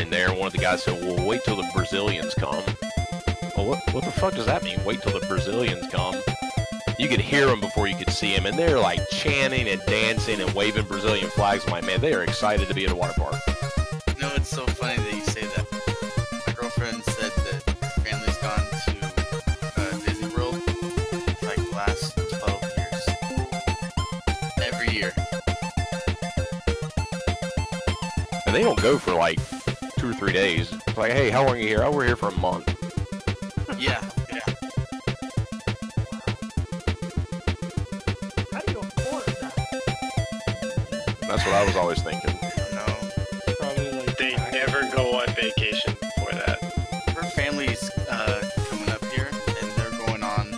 in there, and one of the guys said, well, wait till the Brazilians come. Well, what the fuck does that mean, wait till the Brazilians come? You could hear them before you could see them, and they're like chanting and dancing and waving Brazilian flags. I'm like, man, they are excited to be at a water park. You know, it's so funny that you say that. My girlfriend said that her family's gone to Disney World for like the last 12 years. Every year. And they don't go for like 2 or 3 days. It's like, hey, how long are you here? Oh, we're here for a month. Yeah. How do you afford that? That's what I was always thinking. I don't know. Probably like They never go on vacation for that. Her family's coming up here, and they're going on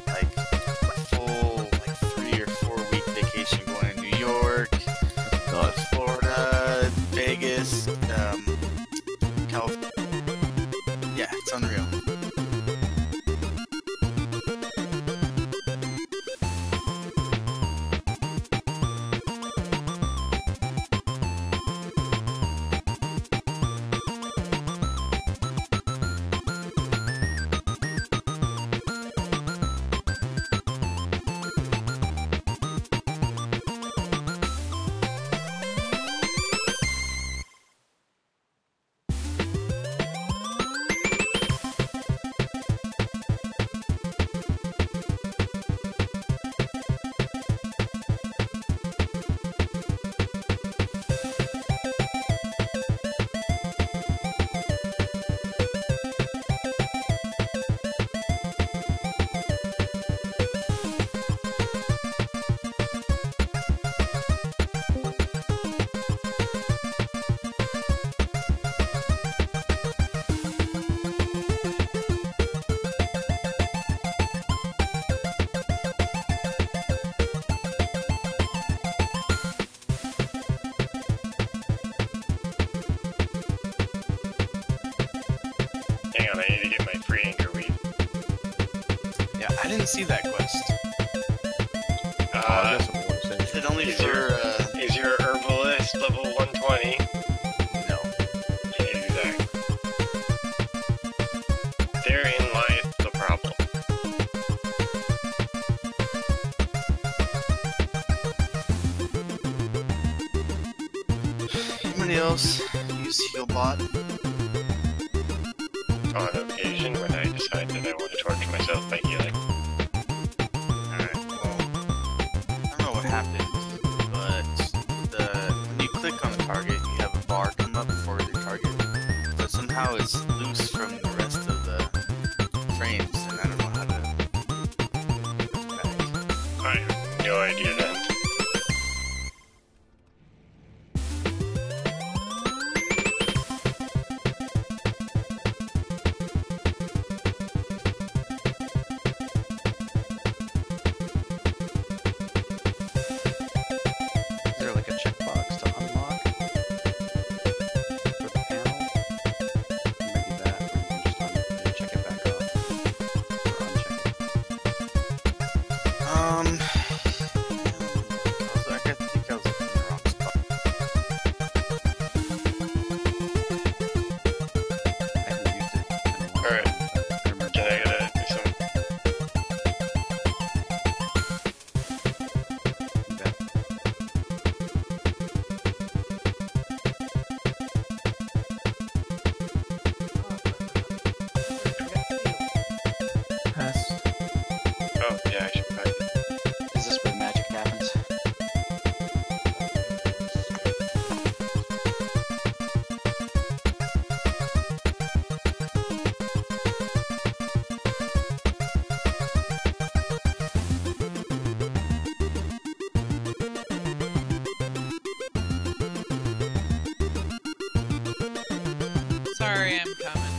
like a full like 3 or 4 week vacation, going to New York, Nuts. Florida, Vegas, California. Yeah, it's unreal. Hang on, I need to get my free anchor weed. Yeah, I didn't see that quest. I guess I'm going to send Is you. it only Is for Is your herbalist level 120? no? Exactly. Therein lieth the problem. Anybody else use HealBot? On occasion, when I decide that I want to torture myself by healing. Alright, well, I don't know what happened, but when you click on the target, you have a bar come up for the target, but somehow it's loose from the rest of the frames, and I don't know how to back. I have no idea then. Is there like a checkbox to unlock for the panel? Maybe that, where you can just check it back off or uncheck it. I think I was in the wrong spot. I haven't used it in a long Alright. time, but I remember. Can I gotta do some... Pass. Oh, yeah, I should probably... Is this where the magic happens? Sorry, I'm coming.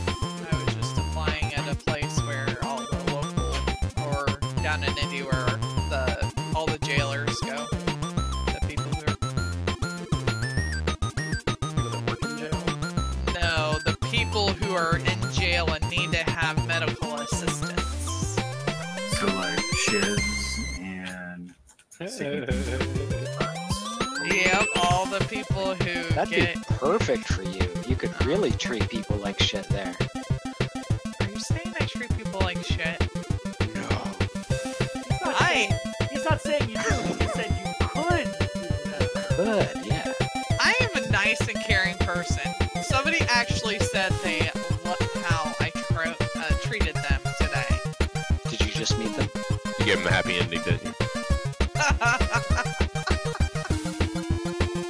I was just applying at a place where all the local, or down in Indy where all the jailers go. The people who are... People that work in jail? No, the people who are in jail and need to have medical assistance. So like shivs and Yep, all the people who That'd get... be perfect for you. You could really treat people like shit there. Are you saying I treat people like shit? No. He's not saying you do. He said you could do that. Could, yeah. I am a nice and caring person. Somebody actually said they loved how I treated them today. Did you just meet them? You gave him a happy ending, didn't you?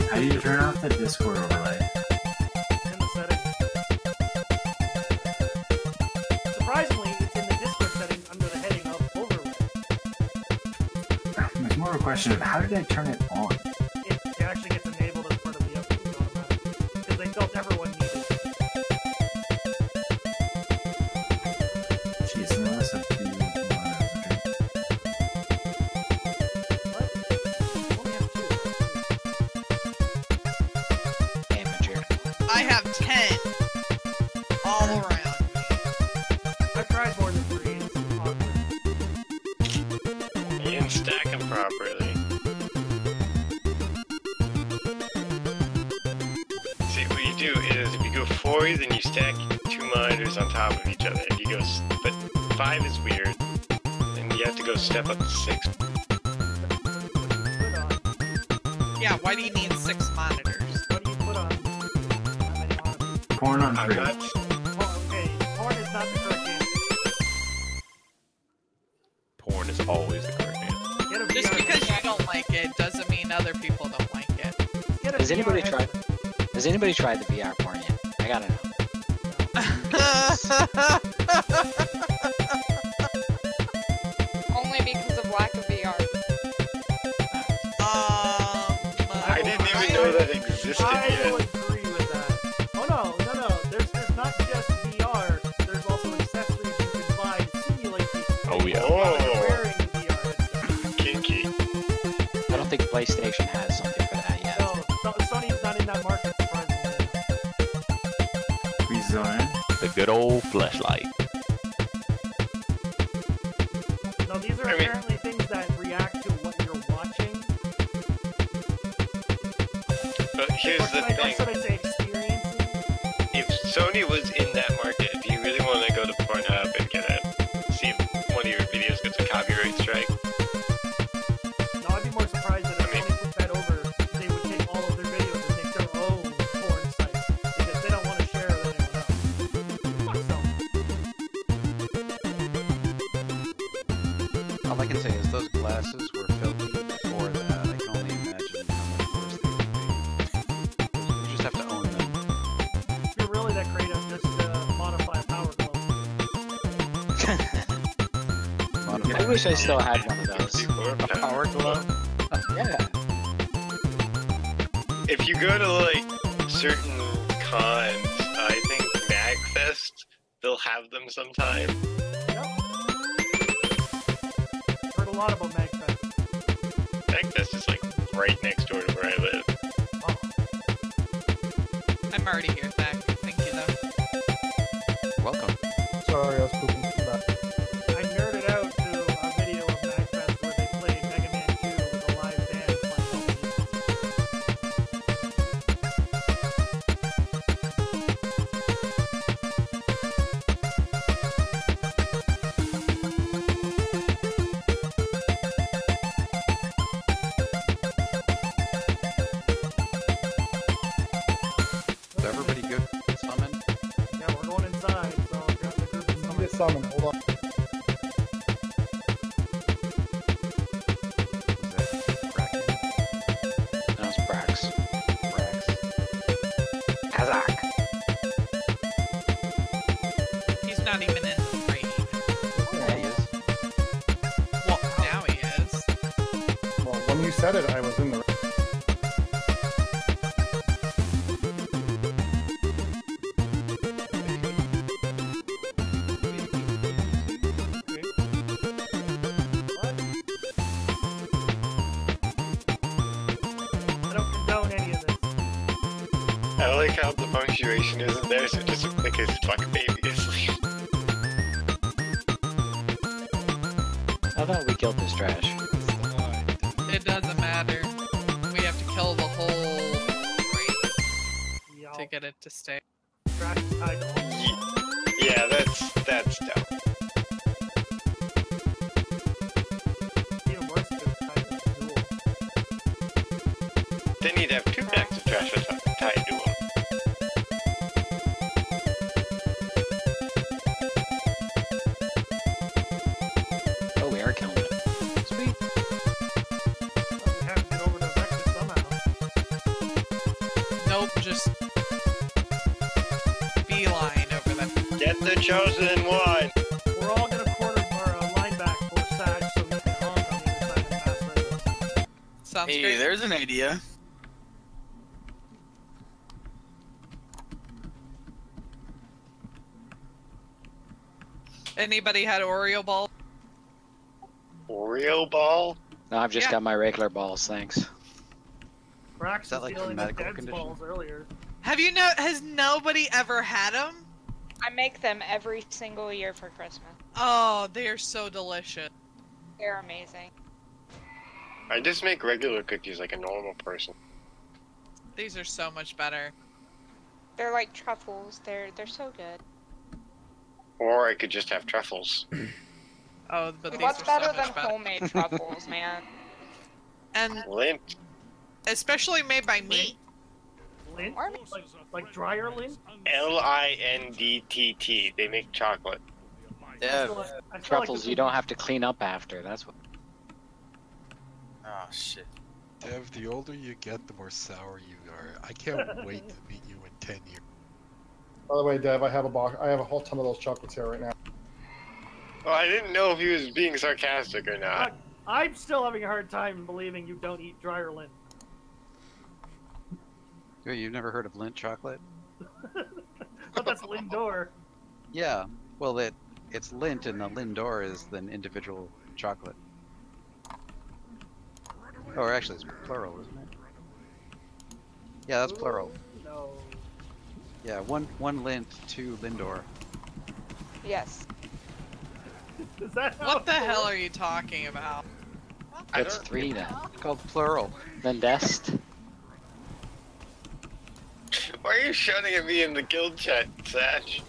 How do you turn off the Discord overlay? In the settings. Surprisingly, it's in the Discord settings under the heading of overlay. It's more of a question of how did I turn it on? It actually gets enabled as part of the update automatically. Because they felt everyone needed it. Jeez, no less of 2 monitors, okay. What? Only have 2. Amateur. I have 10 all around me. I've tried more than 3. It's awkward. You didn't stack them properly. See, what you do is if you go 4, then you stack 2 monitors on top of each other. If you go, but 5 is weird, and you have to go step up to 6. What do you put on? Yeah, why do you need 6 monitors? What do you put on? How many monitors? Porn on I 3. got Oh, okay, porn is not the correct answer. Porn is always the correct answer. Get a Just VR because you headset. don't like it doesn't mean other people don't like it. Get a Has VR anybody headset. Has anybody tried the VR porn yet? I gotta know. Only because of lack of VR. I didn't even know that existed I yet. will agree with that. Oh no. There's not just VR. There's also accessories you can buy to simulate these. Oh, yeah. While you're Oh, wearing the VR headset. kinky. I don't think PlayStation has something for that yet. No, Sony's not in that market, surprisingly. Please zone in. The good old fleshlight. No, these are I mean- apparently things that react to what you're watching. But here's Or the should I thing. say experiencing? If Sony was in that market, if you really want to go to Pornhub and see if one of your videos gets a copyright strike, No, I'd be more surprised that if Sony took that over, they would take all of their videos and make their own porn site. Because they don't want to share with anyone else. Fuck Sony. All I can say is those glasses were filthy before that. I can only imagine how much worse they would be. You just have to own them. If you're really that creative, just modify a power glove. I wish I still had one of those. before A power glove? Yeah. if you go to like certain cons, I think MagFest, they'll have them sometime. Yep. Heard a lot about MagFest. MagFest is like right next door to where I live. Oh, I'm already here, Zach. Thank you, though. Welcome. Sorry, I was pooping. I nerded out to a video of MagFest where they played Mega Man 2 with a live band playing all the music. Is everybody good? Summoned? Yeah, we're going inside, so grab the group and I'm summon. get summoned. Hold on. Is that Kraken? That was Brax. Brax? Kazak. He's not even in the raid. Yeah, he is. Well, now he is. Well, when you said it, I was in the. What? I don't condone any of this. I like how the punctuation isn't there, so it just looks like his fuck baby asleep. I thought we killed this trash. It doesn't matter. We have to kill the whole raid Yeah. to get it to stay. Trash is tied to all. Yeah, that's dumb. Even worse if it's tied to a duel. Then you'd have 2 bags of trash tied to them. Oh, we are killing it. Sweet. Well, we have to get over to Vector somehow. Nope, just beeline over them. Get the chosen one! We're all gonna quarter our line back for Sag so we can honk on the other side and pass right over. Sounds Hey, great. there's an idea. Anybody had Oreo ball? Oreo ball? No, I've just Yeah. got my regular balls, thanks. Brax Is that was like a dealing with medical Dead's condition? balls earlier. Has nobody ever had them? I make them every single year for Christmas. Oh, they are so delicious. They're amazing. I just make regular cookies like a normal person. These are so much better. They're like truffles. They're so good. Or I could just have truffles. Oh, but these What's are better so than much better. homemade truffles, man? And Lint. especially made by me. Lint? Or- Like dryer lint? LINDTT. They make chocolate. Yeah. I feel Truffles like you don't have to clean up after, that's what. Oh shit. Dev, the older you get, the more sour you are. I can't wait to meet you in 10 years. By the way, Dev, I have a box. I have a whole ton of those chocolates here right now. Well, I didn't know if he was being sarcastic or not. Look, I'm still having a hard time believing you don't eat dryer lint. Wait, you've never heard of Lindt chocolate? But that's Lindor. Yeah. Well, it's Lindt and the Lindor is an individual chocolate. Oh, actually, it's plural, isn't it? Yeah, that's plural. No. Yeah, one Lindt, 2 Lindor. Yes. Is that how What the it hell works? are you talking about? That's 3 then. It's called plural. Then Dest. Why are you shouting at me in the guild chat, Satch?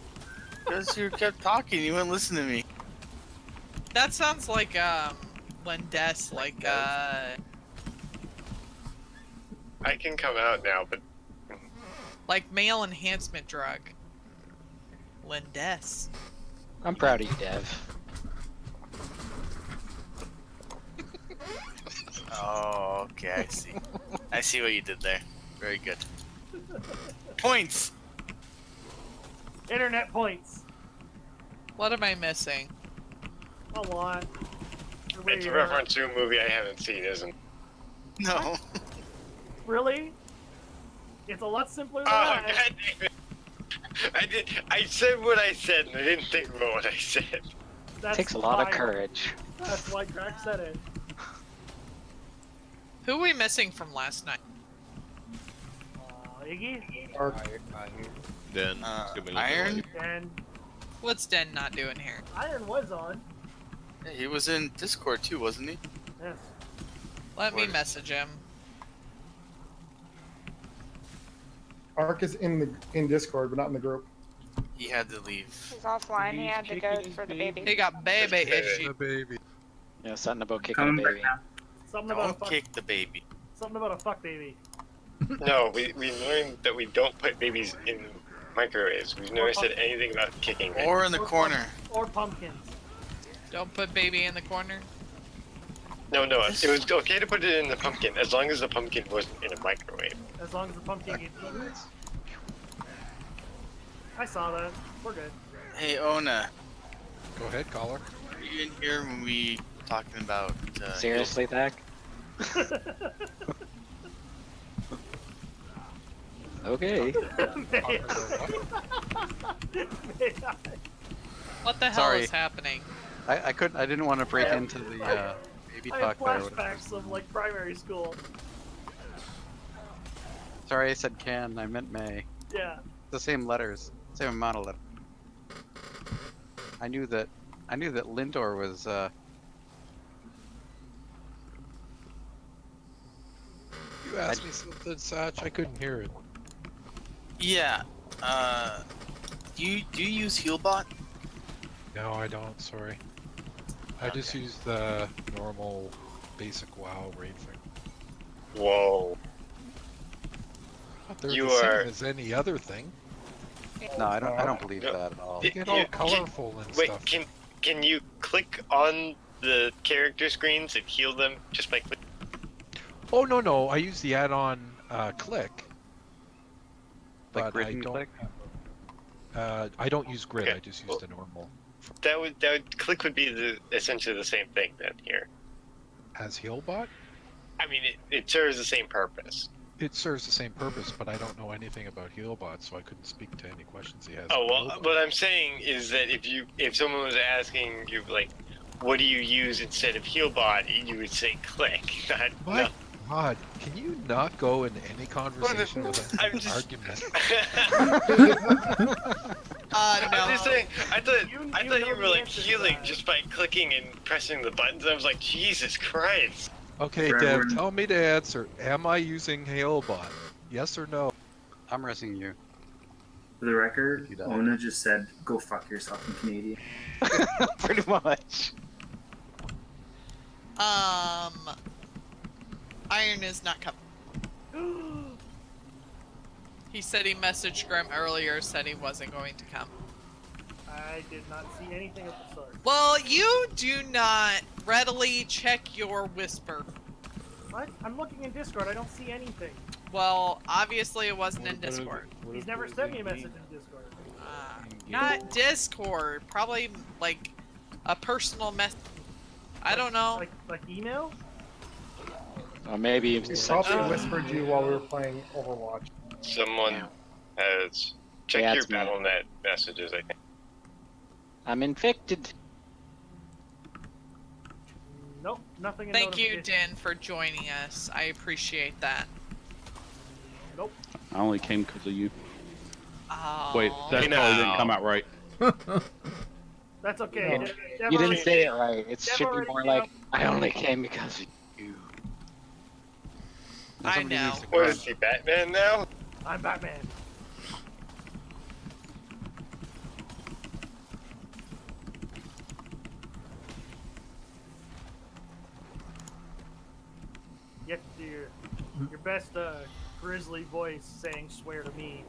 Because you kept talking, you wouldn't listen to me. That sounds like Lendes, I can come out now, but like male enhancement drug. Lendes. I'm proud of you, Dev. Oh, okay, I see. I see what you did there. Very good. Points! Internet points. What am I missing? A lot. it's a reference to a movie I haven't seen, isn't it? No. Really? It's a lot simpler than Oh, that. God damn it. I said what I said, and I didn't think about what I said. That's Takes a lot of why- courage. That's why Crack said it. Who are we missing from last night? Iggy? Then Uh, it's gonna be Iron? And What's Den not doing here? Iron was on. Yeah, he was in Discord too, wasn't he? Yes. Let me Where? message him. Ark is in Discord, but not in the group. He had to leave. He's offline. He had to go for the baby. He got baby issue. The baby. Yeah, something about kicking a baby. Something about a Don't fuck. kick the baby. Something about a fuck baby. No, we learned that we don't put babies in microwaves. We've never said anything about kicking babies. Or in the corner. Or pumpkins. Don't put baby in the corner. No, it was okay to put it in the pumpkin, as long as the pumpkin wasn't in a microwave. As long as the pumpkin gets eaten. I saw that. We're good. Hey, Ona. Go ahead, caller. Were you in here when we talking about Seriously, Thak? Okay. May I? May I? What the hell Sorry. is happening? I didn't want to break into the baby I have talk there. flashbacks of like primary school. Sorry, I said can. I meant may. Yeah. The same letters, same amount of letters. I knew that Lindor was. You asked me something, Satch. I couldn't hear it. Yeah. Do you use Healbot? No, I don't. Sorry. I just use the normal, basic WoW raid thing. Whoa. But they're You the same are- as any other thing. No, I don't believe No. that at all. They get all colorful and Wait, stuff. can you click on the character screens and heal them just by clicking? Oh no, I use the add-on click. Like But grid I and don't. click? I don't use grid. Okay. I just use the normal. That would click would be essentially the same thing then here. As Healbot, I mean, it serves the same purpose. it serves the same purpose, but I don't know anything about Healbot, so I couldn't speak to any questions he has. Oh on well, Healbot. what I'm saying is that if someone was asking you like, what do you use instead of Healbot, you would say click, not. My No. God, can you not go into any conversation with I'm an just- argument? No. I'm just saying. I thought You you know were the like answer to healing that. just by clicking and pressing the buttons. I was like, Jesus Christ. Okay, For Dev, everyone- tell me to answer. Am I using Healbot? Yes or no? I'm resing you. For the record, You don't. Ona just said, "Go fuck yourself" in Canadian. Pretty much. Iron is not coming. He said he messaged Grim earlier, said he wasn't going to come. I did not see anything of the sort. Well, you do not readily check your whisper. What? I'm looking in Discord. I don't see anything. Well, obviously it wasn't in Discord. He's never sent me a message in Discord. Not Discord. Probably like a personal message. I don't know. Like email? Or maybe He probably whispered you while we were playing Overwatch. Someone has check Yeah, your it's me. BattleNet messages. I think. I'm infected. Nope, nothing in Thank you, notification. Din, for joining us. I appreciate that. Nope. I only came because of you. Oh. Wait, that Hey, probably now. didn't come out right. That's okay. No. Dev You didn't already- say it right. It Dev should be already more gave like, up- I only came because of you. I Somebody know. needs to What go. is he, Batman now? I'm Batman. Get your best grizzly voice saying "swear to me."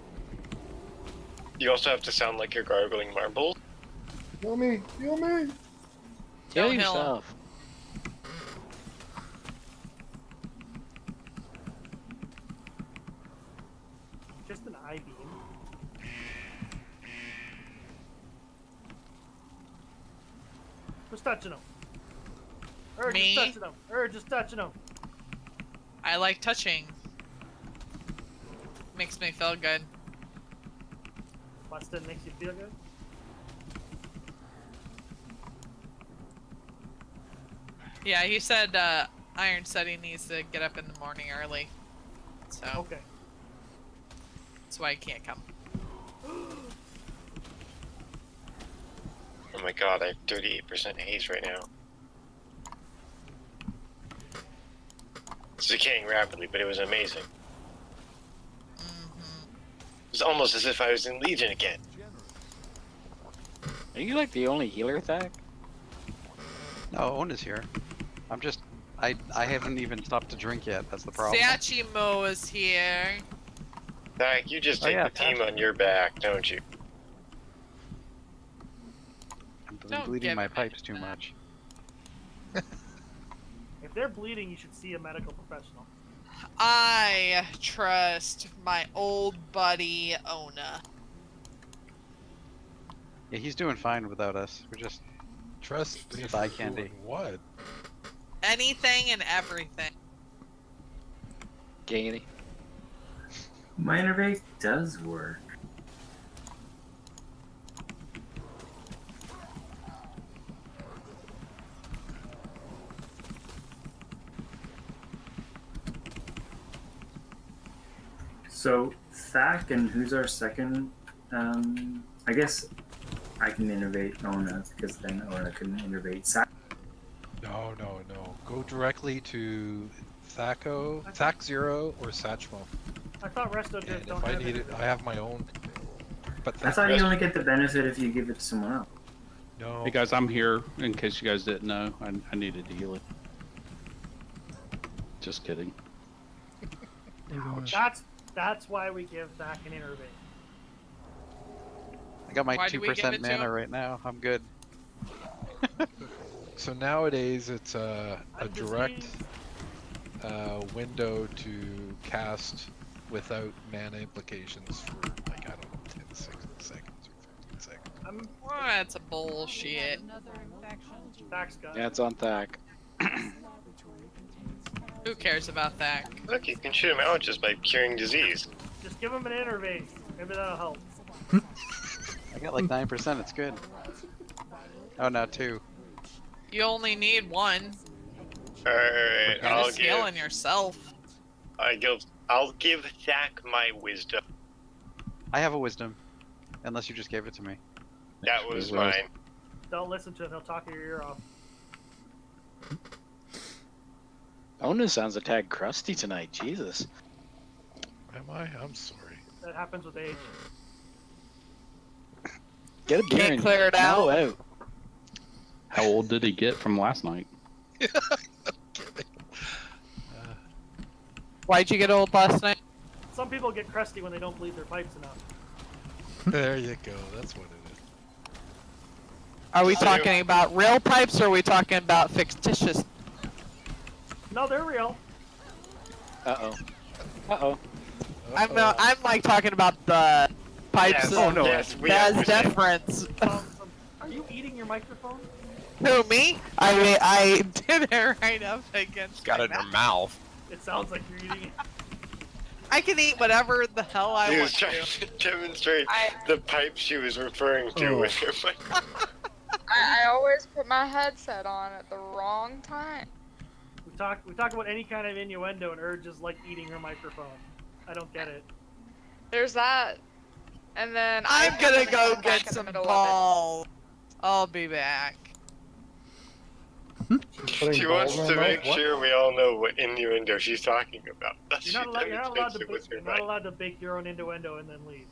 You also have to sound like you're gargling marbles. Heal me! Heal me! Kill Don't heal. yourself. Just an eye beam. Who's touching him? Me? Just touching him. Just touching him. I like touching. Makes me feel good. Bustin makes you feel good. Yeah, he said, Iron said he needs to get up in the morning early. So, Okay. that's why he can't come. Oh my god, I have 38% haze right now. It's decaying rapidly, but it was amazing. It was almost as if I was in Legion again. Are you like the only healer, Thak? No, Ona's here. I'm just. I haven't even stopped to drink yet. That's the problem. Sachimo is here. Dak, you just Oh, take yeah, the team on your back, don't you? I'm Don't bleeding give my him pipes too that. much. If they're bleeding, you should see a medical professional. I trust my old buddy Ona. Yeah, he's doing fine without us. We're just. Trust me. Buy for candy. doing what? Anything and everything. Gaily. My innervate does work. So, Thak, and who's our second? I guess I can innovate Ona, because then Ona can innovate Sak. No. Go directly to Thak0 or Satchmo. I thought Resto And just don't if I have need it, it. I have my own But I thought you only get the benefit if you give it to someone else. No. Hey guys, I'm here in case you guys didn't know. I needed to heal it. Just kidding. Ouch. That's why we give back an innervate. I got my Why do we give 2% it to mana him? right now. I'm good. So nowadays it's a I'm direct diseased. window to cast without mana implications for like, I don't know, 10 seconds or 15 seconds. Well, that's a bullshit. Thack's got Yeah, it's on Thack. Who cares about that? Look, you can shoot him out just by curing disease. Just give him an innervate. Maybe that'll help. I got like 9%. It's good. Oh, no, 2. You only need one. Alright, You're I'll just give. healing yourself. I'll give Thack my wisdom. I have a wisdom. Unless you just gave it to me. That was Well, mine. Don't listen to him. He'll talk your ear off. Ona sounds a tad crusty tonight. Jesus. Am I? I'm sorry. That happens with age. Get a beer Can't in clear you. it out. Mellow out. How old did he get from last night? Why'd you get old last night? Some people get crusty when they don't bleed their pipes enough. There you go. That's what it is. Are we talking about real pipes or are we talking about fictitious? No, they're real. Uh-oh. Uh-oh. I'm like talking about the pipes Yes, that yes, we has understand. deference. Are you eating your microphone? Who, me? I did it right up against Got my it in her mouth. mouth. It sounds like you're eating it. I can eat whatever the hell I He want was trying to. to demonstrate the pipe she was referring to with her mic. I always put my headset on at the wrong time. We talk about any kind of innuendo, and Urge is like eating her microphone. I don't get it. There's that. And then I'm gonna go back get in the some middle of it. balls. I'll be back. She wants to make sure we all know what innuendo she's talking about. That's You're not allowed to. with her You're not mic. allowed to bake your own innuendo and then leave.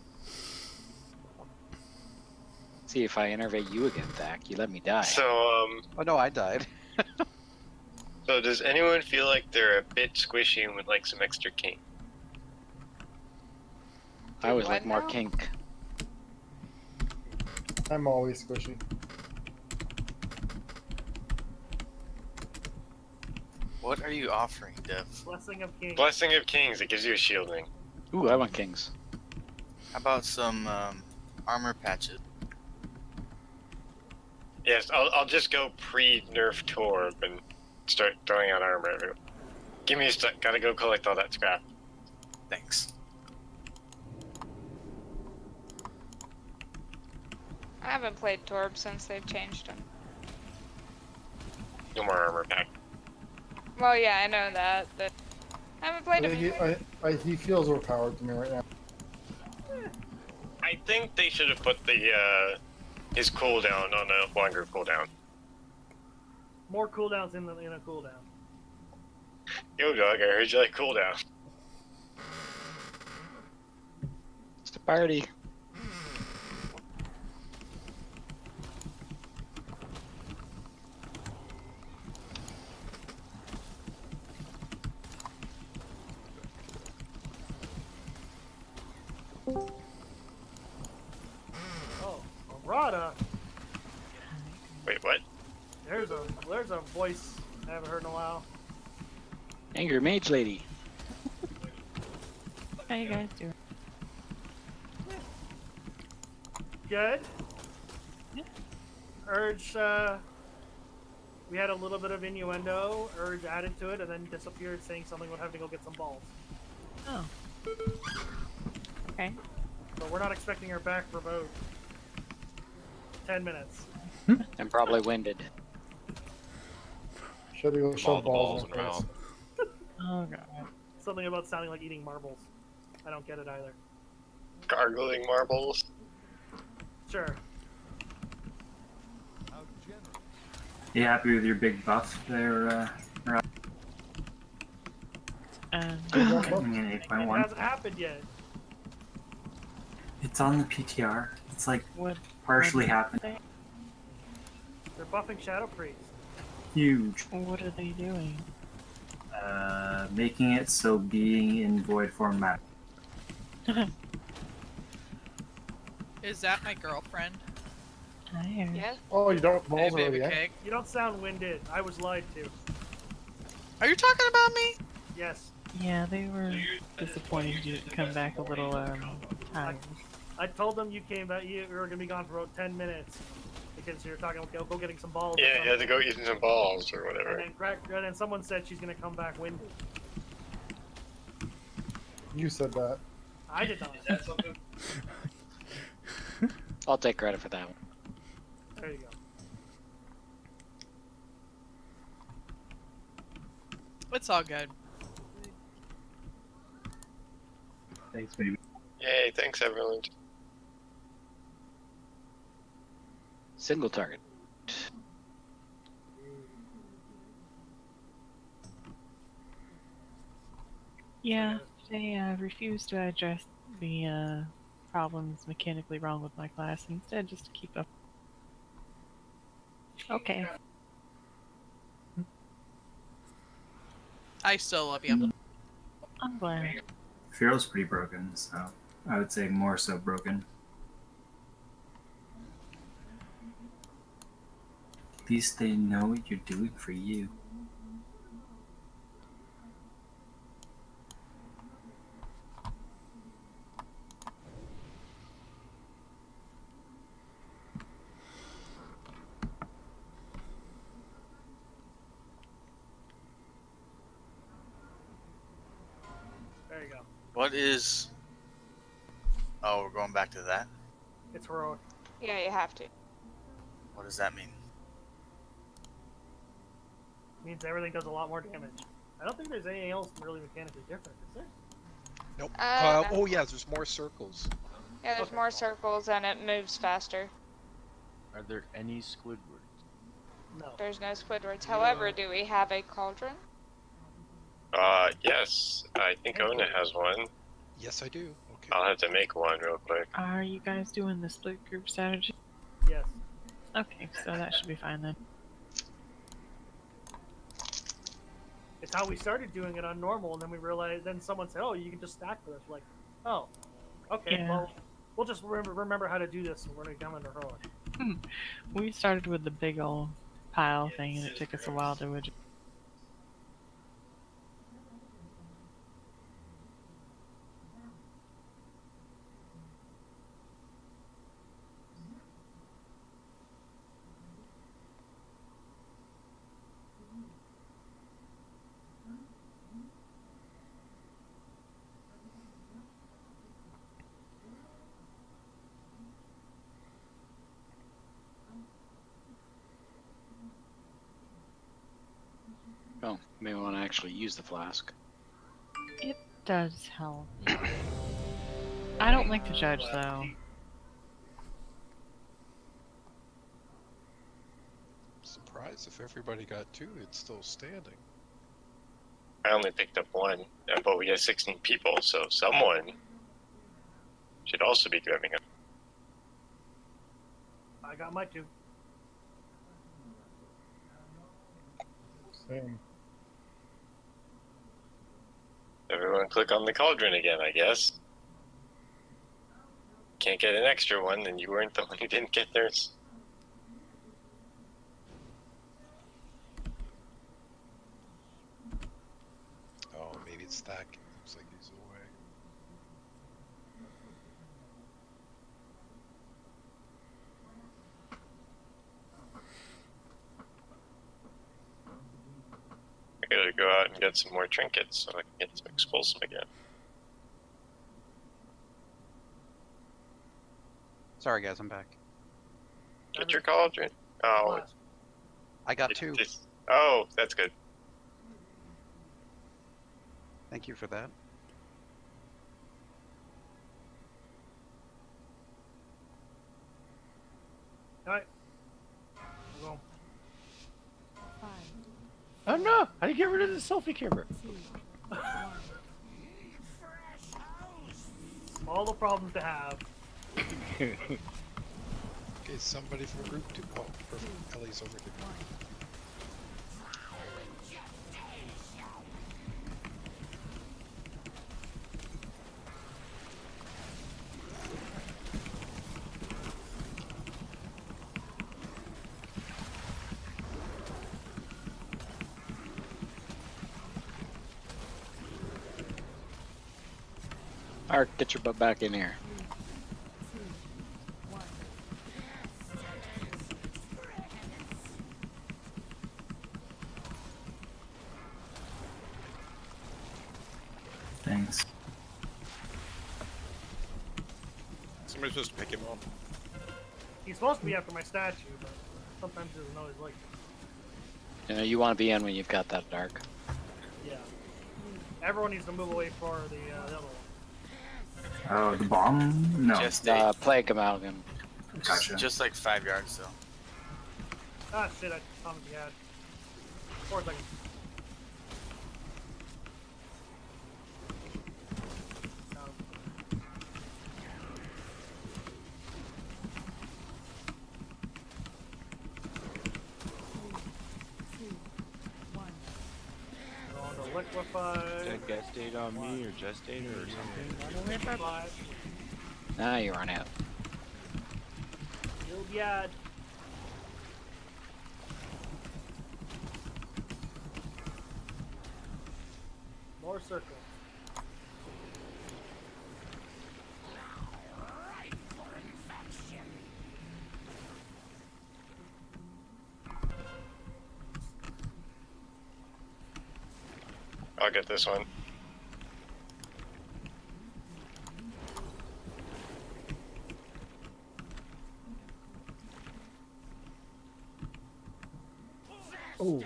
See if I innervate you again, Thack. You let me die. So, Oh, no, I died. so does anyone feel like they're a bit squishy and would like some extra kink? I always What like more now? kink. I'm always squishy. What are you offering, Dev? Blessing of Kings. Blessing of Kings, it gives you a shielding. Ooh, I want kings. How about some armor patches? Yes, I'll just go pre-nerf Torb and start throwing out armor. Give me a sec. Gotta go collect all that scrap. Thanks. I haven't played Torb since they've changed him. No more armor pack. Well, yeah, I know that, but I haven't played him. He feels overpowered to me right now. I think they should have put the his cooldown on a longer cooldown. More cooldowns in a cooldown. Yo, dog, I heard you like cooldown. It's a party. Oh, Arata. Wait, what? There's a voice I haven't heard in a while. Angry mage lady. How you guys doing? Good. Urge, we had a little bit of innuendo. Urge added to it and then disappeared saying something about having to go get some balls. Oh. Okay. But we're not expecting her back for about 10 minutes. And probably winded. Should go All shove the balls balls in in her her face. mouth. Oh god. Something about sounding like eating marbles. I don't get it either. Gargling marbles. Sure. You happy with your big buff there, Rob? Coming in It 8.1. hasn't happened yet. It's on the PTR. It's like What? partially happened. They're buffing Shadow Priest. Huge. What are they doing? Making it so being in void form matters. Is that my girlfriend? Yes. Oh, you don't balls Hey, already, baby eh? cake. You don't sound winded. I was lied to. Are you talking about me? Yes. Yeah, they were disappointed you didn't come back a little tired. I told them you came back. You were gonna be gone for about 10 minutes because you're talking about go getting some balls. Yeah, you had to go eat some balls or whatever. And then someone said she's gonna come back winded. You said that. I did not. I'll take credit for that one. There you go. It's all good. Thanks, baby. Yay, thanks everyone. Single target. Yeah, they refused to address the problems mechanically wrong with my class. Instead, just to keep up. Okay. I still love you. I'm glad. Fearl's pretty broken, so I would say more so broken. At least they know what you're doing for you. There you go. What is... Oh, we're going back to that? It's heroic. Yeah, you have to. What does that mean? Means everything does a lot more damage. I don't think there's anything else really mechanically different, is there? Nope. Uh, Oh yeah, there's more circles. Yeah, there's more circles and it moves faster. Are there any Squidwards? No. There's no Squidwards. However, do we have a cauldron? Yes, I think Ona has one. Yes, I do. Okay. I'll have to make one real quick. Are you guys doing the split group strategy? Yes. Okay, so that should be fine then. It's how we started doing it on normal, and then we realized. Then someone said, "Oh, you can just stack for this." We're like, oh, okay. Yeah. Well, we'll just remember how to do this, and we're gonna come into heroic. We started with the big old pile thing, and it took us a while to adjust. Oh, maybe want to actually use the flask. It does help. I don't like to judge though. Surprised if everybody got two, it's still standing. I only picked up one, but we have 16 people, so someone should also be grabbing it. I got my two. Same. Everyone click on the cauldron again, I guess. Can't get an extra one, then you weren't the one who didn't get theirs. Oh, maybe it's stacking. Looks like he's away. I gotta go out and get some more trinkets so I can get some explosive again. Sorry guys, I'm back. Get your cauldron. Oh, I got two. Oh, that's good. Thank you for that. Alright. Go. Oh no! How do you get rid of the selfie camera? All the problems to have. Okay, somebody from group 2. Oh, perfect. Ellie's over here. Ark, get your butt back in here. Thanks. Somebody's supposed to pick him up. He's supposed to be after my statue, but sometimes he doesn't always like it. You know, you want to be in when you've got that Ark. Yeah. Everyone needs to move away for the other one. Oh, the bomb? No. Just Plague amalgam. Gotcha. just like 5 yards though. Ah, shit, I found the ad. 4 seconds. Liquefy. Is that gas data on me or just data or something? Liquefy. Now you run out. TLDR. More circles. I'll get this one. Oh.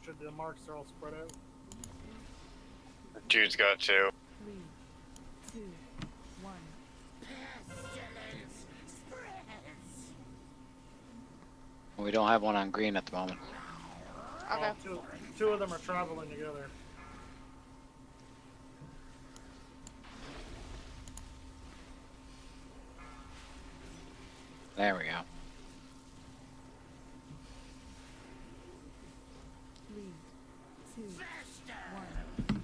Should the marks are all spread out? Jude's got 2. 3, 2, 1. We don't have one on green at the moment. Okay. Two of them are traveling together. There we go. 3, 2, 1.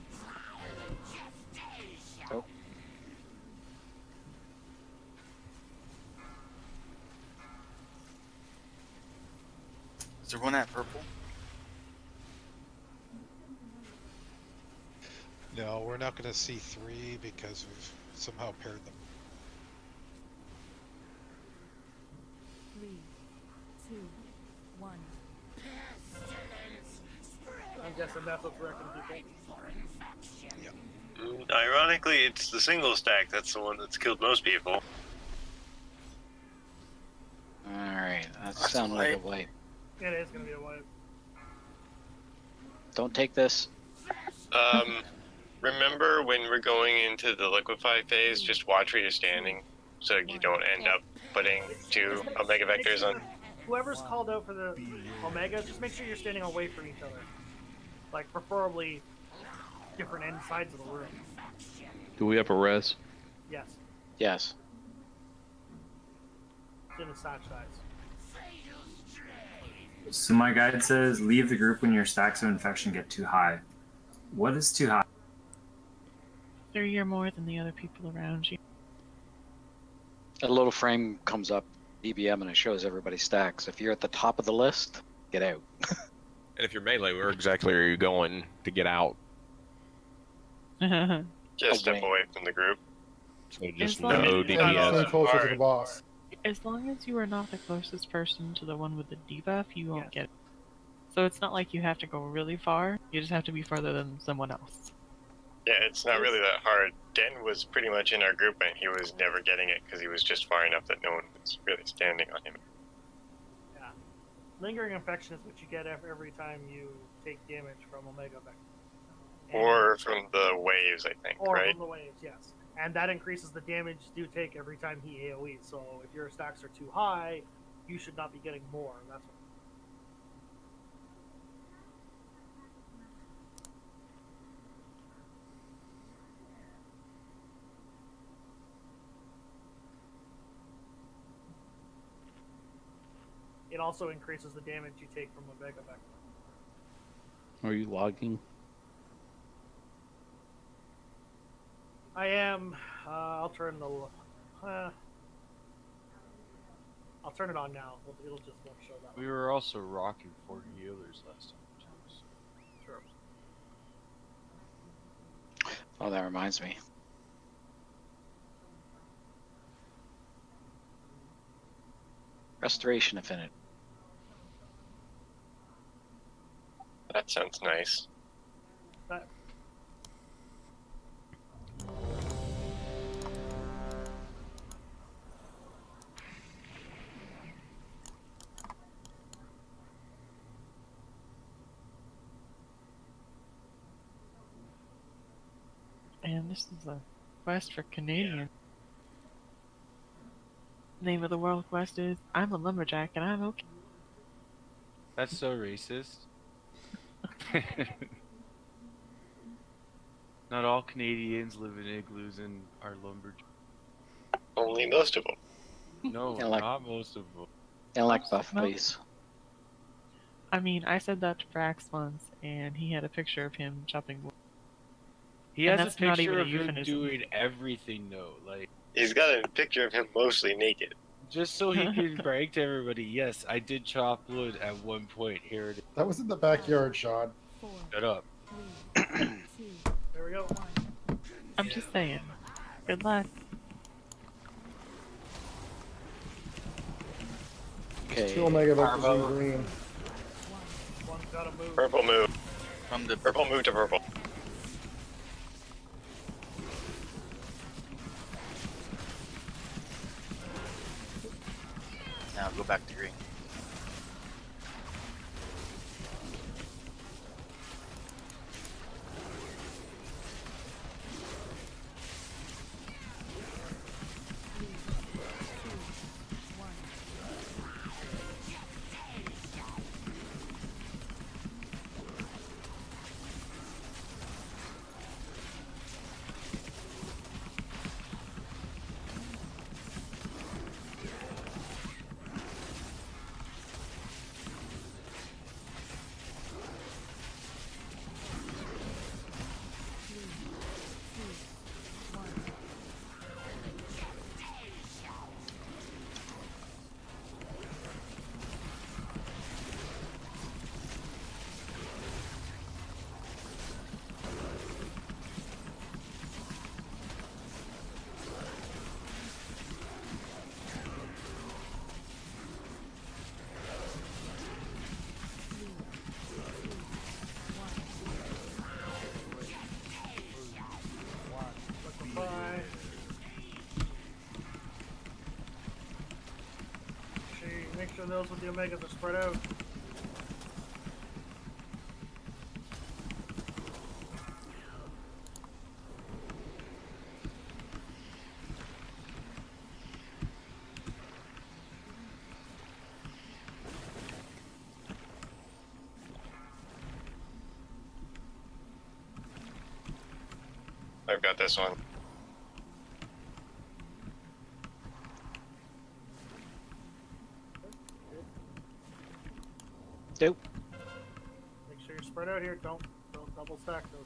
Oh. Is there one at purple? No, we're not going to see 3 because we've somehow paired them. 3, 2, 1. I'm guessing that's what's wrecking people. Ironically, it's the single stack that's the one that's killed most people. Alright, that sounds like a wipe. It is gonna be a wipe. Don't take this. Remember when we're going into the liquefy phase, just watch where you're standing so you don't end up putting 2 Omega Vectors on. Whoever's called out for the Omega, just make sure you're standing away from each other. Like, preferably different end sides of the room. Do we have a res? Yes. Yes. It's in the satch size. So my guide says leave the group when your stacks of infection get too high. What is too high? 3 or more than the other people around you. A little frame comes up, DBM, and it shows everybody's stacks. If you're at the top of the list, get out. And if you're melee, where exactly are you going to get out? Just step away from the group. So just As long no as- Stay DPS. closer to the boss. As long as you are not the closest person to the one with the debuff, you won't get it. So it's not like you have to go really far, you just have to be farther than someone else. Yeah, it's not really that hard. Den was pretty much in our group and he was never getting it because he was just far enough that no one was really standing on him. Yeah. Lingering infection is what you get every time you take damage from Omega Vector. Or from the waves, I think, Or right? from the waves, yes. And that increases the damage you take every time he AoEs. So if your stacks are too high, you should not be getting more. That's what. it also increases the damage you take from Omega back. Are you logging? I am. I'll turn the. I'll turn it on now. It'll just won't show that. We were also rocking 40 healers last time too. So. Sure. Oh, that reminds me. Restoration Affinity. That sounds nice. That, And this is a quest for Canadian. Name of the world quest is I'm a lumberjack and I'm okay. That's so racist. Not all Canadians live in igloos and are lumberjacks. Only most of them. No, Elect- not most of them. Elect buff, No. please. I mean, I said that to Brax once, and he had a picture of him chopping wood. He And has a that's not picture even a of him euphemism. doing everything though, like He's got a picture of him mostly naked. just so he can brag to everybody. Yes, I did chop wood at one point. Here it is. That was in the backyard, Sean. 4, Shut up. 3, 2, there we go. 1. I'm just saying. Good luck. Okay. 2 Omega vectors Arvo. in green. One's gotta move. Purple move. From the Purple move to purple. now go back to green. Bye. Make sure those with the Omegas are spread out. I've got this one. Nope. Make sure you're spread out here. Don't double stack those.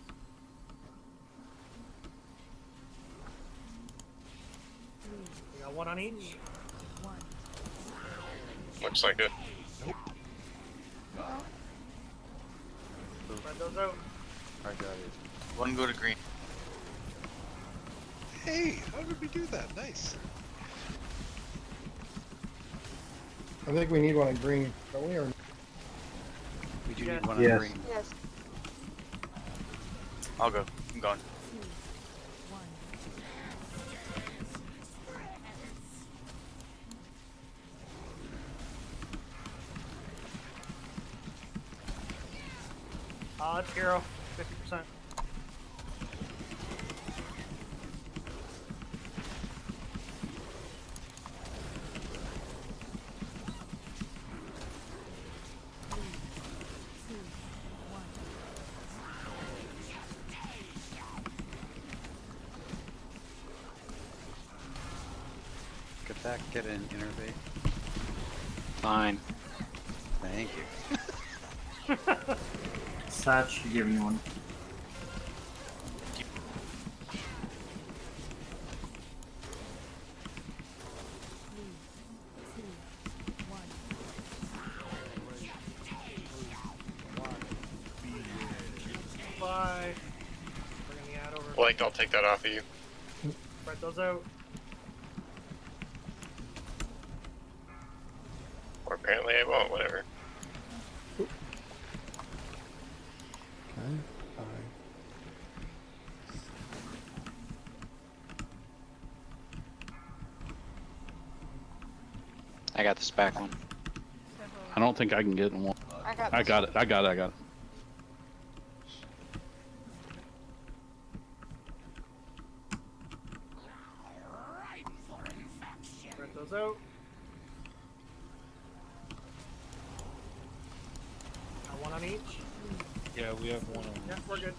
We got one on each. Looks like it. Spread those out. I got it. One go to green. Hey, how did we do that? Nice. I think we need one in green, don't we? Or We do Yeah. need one on Yes. green. Yes. I'll go. I'm going. It's hero. 50%. Could that get an innervate? Fine. Thank you. Satch, give me one. Bye. Bringing the ad over. Blake, I'll take that off of you. Spread those out. Or apparently I won't, whatever. Okay. Bye. I got this back one. I don't think I can get in one. I got I got it. I got it. Spread those out. One on each. Yeah, we have one on Yeah, we're good.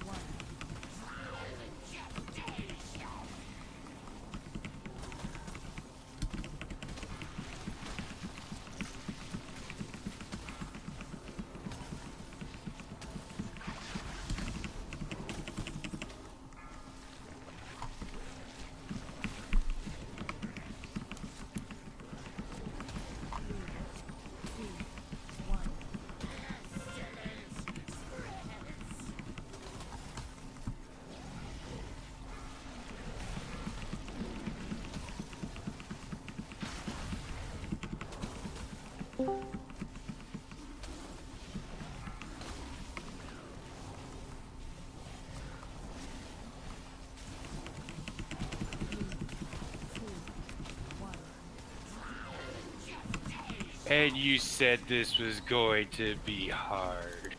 And you said this was going to be hard.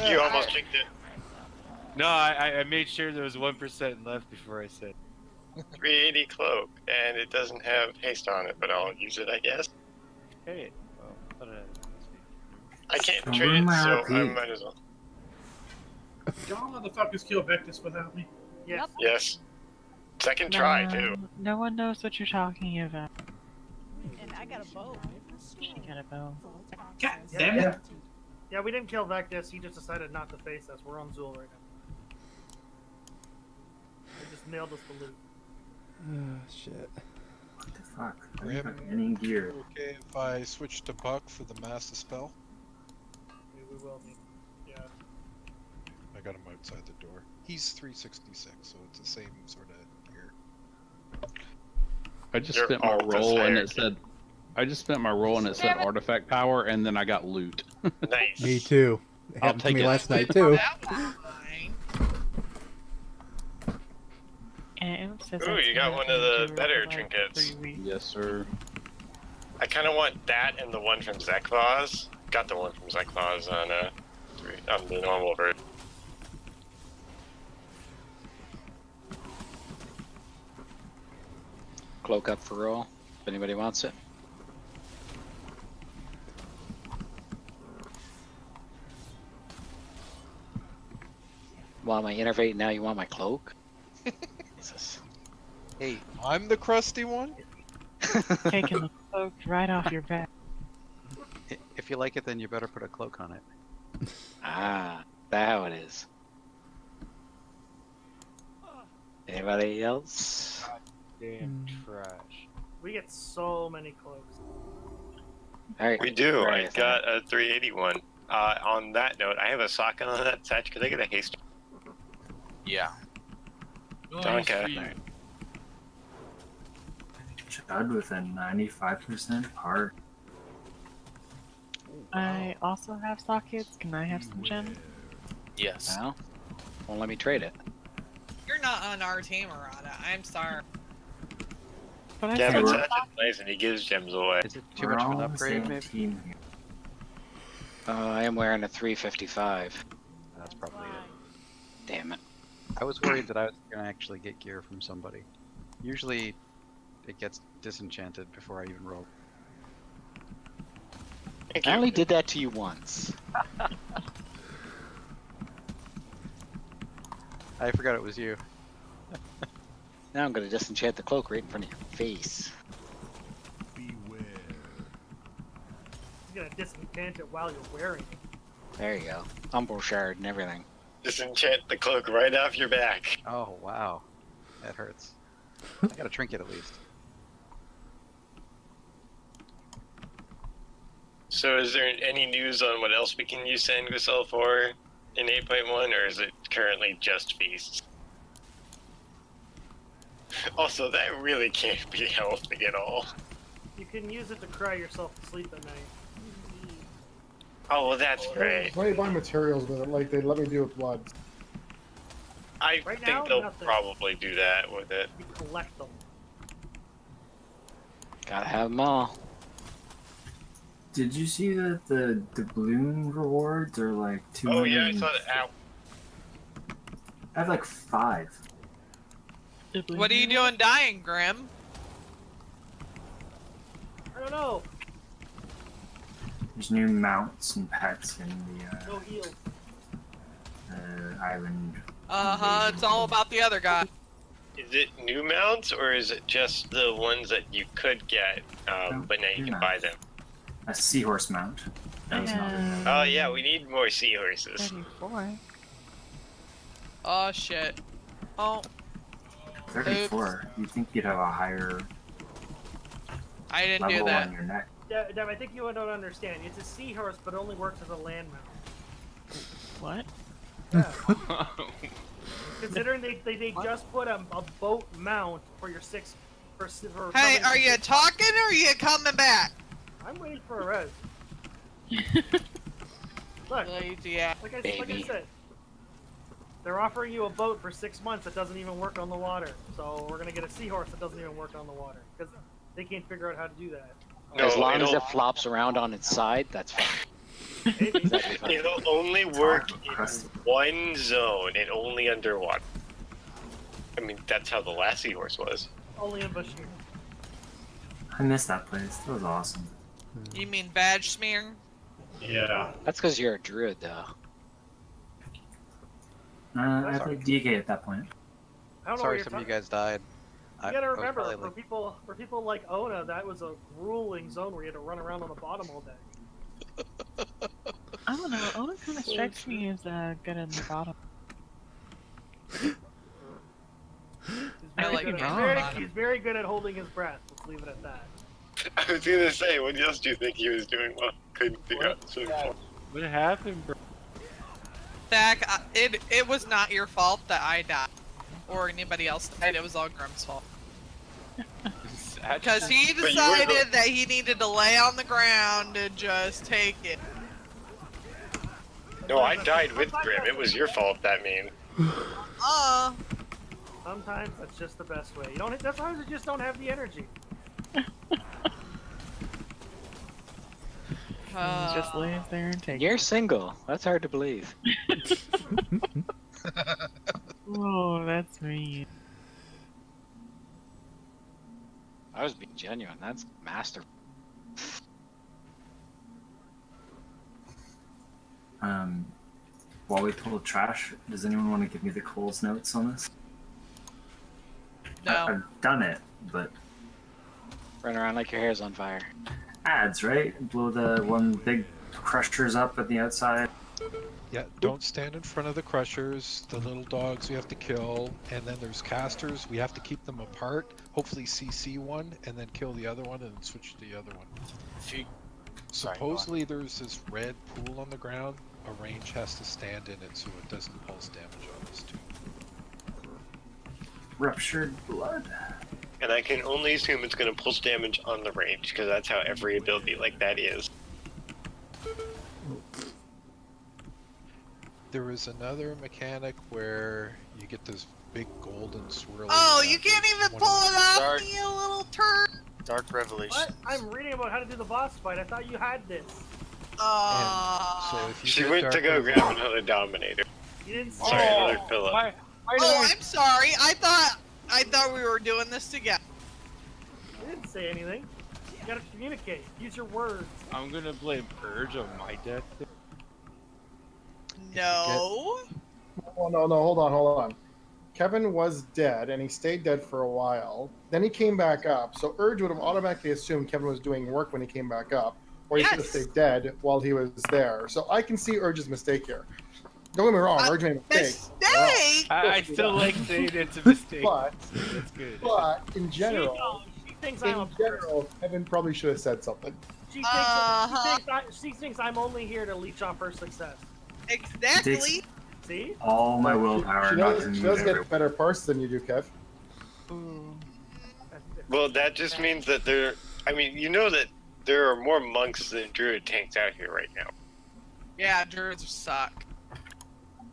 You almost jinxed it. No, I made sure there was 1% left before I said. 380 cloak, and it doesn't have haste on it, but I'll use it, I guess. Hey, well, I can't Don't trade ruin it, my so RP. I might as well. Y'all motherfuckers kill Vectus without me. Yes. Yes. Second try, too. No one knows what you're talking about. And I got a bow. She got a bow. God Yeah, damn it. Yeah, we didn't kill Vectus. He just decided not to face us. We're on Zool right now. They just nailed us to loot. Oh, shit. What the fuck? I Grim, don't have any gear. okay if I switch to Buck for the Master Spell? We will be. Yeah. I got him outside the door. He's 366, so it's the same sort of gear. I just You're spent my all roll and tired. it said. I just spent my roll and it said artifact power, and then I got loot. Nice. Me too. It I'll happened to take me it. last night too. And it says Ooh, that's you got gonna one of the do better about trinkets. 3 weeks. Yes, sir. I kind of want that and the one from Zekvaz. Got the one from Zekvaz on the normal version. Cloak up for roll, if anybody wants it. While my innervate, now you want my cloak? Jesus. Hey, I'm the crusty one? Taking the cloak right off your back. If you like it, then you better put a cloak on it. Ah, that's how it is. Anybody else? Damn trash. We get so many cloaks. Alright. We do. I Right. got a 381. On that note, I have a socket on that Satch. Could I get a haste? Yeah. Okay. Chud with a 95% part. I also have sockets. Can I have some gems? Yes. Well, won't let me trade it. You're not on our team, Arada. I'm sorry. But I Yeah, said but we're- Satch is nice and he gives gems away. Is it too We're much of all an on the upgrade, same maybe? team here. I am wearing a 355. That's probably it. Damn it. I was worried that I was going to actually get gear from somebody. Usually, it gets disenchanted before I even roll. I only did that to you once. I forgot it was you. Now I'm gonna disenchant the cloak right in front of your face. You gonna disenchant it while you're wearing it. There you go. Umbral shard and everything. Disenchant the cloak right off your back. Oh, wow. That hurts. I got a trinket at least. So is there any news on what else we can use Sangusel for in 8.1, or is it currently just feasts? Also, that really can't be helping at all. You can use it to cry yourself to sleep at night. Oh, well, that's great. Why do you buy materials with it like they let me do with blood? I Right think now, they'll nothing. probably do that with it. You collect them. Gotta have them all. Did you see that the doubloon rewards are like 200? Oh, yeah, I saw that. Ow. I have like 5. What are you doing dying, Grim? I don't know. There's new mounts and pets in the No heals. island. It's all about the other guy. Is it new mounts, or is it just the ones that you could get, but now you can buy them? A seahorse mount. That was not good. Oh, yeah, we need more seahorses. 34. Oh shit. Oh. 34. You'd think you'd have a higher I didn't do level that. on your neck. Dev, I think you don't understand. It's a seahorse, but it only works as a land mount. What? Considering they just put a boat mount for your 6. For Hey, are you talking or are you coming back? I'm waiting for a res. Look, Lazy ass. like I said, they're offering you a boat for 6 months that doesn't even work on the water. So we're gonna get a seahorse that doesn't even work on the water because they can't figure out how to do that. As long as it flops around on its side, that's fine. It'll only work in one zone and only underwater. I mean, that's how the last seahorse was. Only in Bashir. I missed that place. That was awesome. You mean badge smear? Yeah. That's because you're a druid, though. I played DK at that point. I don't know Sorry what some you're of you guys died. You gotta I was remember, probably for people like Ona, that was a grueling zone where you had to run around on the bottom all day. I don't know. Owen kind of strikes me as good in the bottom. I like He's very good at holding his breath. Let's leave it at that. I was gonna say, what else do you think he was doing well? Couldn't figure out so far. What happened, bro? Zach, it was not your fault that I died. Or anybody else died, it was all Grim's fault. Because he decided that he needed to lay on the ground and just take it. No, I died with Grim. It was your fault, that mean. Sometimes that's just the best way. You don't. Sometimes you just don't have the energy. Just lays there and takes. You're single. That's hard to believe. Oh, that's me. I was being genuine. That's master. While we pull trash, does anyone want to give me the Coles notes on this? No. I've done it, but Run around like your hair's on fire. ads, right? Blow the one big crushers up at the outside. Yeah, don't stand in front of the crushers, the little dogs we have to kill, and then there's casters, we have to keep them apart, hopefully CC one, and then kill the other one, and then switch to the other one. Supposedly there's this red pool on the ground, a range has to stand in it so it doesn't pulse damage on us too. Ruptured blood. And I can only assume it's gonna pulse damage on the range, because that's how every ability like that is. There is another mechanic where you get this big golden swirl. Oh, you can't even pull it off, you little turd! Dark Revelation. What? I'm reading about how to do the boss fight. I thought you had this. So if you She get went Dark to go Revelation- grab another Dominator. You didn't say Sorry, another pillow. Oh, I'm sorry. I thought we were doing this together. You didn't say anything. You gotta communicate. Use your words. I'm gonna blame Purge on my death. No. Oh, no, hold on. Kevin was dead, and he stayed dead for a while. Then he came back up, so Urge would have automatically assumed Kevin was doing work when he came back up. or he could have stayed dead while he was there. So I can see Urge's mistake here. Don't get me wrong, Urge made a mistake. Mistake! I still like saying it's a mistake. But, That's good. but in general, She thinks I'm a in general, Kevin probably should have said something. She thinks I'm only here to leech off her success. Exactly. See? All my willpower She not does, to she move does get everywhere. better parts than you do, Kev. Well, that just means that there. I mean, you know that there are more monks than druid tanks out here right now. Yeah, druids suck.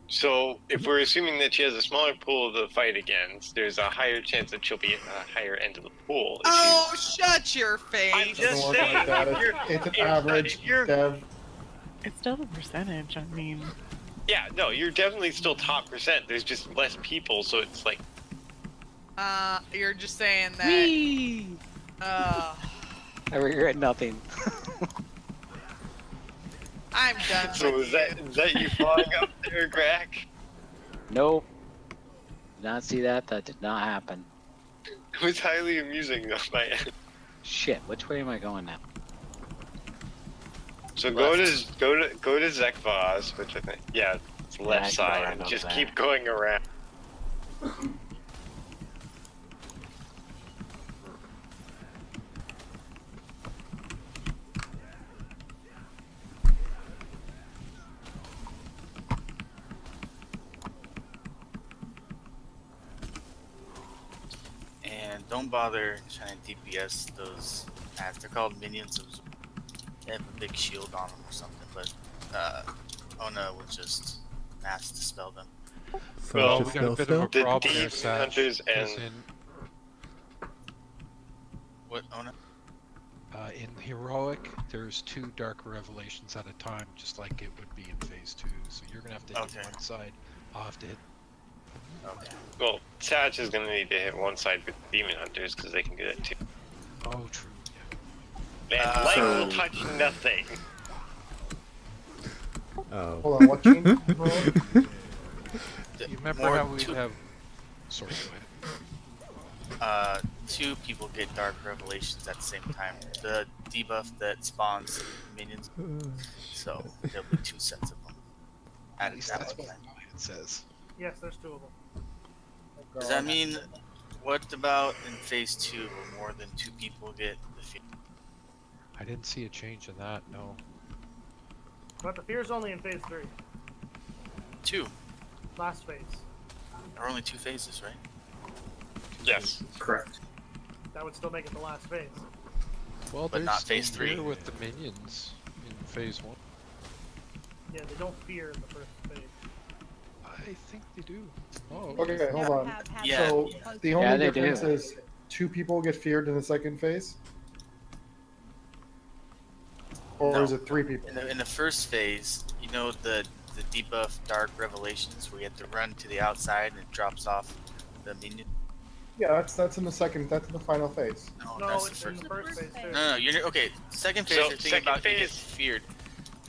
So, if we're assuming that she has a smaller pool to fight against, there's a higher chance that she'll be at a higher end of the pool. Oh, shut your face! I'm just Doesn't work saying. like that. It's an average, Kev. It's still a percentage. I mean, Yeah, no, you're definitely still top percent. There's just less people, so it's like. You're just saying that. Whee! Uh, I regret nothing. I'm done. So is that you falling up there, Greg? Nope. Did not see that. That did not happen. It was highly amusing on my end. Shit. Which way am I going now? So go to Zekvaz, which I think it's Yeah, I left can go side, around and over just there. keep going around. And don't bother trying to DPS those ads. They're called minions. They have a big shield on them or something, but Ona will just mass dispel them. So well, we got a bit of a The problem there, deep Saj, hunters because and What, Ona? in Heroic, there's 2 Dark Revelations at a time, just like it would be in Phase 2. So you're gonna have to hit one side. I'll have to hit. Okay. well, Satch is gonna need to hit one side with demon hunters because they can do that too. Oh, true. Man, light will touch nothing. Oh. Hold on, what team? You remember More how we two- have? Sorry, go ahead. 2 people get Dark Revelations at the same time. The debuff that spawns minions. So there'll be 2 sets of them. At least that's what it says. Yes, there's 2 of them. Does that mean, what about in Phase 2 where more than 2 people get the fear? I didn't see a change in that. No. But the fear's only in phase 3. 2. Last phase. There are only 2 phases, right? Yes. Correct. That would still make it the last phase. Well, But there's not still Phase 3. fear with the minions in Phase 1. Yeah, they don't fear in the first phase. I think they do. Oh. Okay, hold on. Yeah. So the Yeah, only they difference do. is 2 people get feared in the second phase? Or No. is it 3 people? In the first phase, you know the debuff Dark Revelations where you have to run to the outside and it drops off the minion? Yeah, that's in the second, that's in the final phase. No, No, that's it's the in first. the first phase too. No, you're okay. Second phase, So, you're thinking second about you get phase- feared,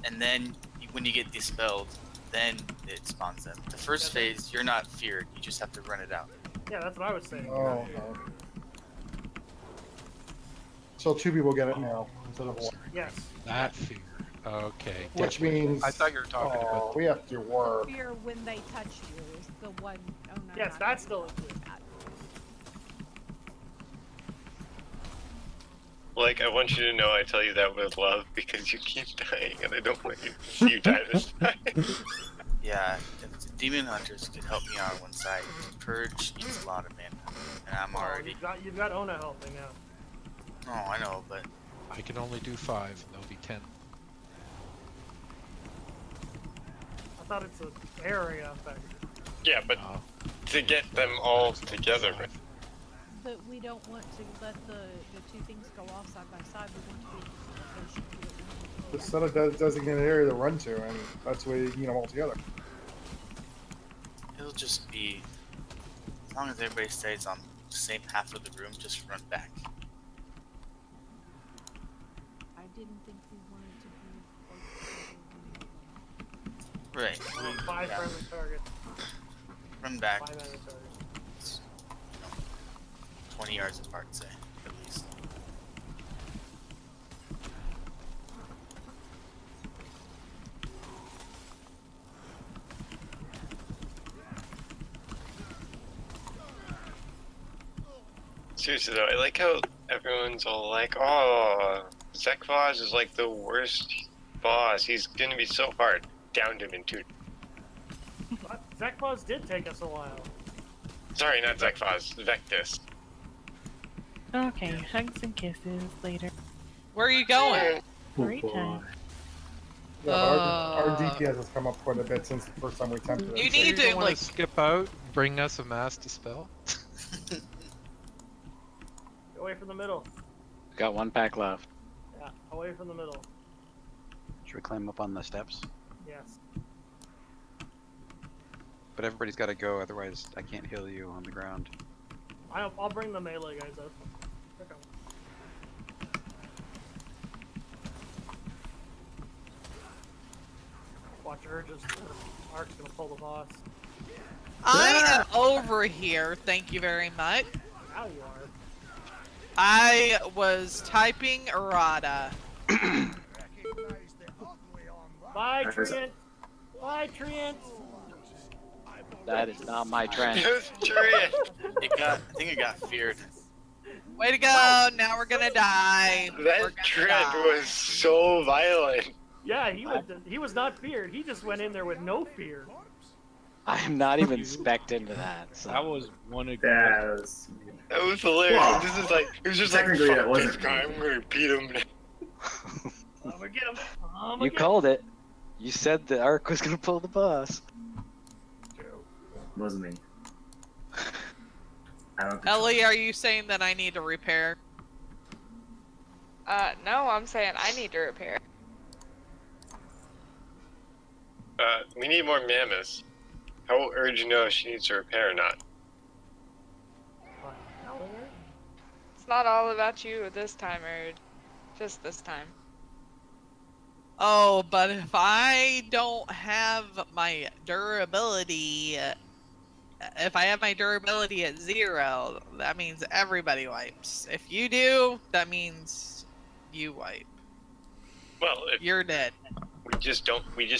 and then when you get dispelled, then it spawns them. The first phase, you're not feared. You just have to run it out. Yeah, that's what I was saying. Oh, no. So 2 people get it now instead of 1. Yes. That fear. Okay. Which get- means I thought you were talking about. we have to do work. Fear when they touch you is the one. Oh no. Yes, not that's that. still included. Like, I want you to know I tell you that with love because you keep dying and I don't want you to see you die this time. Yeah, the demon hunters could help me on one side. Purge eats a lot of mana, and I'm already. You've got Ona helping now. Oh, I know, but I can only do 5, and there'll be 10. I thought it's an area effect. Yeah, but to get them all together. But we don't want to let the 2 things go off side by side. We want to be able to do it. Just set a designated area to run to, and that's where you can get them all together. it'll just be as long as everybody stays on the same half of the room, just run back. I didn't think we wanted to be Right. 5 yeah. friendly targets. Run back. 5 enemy targets. 20 yards apart, say, at least. Seriously though, I like how everyone's all like, "Oh, Zekvoz is like the worst boss. He's gonna be so hard." Downed him in 2. But Zekvoz did take us a while. Sorry, not Zekvoz. Vectus. Okay, hugs and kisses later. Where are you going? Great time. Yeah, but our DPS has come up quite a bit since the first time we attempted it. You So need don't to wanna like skip out, bring us a mass dispel. Get away from the middle. Got 1 pack left. Yeah, away from the middle. Should we climb up on the steps? Yes. But everybody's got to go, otherwise I can't heal you on the ground. I'll bring the melee guys up. Okay. Watch her just. Ark's gonna pull the boss. I am over here, thank you very much. Now you are. I was typing errata. Bye, Treant! Bye, Treant! That is not my trend. I think it got feared. Way to go, now we're gonna die. That trend was so violent. Yeah, he was not feared. He just went in there with no fear. I'm not even spec'd into that. So. That was one of That was hilarious. Wow. This is like, it was just like, Technically, that fuck wasn't this guy, I'm gonna beat him. I'm gonna get him. You called it. You said the Ark was gonna pull the boss. Wasn't me. I don't think Ellie, are you saying that I need to repair? No, I'm saying I need to repair. We need more mammoths. How will Urge know if she needs to repair or not? It's not all about you this time, Urge. Just this time. Oh, but if I don't have my durability, if I have my durability at 0, that means everybody wipes. If you do, that means you wipe. Well, if You're dead. we just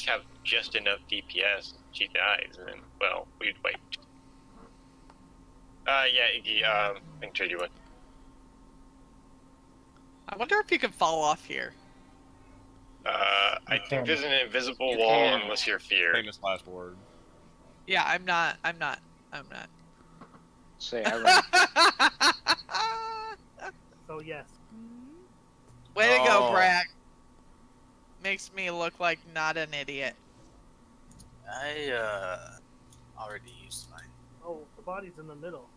have just enough DPS, she dies, and then, well, we'd wait. Yeah, Iggy, I can trade you one. I wonder if you can fall off here. I think there's an invisible wall unless you're feared. Famous last word. Yeah, I'm not. Say I run. So yes. Way to go, Oh. Brack. Makes me look like not an idiot. I already used mine. Oh, the body's in the middle.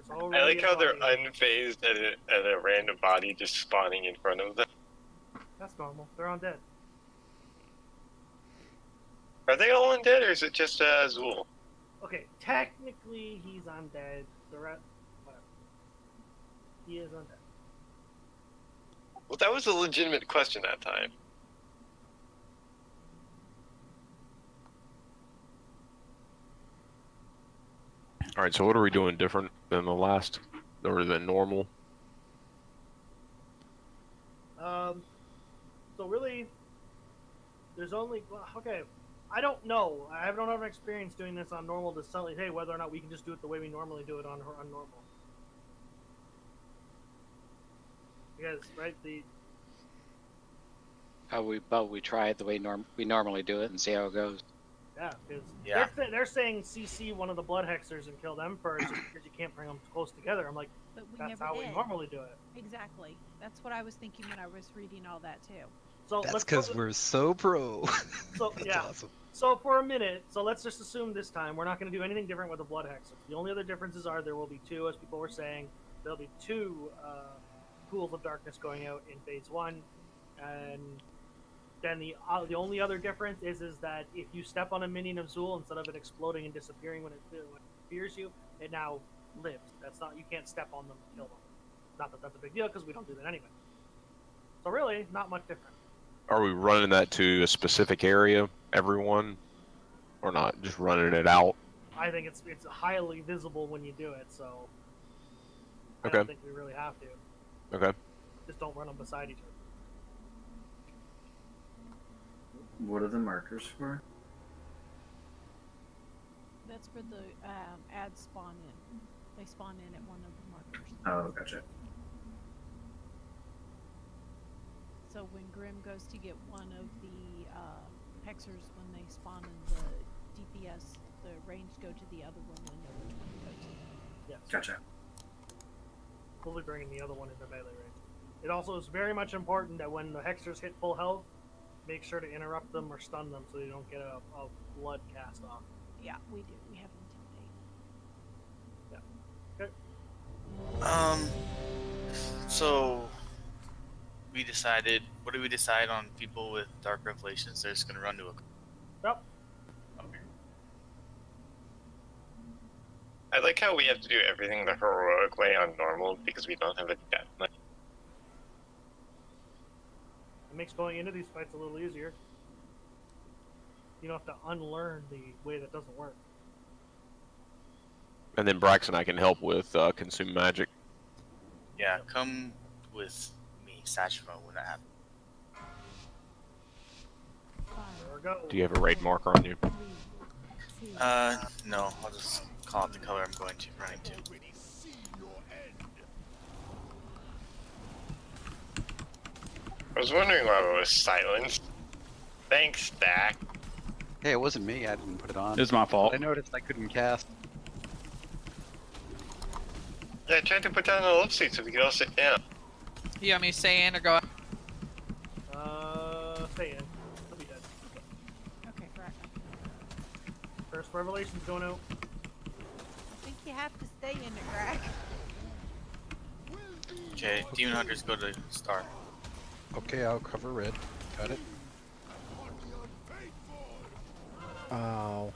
I like how they're unfazed at a random body just spawning in front of them. That's normal. They're undead. Are they all undead, or is it just Zool? Okay, technically he's undead. The rest, whatever. He is undead. Well, that was a legitimate question that time. Alright, so what are we doing different than the last, or than normal? So really, there's only, well, okay, I don't know. I don't have experience doing this on normal to tell you, hey, whether or not we can just do it the way we normally do it on normal. Because, right, We try it the way we normally do it and see how it goes. yeah, because they're saying CC one of the blood hexers and kill them first because you can't bring them close together. I'm like, But we that's never how did. we normally do it. Exactly. That's what I was thinking when I was reading all that too. So That's let's because put- we're so pro. So That's yeah. awesome. So for a minute, so let's just assume this time we're not going to do anything different with the blood hexer. The only other differences are there will be 2, as people were saying. There'll be 2 pools of darkness going out in phase 1, and then the only other difference is that if you step on a minion of Zool, instead of it exploding and disappearing when it fears you, it now lives. That's not, you can't step on them and kill them. Not that that's a big deal because we don't do that anyway. So really, not much different. Are we running that to a specific area, everyone? Or not? Just running it out? I think it's highly visible when you do it, so I Okay. don't think we really have to. Okay. Just don't run them beside each other. What are the markers for? That's for the ads spawn in. They spawn in at one of the markers. Oh, gotcha. So when Grim goes to get one of the hexers, when they spawn in the DPS, the range go to the other one and the which one to go to. Yes. Gotcha. We'll be bringing the other one into melee range. It also is very much important that when the hexers hit full health, make sure to interrupt them or stun them so you don't get a blood cast off. Yeah, we do. We have intimidate. Yeah. Okay. So we decided. What did we decide on people with dark revelations? They're just gonna run to a. Yep. Okay. I like how we have to do everything the heroic way on normal because we don't have a death knight. It makes going into these fights a little easier. You don't have to unlearn the way that doesn't work. And then Braxton I can help with consume magic. Yeah, come with me, Sashimo, when that happens. There we go. Do you have a raid marker on you? No. I'll just call out the color I'm running to. I was wondering why it was silenced. Thanks, Stack. Hey, it wasn't me. I didn't put it on. It's my fault. I noticed I couldn't cast. Yeah, I tried to put down the love seat so we could all sit down. You want me to stay in or go out? Stay in. I'll be dead. Okay, correct. First revelation's going out. I think you have to stay in it, Greg. Okay, Demon Hunters go to Star. Okay, I'll cover red. Got it. Ow.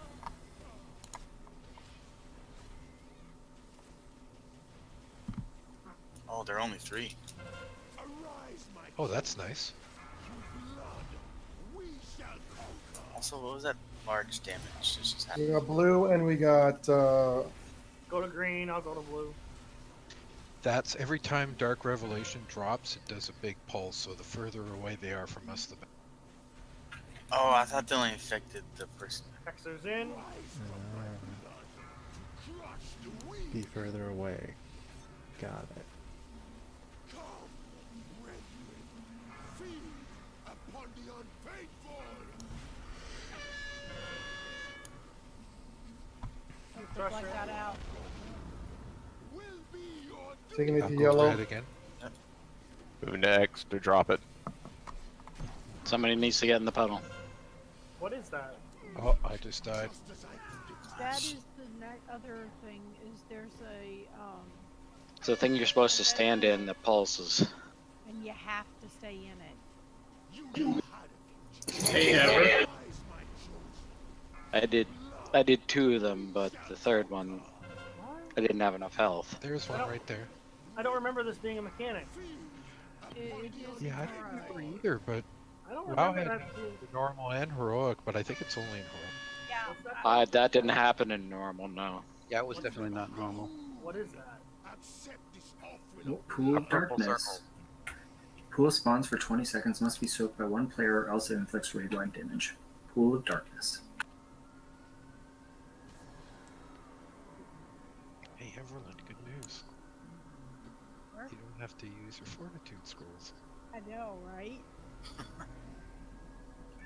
Oh, there are only 3. Oh, that's nice. Also, what was that large damage that just We happened? got blue and we got. Go to green, I'll go to blue. That's every time Dark Revelation drops, it does a big pulse, so the further away they are from us, the better. Oh, I thought they only affected the person. Hexers in. Be further away. Got it. The blood got out. Taking it I'll to go yellow. red again. Moving to X to drop it. Somebody needs to get in the puddle. What is that? Oh, I just died. That is the other thing. Is there's a It's the thing you're supposed to stand in that pulses. and you have to stay in it. Hey, Ever. I did 2 of them, but the third one, I didn't have enough health. There's one right there. I don't remember this being a mechanic. It is Yeah, I don't remember either, but I don't WoW remember had that being... normal and heroic, but I think it's only in heroic. Yeah. That didn't happen in normal, no. Yeah, it was definitely not normal. What is that? Pool of Purple darkness. circle. Pool spawns for 20 seconds, must be soaked by one player or else it inflicts raid-wide damage. Pool of darkness. Hey, Everland, good news. Where? You don't have to use your fortitude scrolls. I know, right?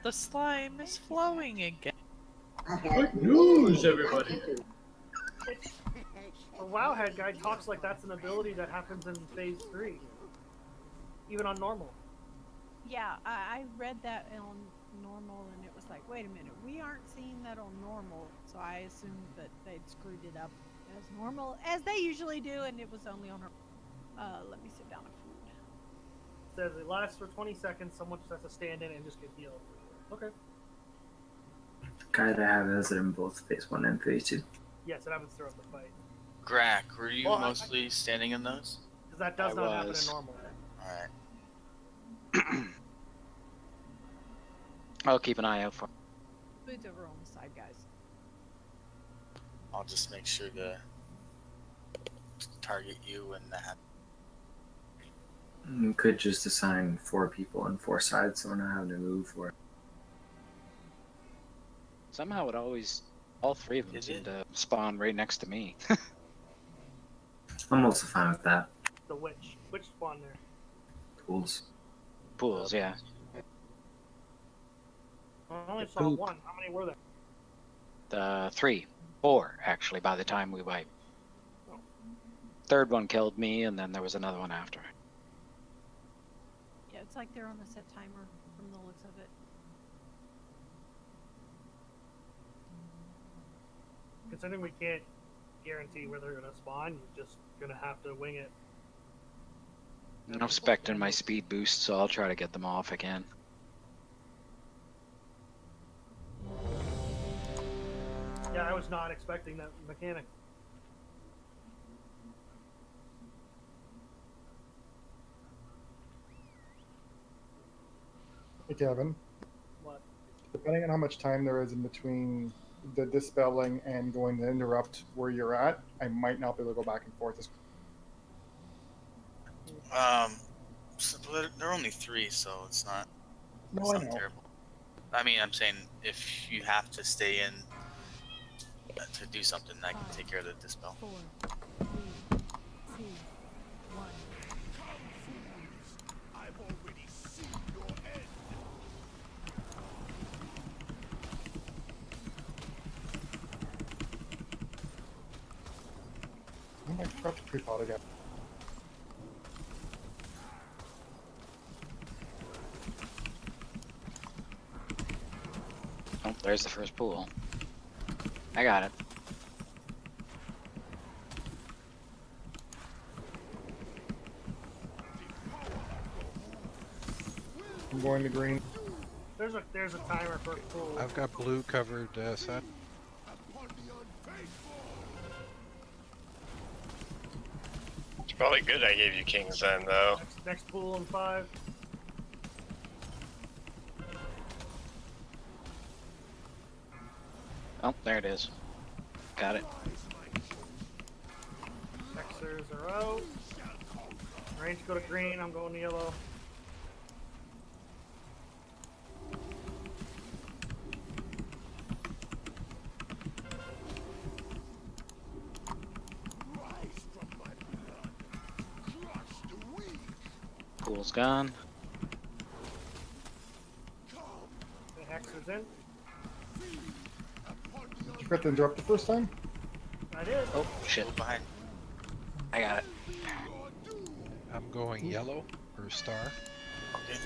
The slime is flowing again. Good news, everybody. The Wowhead guy talks like that's an ability that happens in phase 3. Even on normal. Yeah, I read that on normal and it was like, wait a minute, we aren't seeing that on normal. So I assumed that they'd screwed it up as normal, as they usually do, and it was only on her. Let me sit down and food. It says it lasts for 20 seconds, someone just has to stand in and just get healed. Okay. Guy that has it in both phase 1 and phase 2. Yes, it happens throughout the fight. Grak, were you Well, mostly standing in those? Because that does I not happen in was. normal. Alright. I'll keep an eye out for. Food's over on the side, guys. I'll just make sure to target you and that. You could just assign 4 people on 4 sides so we're not having to move for it. Somehow it always All three of them seem to spawn right next to me. I'm also fine with that. The witch. Which spawn there? Pools. Pools, yeah. I only The saw poop. one. How many were there? 4 actually by the time we wiped. Third one killed me, and then there was another one after. Yeah, it's like they're on a set timer from the looks of it. Considering we can't guarantee where they're gonna spawn, you're just gonna have to wing it. I'm expecting my speed boost, so I'll try to get them off again. Yeah, I was not expecting that mechanic. Hey, Kevin. What? Depending on how much time there is in between the dispelling and going to interrupt where you're at, I might not be able to go back and forth. So there are only 3, so it's not. No, it's I not know. terrible. I mean, I'm saying if you have to stay in to do something, I can take care of the dispel. 4, 3, 2, 1. I've already seen your end. I might forgot to pre-pot again. Oh, there's the first pool. I got it. I'm going to green. There's a timer for a pool. I've got blue covered set. It's probably good I gave you kings then, though. Next pool in 5. Oh, there it is. Got it. Hexers are out. Range go to green. I'm going to yellow. Pool's gone. The hexer's in. Did you forget to interrupt the first time? I did. Oh, shit. Behind. I got it. I'm going yellow or star. Okay.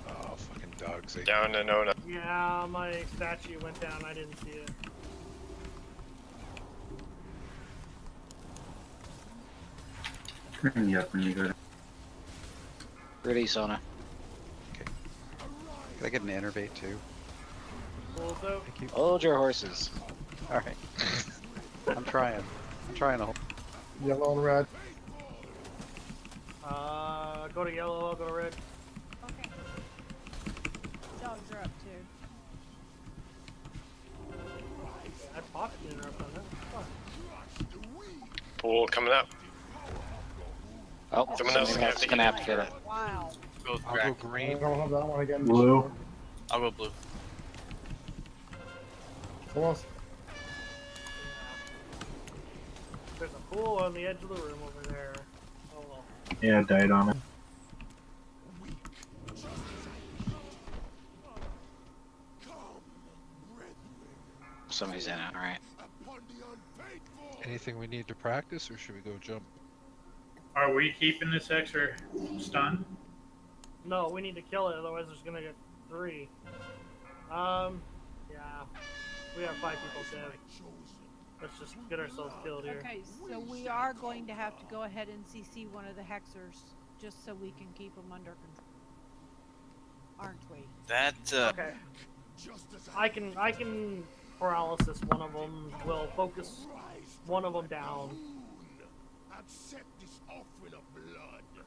Oh, fucking dogs. Down to Nona. Yeah, my statue went down. I didn't see it. Turn me up when you go down. Ready, Sona. Can I get an innervate too? Pulls out. Thank you. Hold your horses. All right. I'm trying. I'm trying to hold. Yellow and red. Go to yellow. I'll go to red. Okay. Dogs are up too. I pocket the interrupt on that. Fuck. Pool coming up. Oh, Someone else is else gonna have to get it. Wow. Go I'll go green. I don't have that one again. Blue. I'll go blue. Almost. There's a pool on the edge of the room over there. Oh well. Yeah, died on it. Somebody's in it, alright. Anything we need to practice, or should we go jump? Are we keeping this extra stun? No, we need to kill it, otherwise there's gonna get 3. Yeah. We have 5 people dead. Let's just get ourselves killed here. Okay, so we are going to have to go ahead and CC one of the hexers just so we can keep them under control. Aren't we? That Okay. I can paralysis one of them. We'll focus one of them down. Accept this offering of blood.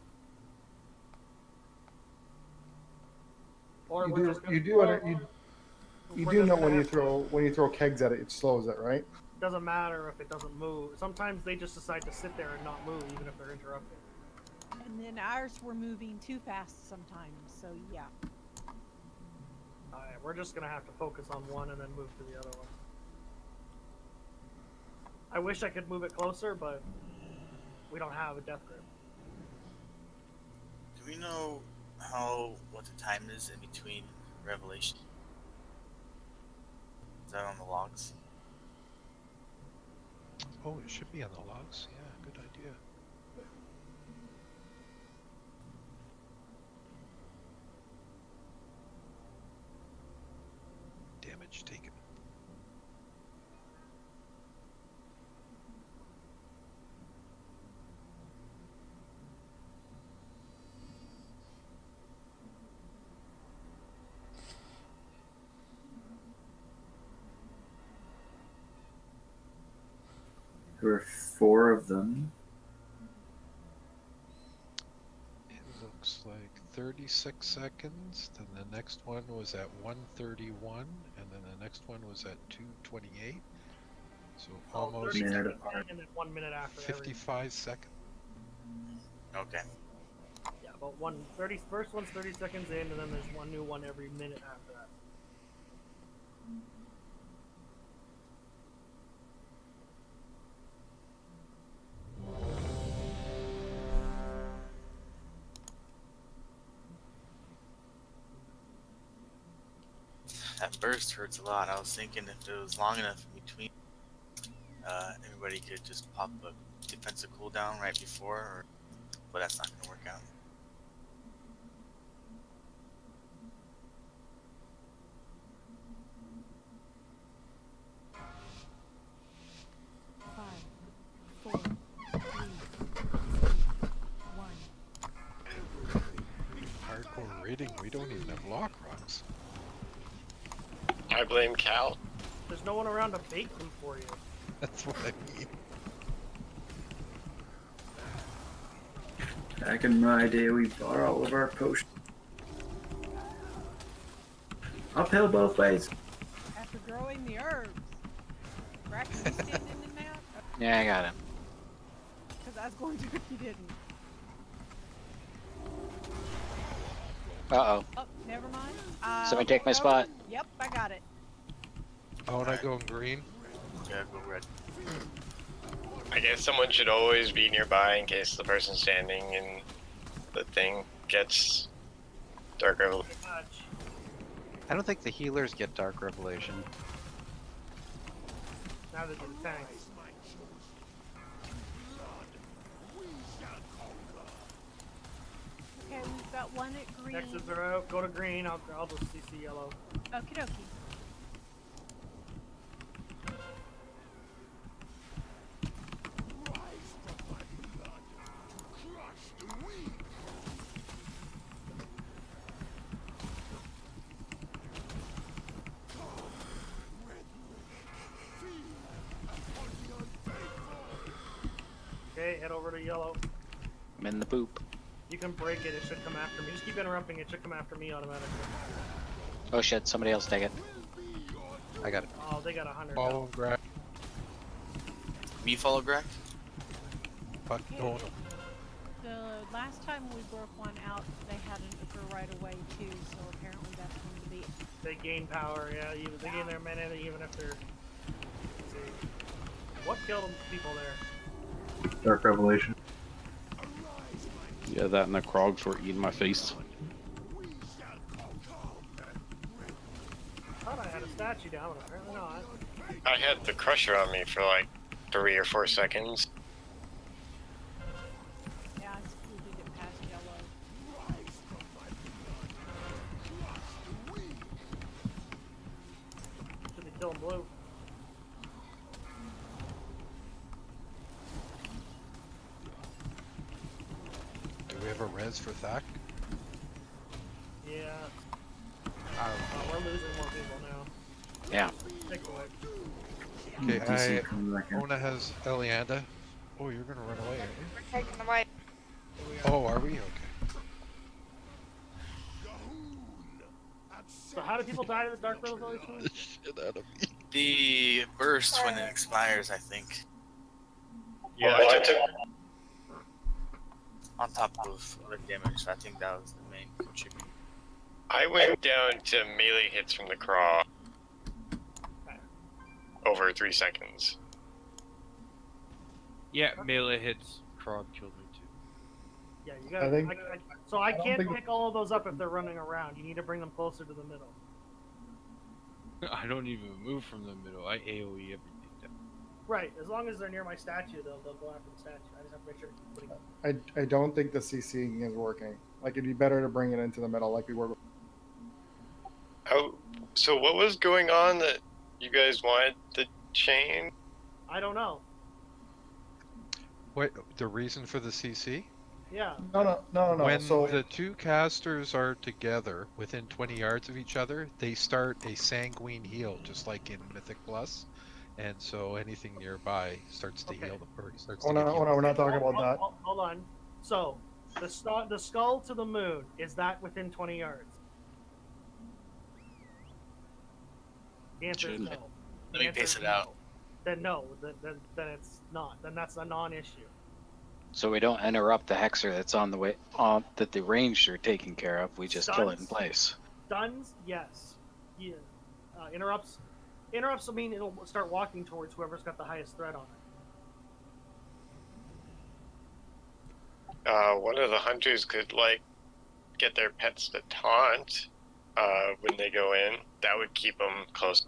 Or You we're do. just gonna You do. throw- You we're do just know gonna when you have to- throw kegs at it, it slows it, right? Doesn't matter if it doesn't move. Sometimes they just decide to sit there and not move, even if they're interrupted. And then ours were moving too fast sometimes, so yeah. Alright, we're just gonna have to focus on one and then move to the other one. I wish I could move it closer, but we don't have a death grip. Do we know what the time is in between Revelation? Is that on the logs? Oh, it should be on the logs. Yeah, good idea. Damage taken. There were 4 of them. It looks like 36 seconds, then the next one was at 131, and then the next one was at 228. So almost 30 seconds in and then 1 minute after. 55 seconds. Okay. Yeah, but first one's 30 seconds in, and then there's one new one every minute after that. That burst hurts a lot. I was thinking if it was long enough in between, everybody could just pop a defensive cooldown right before, but that's not going to work out. Hardcore raiding, we don't even have lock rocks. I blame Cal. There's no one around to bake them for you. That's what I mean. Back in my day, we bought all of our potions. Uphill both ways. After growing the herbs. Bracken, you standing in that? Yeah, I got him. Because I was going to if you didn't. Uh-oh. Oh, never mind. Somebody take my spot. Yep, I got it. Oh, and I go green? Yeah, go red. I guess someone should always be nearby in case the person standing in the thing gets Dark Revelation. I don't think the healers get Dark Revelation. Neither do the tanks. Okay, we've got one at green. Exits are out. Go to green. I'll just CC yellow. Okie dokie. Okay, head over to yellow. I'm in the boop. You can break it. It should come after me. Just keep interrupting. It should come after me automatically. Oh shit, somebody else take it. I got it. Oh, they got 100. Follow Greg. Me follow Greg? Fuck no. The last time we broke one out, they had an Uber right away too, so apparently that's going to be. They gain power, yeah. They gain their mana even if they're. Let's see. What killed people there? Dark Revelation. Yeah, that and the Krogs were eating my face. I thought I had a statue down, but apparently not. I had the Crusher on me for like 3 or 4 seconds. Yeah, I excluded it past yellow. Should be killing blue. Do we have a res for Thak? Yeah. We're losing more people now. Yeah. Take away. Okay, Ona has Elianda. Oh, you're gonna run away, aren't you? We're taking away. Oh, are we? Okay. So how do people die to the Dark Revelation? Shit out of me. The burst when it expires, I think. Yeah, I took on top of other damage. So I think that was the main contributor. I went down to melee hits from the craw. Over 3 seconds. Yeah, melee hits. Krog killed me too. Yeah, you got. I think- So I don't can't think- pick all of those up if they're running around. You need to bring them closer to the middle. I don't even move from the middle. I AoE everything down. Right. As long as they're near my statue, they'll go after the statue. I just have to make sure. To keep putting I don't think the CCing is working. Like, it'd be better to bring it into the middle like we were before. Oh, so what was going on that you guys wanted to change? I don't know. Wait, the reason for the CC? Yeah. No. When So the two casters are together within 20 yards of each other, they start a sanguine heal, just like in Mythic Plus. And so anything nearby starts to heal them, or starts to get healed. we're not talking about that. Hold on. So the skull to the moon, is that within 20 yards? The answer is no. Let me pace it out. Then no. Then it's not. Then that's a non-issue. So we don't interrupt the hexer that's on the way that the ranged are taking care of. We just kill it in place. Stuns, yes. Yeah. Interrupts. Interrupts. I mean, it'll start walking towards whoever's got the highest threat on it. One of the hunters could like get their pets to taunt when they go in. That would keep them close.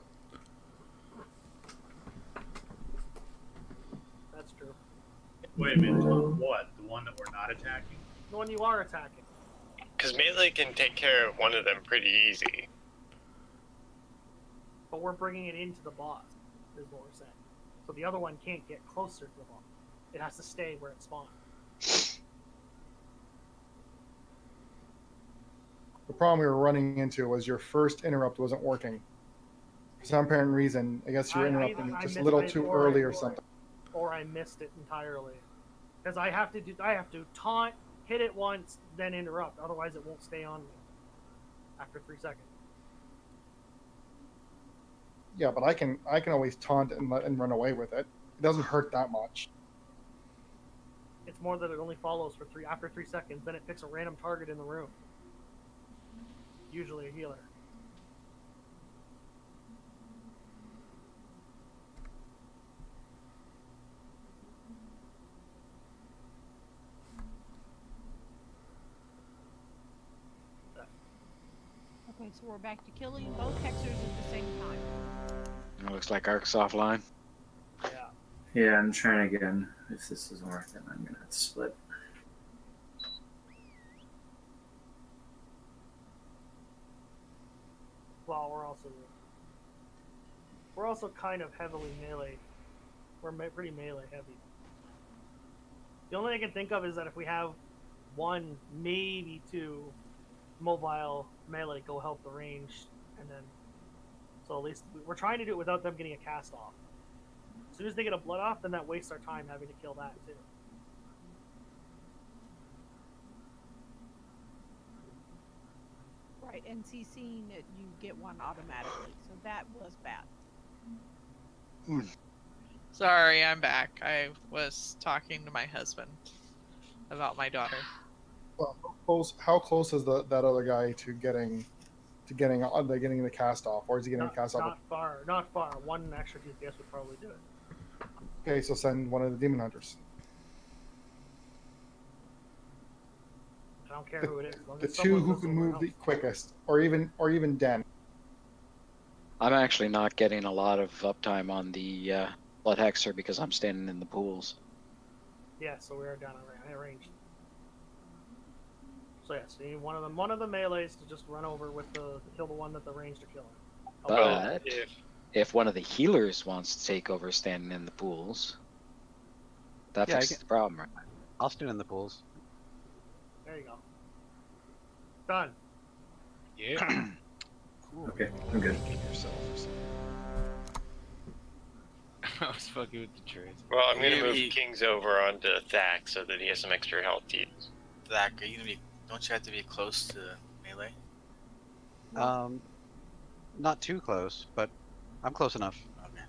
That's true. Wait a minute, what? The one that we're not attacking? The one you are attacking. Because melee can take care of one of them pretty easy. But we're bringing it into the boss, is what we're saying. So the other one can't get closer to the boss. It has to stay where it spawned. The problem we were running into was your first interrupt wasn't working. For some apparent reason, I guess you're interrupting just a little too early or something. Or I missed it entirely. Because I have to taunt, hit it once, then interrupt. Otherwise it won't stay on me after 3 seconds. Yeah, but I can always taunt and run away with it. It doesn't hurt that much. It's more that it only follows for after 3 seconds, then it picks a random target in the room. Usually a healer. Okay, so we're back to killing both hexers at the same time. It looks like Ark's offline. Yeah. Yeah, I'm trying again. If this doesn't work, then I'm gonna split. Well, we're also kind of heavily melee. We're pretty melee heavy. The only thing I can think of is that if we have one, maybe two mobile melee go help the range, and then so at least we're trying to do it without them getting a cast off. As soon as they get a blood off, then that wastes our time having to kill that too. Right, and CCing it, you get one automatically, so that was bad. Sorry, I'm back. I was talking to my husband about my daughter. Well, how close is that other guy to getting the cast off, or is he getting the cast off? Not far. One extra DPS would probably do it. Okay, so send one of the demon hunters. I don't care who it is. as long The as two someone who goes can somewhere move else. the quickest, or even Den. I'm actually not getting a lot of uptime on the blood hexer because I'm standing in the pools. Yeah, so we are down at range. So yes, you need one of the melees to just run over with to kill the one that the ranged are killing. But if one of the healers wants to take over standing in the pools, that Yeah, I fixes can- the problem, right? I'll stand in the pools. There you go. Done. Yeah. Okay, I'm good. I was fucking with the trades. Well, I'm gonna move Kings over onto Thack so that he has some extra health to use. Thack, are you gonna be? Don't you have to be close to melee? Not too close, but I'm close enough. Okay.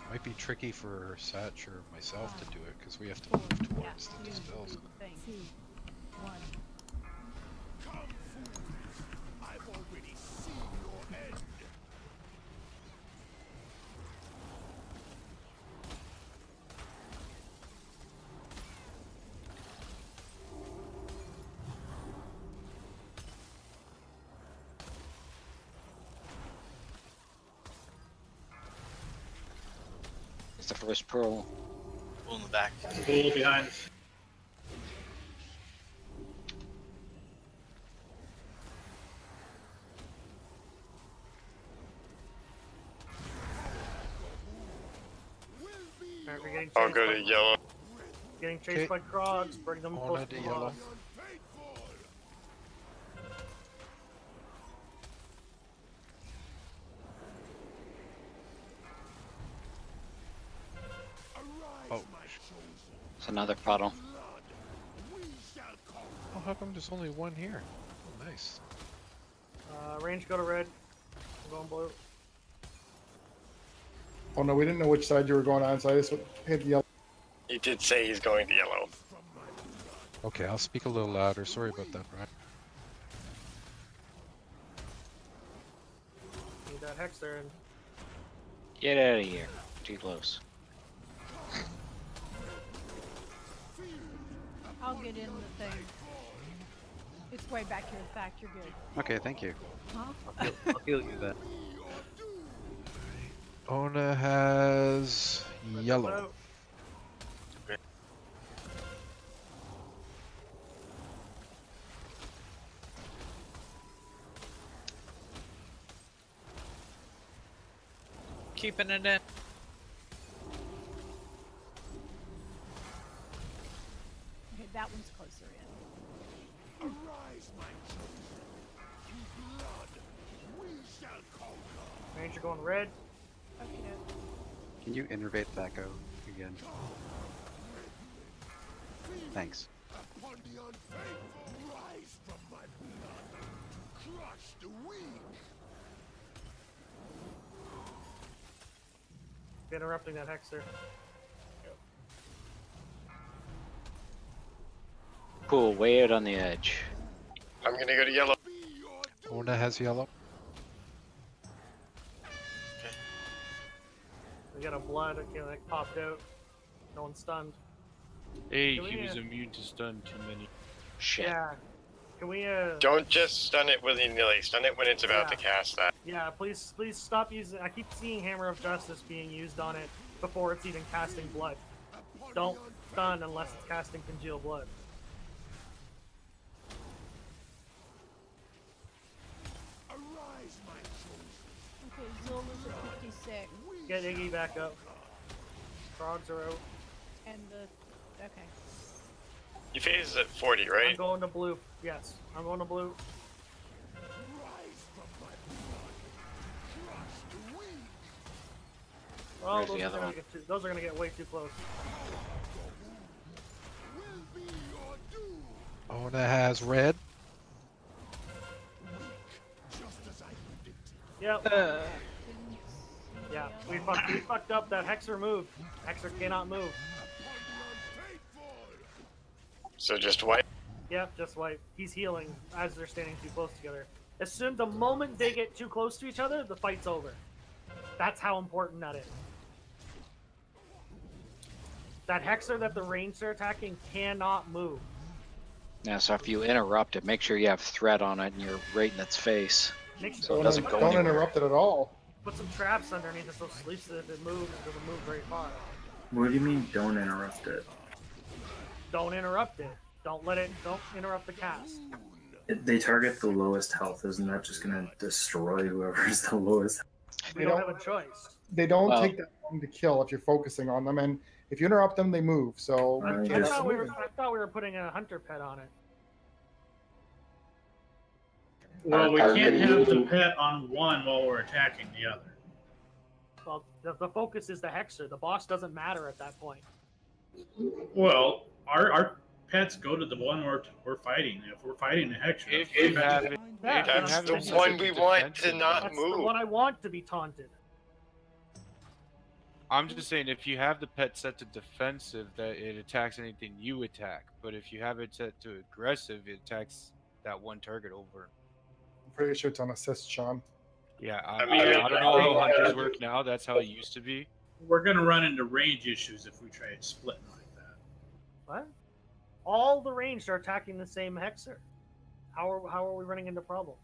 Might be tricky for Satch or myself to do it because we have to move towards the dispels. Thanks. 2, 1. I've already seen your end. It's the first pearl. Pull in the back. Pull behind. Alright, we're getting I'll chased go by- to yellow. Getting chased by Krogs, bring them close to to yellow. yellow. Oh, It's another puddle. oh, how come there's only one here? Oh, nice. Range, go to red. I'm going blue. Oh no, we didn't know which side you were going on, so I just hit the yellow. He did say he's going to yellow. Okay, I'll speak a little louder. Sorry about that, Brian. Need that hex there. And Get out of here. Too close. I'll get in the thing. It's way back here. In fact, you're good. Okay, thank you. Huh? I'll heal you then. Ona has yellow. Keeping it in. Okay, that one's closer in. Arise, my chosen. In blood, we shall conquer. Ranger going red. Okay. Can you innervate that go again? Thanks. Upon the unfaithful, rise from my blood. Crush the weak. Interrupting that hexer. Cool, way out on the edge. I'm gonna go to yellow. Ona has yellow. We got a blood. Okay, like popped out. No one's stunned. Hey, Can we, he was immune to stun too many. Shit. Yeah. Can we Don't just stun it willy-nilly. Stun it when it's about to cast that. Yeah, please stop using. I keep seeing Hammer of Justice being used on it before it's even casting blood. Don't stun unless it's casting Congeal Blood. Arise, my chosen. Okay, Zula's at 56. Get Iggy back up. Frogs are out. And the. Okay. He phases at 40, I'm right? going to blue. Yes, I'm going to blue. Oh, Where's those the are, other gonna one? get those are gonna get way too close. Ona has red. Yep. Yeah, we fucked up. That Hexer moved. Hexer cannot move. So just wipe. Yep, just wipe. He's healing as they're standing too close together. As soon the moment they get too close to each other, the fight's over. That's how important that is. That Hexer that the ranged are attacking cannot move. Yeah, so if you interrupt it, make sure you have threat on it and you're right in its face. Make sure So it doesn't go Don't anywhere. interrupt it at all. Put some traps underneath it so it sleeps that if it moves, it doesn't move very far. What do you mean, don't interrupt it? Don't interrupt it. Don't interrupt the cast. They target the lowest health. Isn't that just gonna destroy whoever's the lowest? We don't have a choice. They don't Well- take that long to kill if you're focusing on them, and if you interrupt them, they move. So I just thought we moving. were putting a hunter pet on it. Well, we can't have the pet on one while we're attacking the other. Well, the focus is the Hexer. The boss doesn't matter at that point. Well, our pets go to the one we're fighting. If we're fighting the Hexer, If we you have have to- it, Yeah, That's the one we want to not That's the move. one I want to be taunted. I'm just saying, if you have the pet set to defensive, that it attacks anything you attack. But if you have it set to aggressive, it attacks that one target over. I'm pretty sure it's on assist, Sean. Yeah, I I mean, don't know how hunters work now. That's how it used to be. We're gonna run into range issues if we try splitting like that. What? All the ranged are attacking the same hexer. How are we running into problems?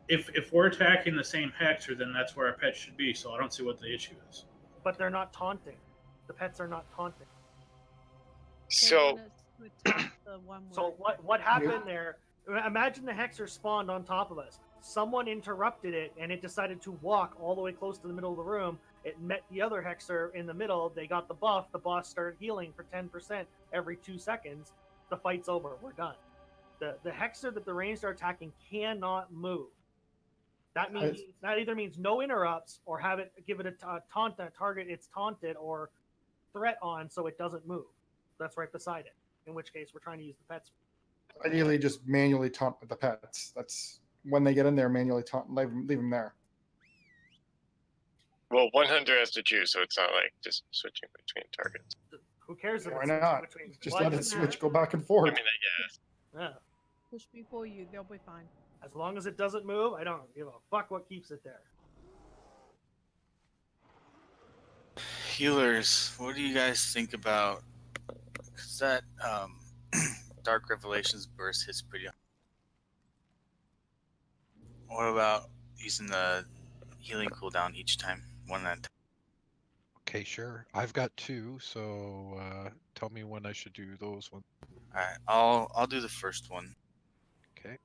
If we're attacking the same hexer, then that's where our pet should be. So I don't see what the issue is. But they're not taunting. The pets are not taunting. So, So what happened there? Imagine the hexer spawned on top of us. Someone interrupted it, and it decided to walk all the way close to the middle of the room. It met the other hexer in the middle. They got the buff. The boss started healing for 10% every 2 seconds. The fight's over. We're done. The hexer that the ranged are attacking cannot move. That means that either means no interrupts or give it a taunt that target it's taunted or threat on so it doesn't move. That's right beside it. In which case we're trying to use the pets. Ideally, just manually taunt with the pets. That's when they get in there, manually taunt, leave them there. well, one hunter has to choose, so it's not like just switching between targets. Who cares if Why it's not? between Just let it switch, go back and forth. I mean, I guess. Yeah. Push before you, they'll be fine. As long as it doesn't move, I don't give a fuck what keeps it there. Healers, what do you guys think about? Because that Dark Revelations burst hits pretty hard. What about using the healing cooldown each time? One at a time. Okay, sure. I've got 2, so tell me when I should do those ones. Alright, I'll do the first one. Okay.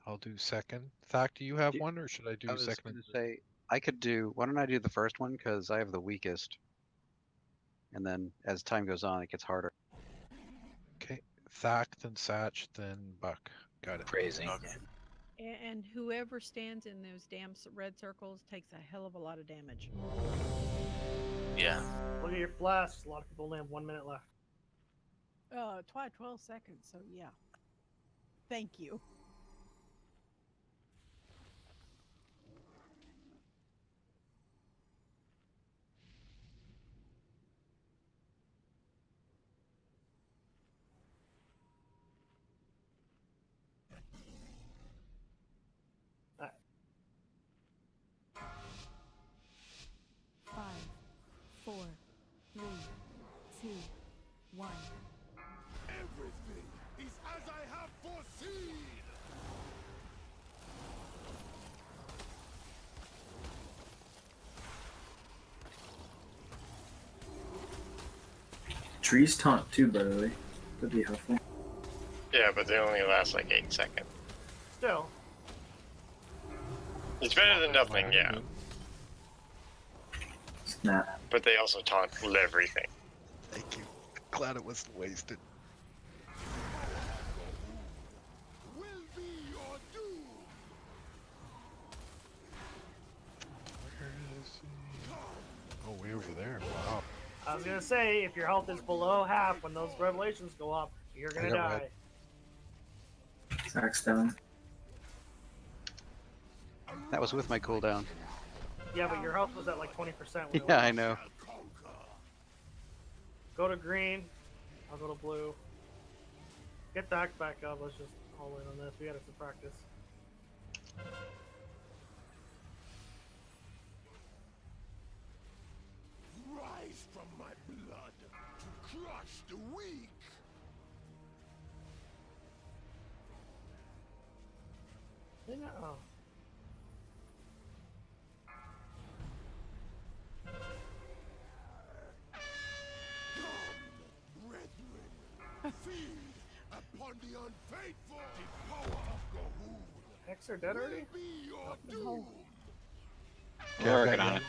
I'll do second. Thak, do you have one, or should I do I was second? going to say, I could do, why don't I do the first one, because I have the weakest. And then as time goes on, it gets harder. Okay. Thak, then Satch, then Buck. Got it. Crazy. Okay. And whoever stands in those damn red circles takes a hell of a lot of damage. Yeah. Look at your flasks. A lot of people only have 1 minute left. 12 seconds, so yeah. Thank you. Alright. 5, 4, 3, 2, 1. Everything is as I have foreseen. Trees taunt too, by the way. That'd be helpful. Yeah, but they only last like 8 seconds. Still. It's better than nothing, yeah. Snap. But they also taunt everything. Thank you. Glad it wasn't wasted. Will be your doom. Where is he? Oh, way over there. Wow. I was gonna say, if your health is below half when those revelations go up, you're gonna die. Zach's down. That was with my cooldown. Yeah, but your health was at like 20%. Yeah, I know. Go to green. I'll go to blue. Get Dak back up. Let's just all in on this. We gotta practice. Rise from my blood to crush the weak. Oh. Feed upon the unfaithful. The power of Gahoon Hexer dead already? will be your doom. Working on it.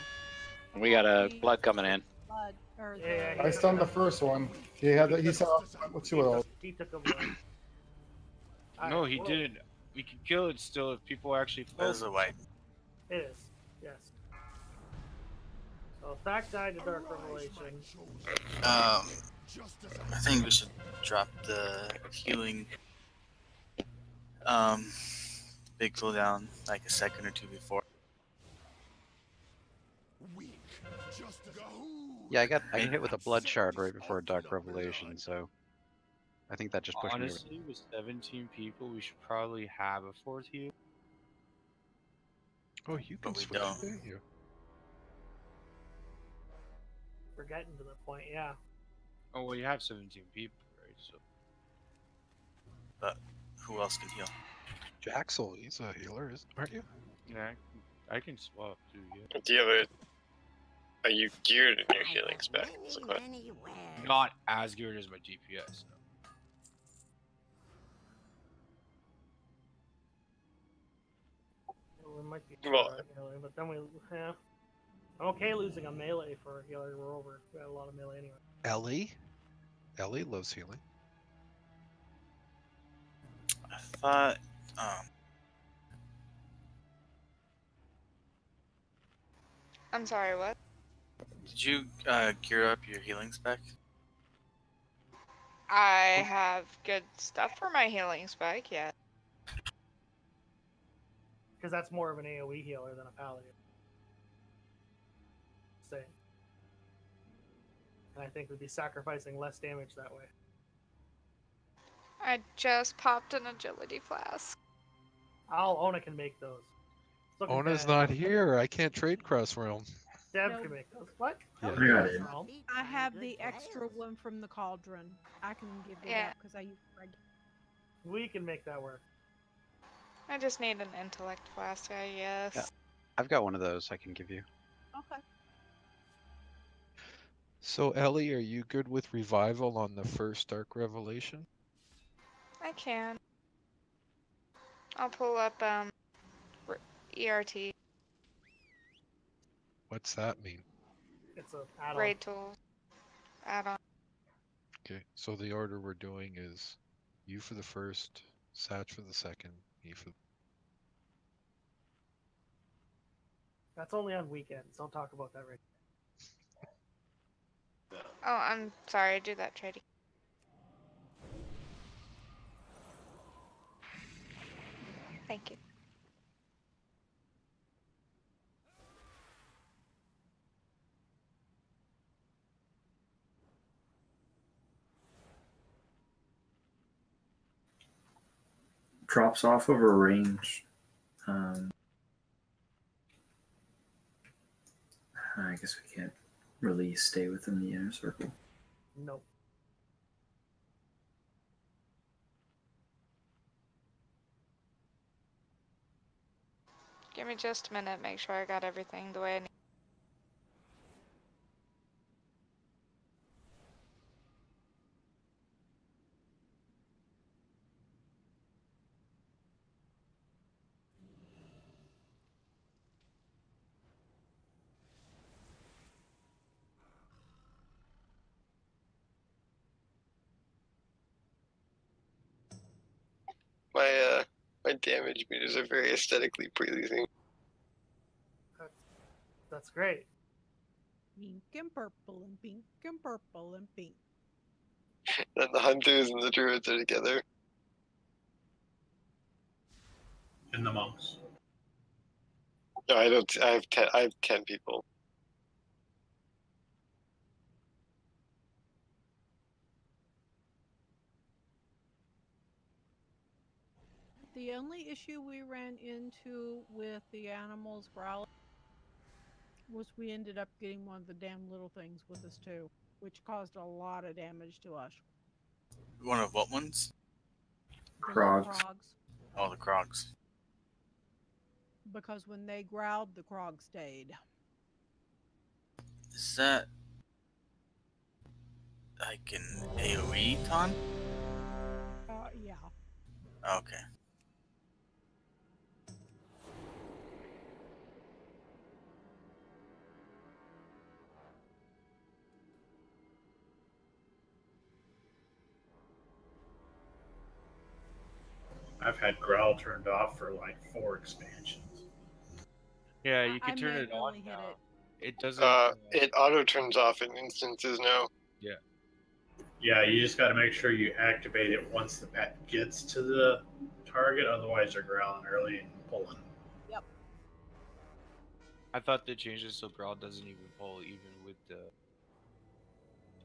We got a blood coming in. Blood, or Yeah, I stunned the first one. He saw with 2 of those. He took a blood. No, he didn't. We can kill it still if people actually There's a white. It is. Yes. So Thak died to Dark Revelation. I think we should drop the healing big cooldown like a second or two before. Weak, just as Yeah, I got hit with a blood shard right before Dark Revelation, so I think that just pushed me over. Honestly, with 17 people, we should probably have a fourth heal. Oh, you can But we switch, don't. can't you? We're getting to the point, yeah. Oh, well, you have 17 people, right? So. But who else can heal? Jaxel, he's a healer, aren't you? Yeah, I can swap too. Yeah. Do you have are you geared in your healing spec? Not as geared as my GPS. No. Well, we might be Well, melee, but then yeah. I'm okay losing a melee for a healer. We're over. We got a lot of melee anyway. Ellie loves healing. I thought. I'm sorry, what? Did you gear up your healing spec? I have good stuff for my healing spike, yeah. Because that's more of an AoE healer than a paladin. Same. And I think we'd be sacrificing less damage that way. I just popped an agility flask. Ona can make those. Ona's not here. I can't trade cross realm. Deb can make those. What? Yeah. Oh, Yeah, dude. I have the extra one from the cauldron. I can give you that because I use regular. We can make that work. I just need an intellect flask, I guess. Yeah. I've got one of those I can give you. Okay. So Ellie, are you good with revival on the first Dark Revelation? I can. I'll pull up ERT. What's that mean? It's a add-on. Raid tools. Add-on. Okay, so the order we're doing is you for the first, Satch for the second, me for. That's only on weekends. Don't talk about that right Oh, I'm sorry, do that trading. Thank you. Drops off of a range. I guess we can't really stay within the inner circle. Nope. Give me just a minute, make sure I got everything the way I need. My damage meters are very aesthetically pleasing. That's great. Pink and purple and pink and purple and pink. And the hunters and the druids are together. And the monks. No, I don't. I have 10 people. The only issue we ran into with the animals growling was we ended up getting one of the damn little things with us too, which caused a lot of damage to us. One of what ones? The little Krogs. Krogs. Oh, the Krogs. Because when they growled, the Krog stayed. Is that like an AoE con? Yeah. Okay. I've had growl turned off for like 4 expansions. Yeah, you can I turn it on manually hit now. it. It doesn't. It auto turns off in instances now. Yeah. Yeah, you just got to make sure you activate it once the pet gets to the target, otherwise they're growling early and pulling. Yep. I thought they changed it so growl doesn't even pull, even with the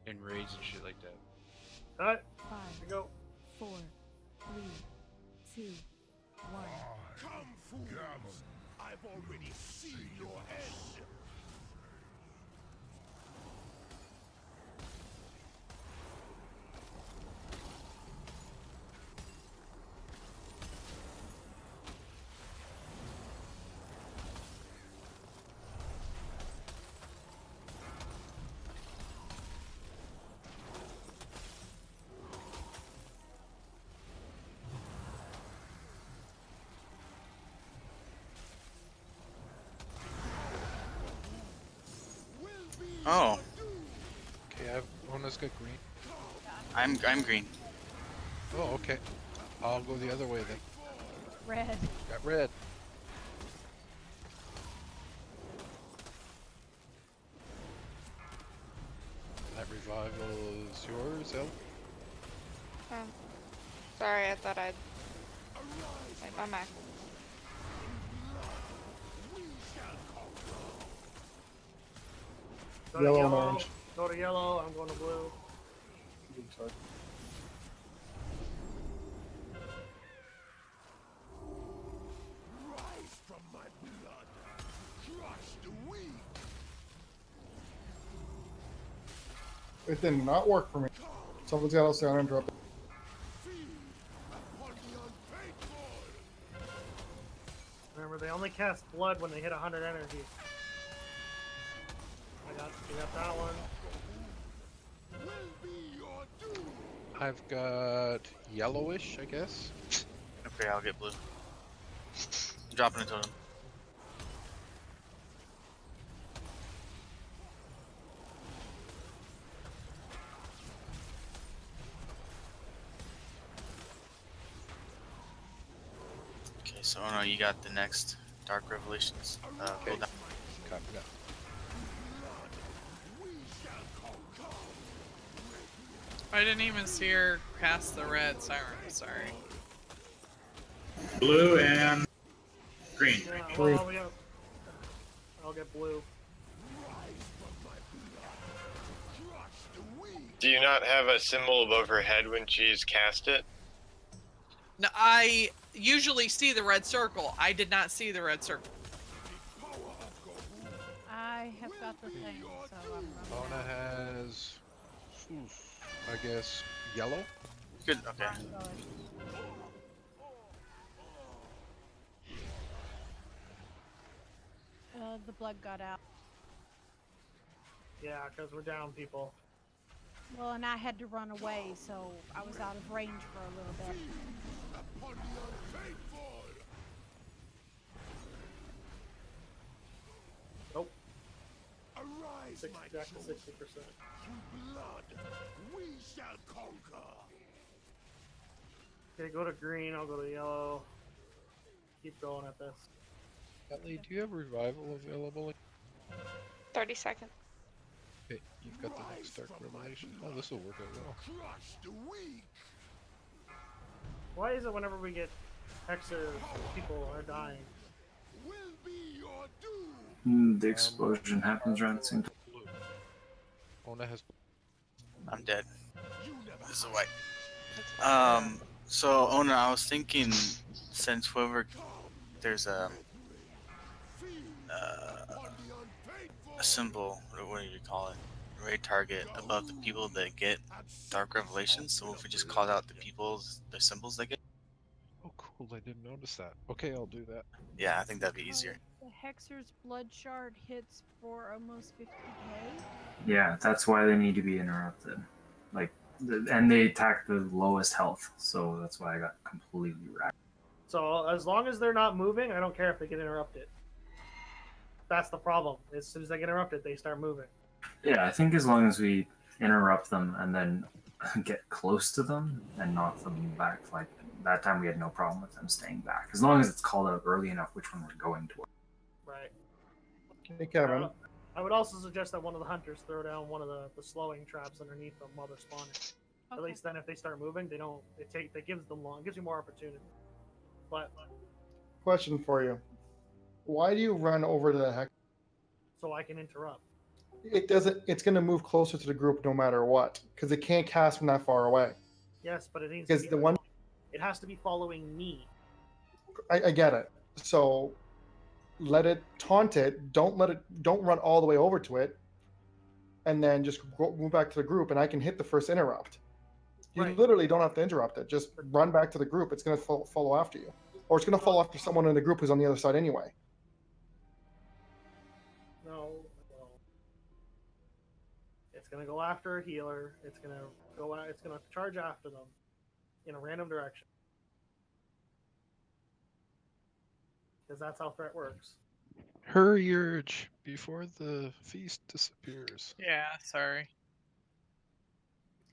in raids and shit like that. Cut. 5, Here we go. 4, 3, 2, 1. Come, fools! I've already seen your end. Oh, Okay, Ona's got green. I'm green. Oh, okay. I'll go the other way then. Red. Got red. That revival is yours, El? Oh. Sorry, I thought I'd... Like, my Mac. Go to Yellow and yellow. orange. Go to yellow. I'm going to blue. Sorry. Rise from my blood. Crush the weak. It did not work for me. Someone's got to say uninterrupted. Remember, they only cast blood when they hit 100 energy. We got that one. I've got yellowish, I guess. Okay, I'll get blue. I'm dropping a totem. Okay, so oh no, you got the next Dark Revelations. Go down. Copy that. I didn't even see her cast the red siren. Sorry. Blue and green. Yeah, well, I'll get blue. Do you not have a symbol above her head when she's cast it? No, I usually see the red circle. I did not see the red circle. I have got the thing, so I'm running Ona out. has, I guess, yellow? Good, okay. The blood got out. Yeah, because we're down, people. Well, and I had to run away, so I was out of range for a little bit. Nope. Arise, my Back to 60%. Through blood, we shall conquer. Okay, go to green. I'll go to yellow. Keep going at this. Ellie, do you have revival available? 30 seconds. Okay, you've got the next Dark Revelation. Oh, this will work out well. Crush the weak. Why is it whenever we get hexer, people are dying? Will be your doom. The explosion happens around the same time. Ona has. I'm dead. This is white. So Ona, I was thinking, since whoever there's a symbol, or what do you call it, raid target above the people that get Dark Revelations. So if we just call out the people's the symbols they get. Oh, cool! I didn't notice that. Okay, I'll do that. Yeah, I think that'd be easier. The Hexer's blood shard hits for almost 50k. Yeah, that's why they need to be interrupted. Like, and they attack the lowest health, so that's why I got completely wrecked. So as long as they're not moving, I don't care if they get interrupted. That's the problem. As soon as they get interrupted, they start moving. Yeah, I think as long as we interrupt them and then get close to them and knock them back, like that time we had no problem with them staying back. As long as it's called out early enough which one we're going toward. Right. Hey, Kevin. I would also suggest that one of the hunters throw down one of the slowing traps underneath them while they're spawning. At least then, if they start moving, they don't. That gives them gives you more opportunity. But Question for you. Why do you run over to the hex? so I can interrupt. it doesn't. It's going to move closer to the group no matter what, because it can't cast from that far away. Yes, but it needs Because to be the one, it has to be following me. I get it. So let it taunt it. Don't run all the way over to it, and then just move back to the group, and I can hit the first interrupt. You literally don't have to interrupt it. Just run back to the group. It's going to follow after you, or it's going to follow after someone in the group who's on the other side anyway. No. It's gonna go after a healer. It's gonna go out. It's gonna charge after them in a random direction. Because that's how threat works. Hurry, Urge, before the feast disappears. Yeah, sorry.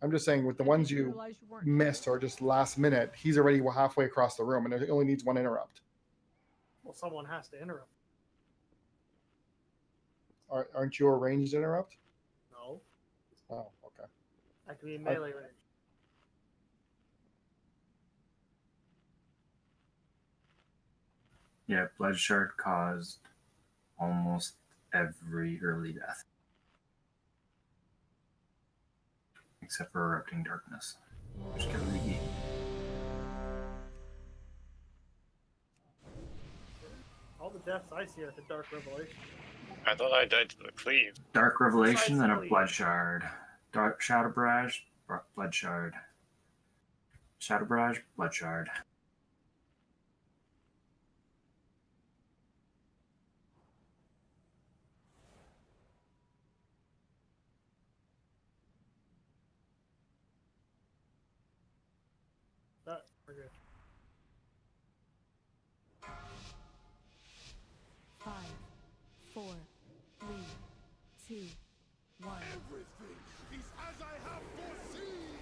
I'm just saying, with the ones you missed or just last minute, he's already halfway across the room, and it only needs one interrupt. Well, someone has to interrupt. Aren't you a ranged interrupt? No. Oh, okay. I can be in melee range. Yeah, Blood Shard caused almost every early death. Except for Erupting Darkness, which can regain. All the deaths I see are at the Dark Revelation. I thought I died to the cleave. Dark Revelation, Besides then a Cleave. Blood Shard. Dark Shadow Barrage, Blood Shard. Shadow Barrage, Blood Shard. We're good. 5, 4, 3, 2, 1. Everything is as I have foreseen!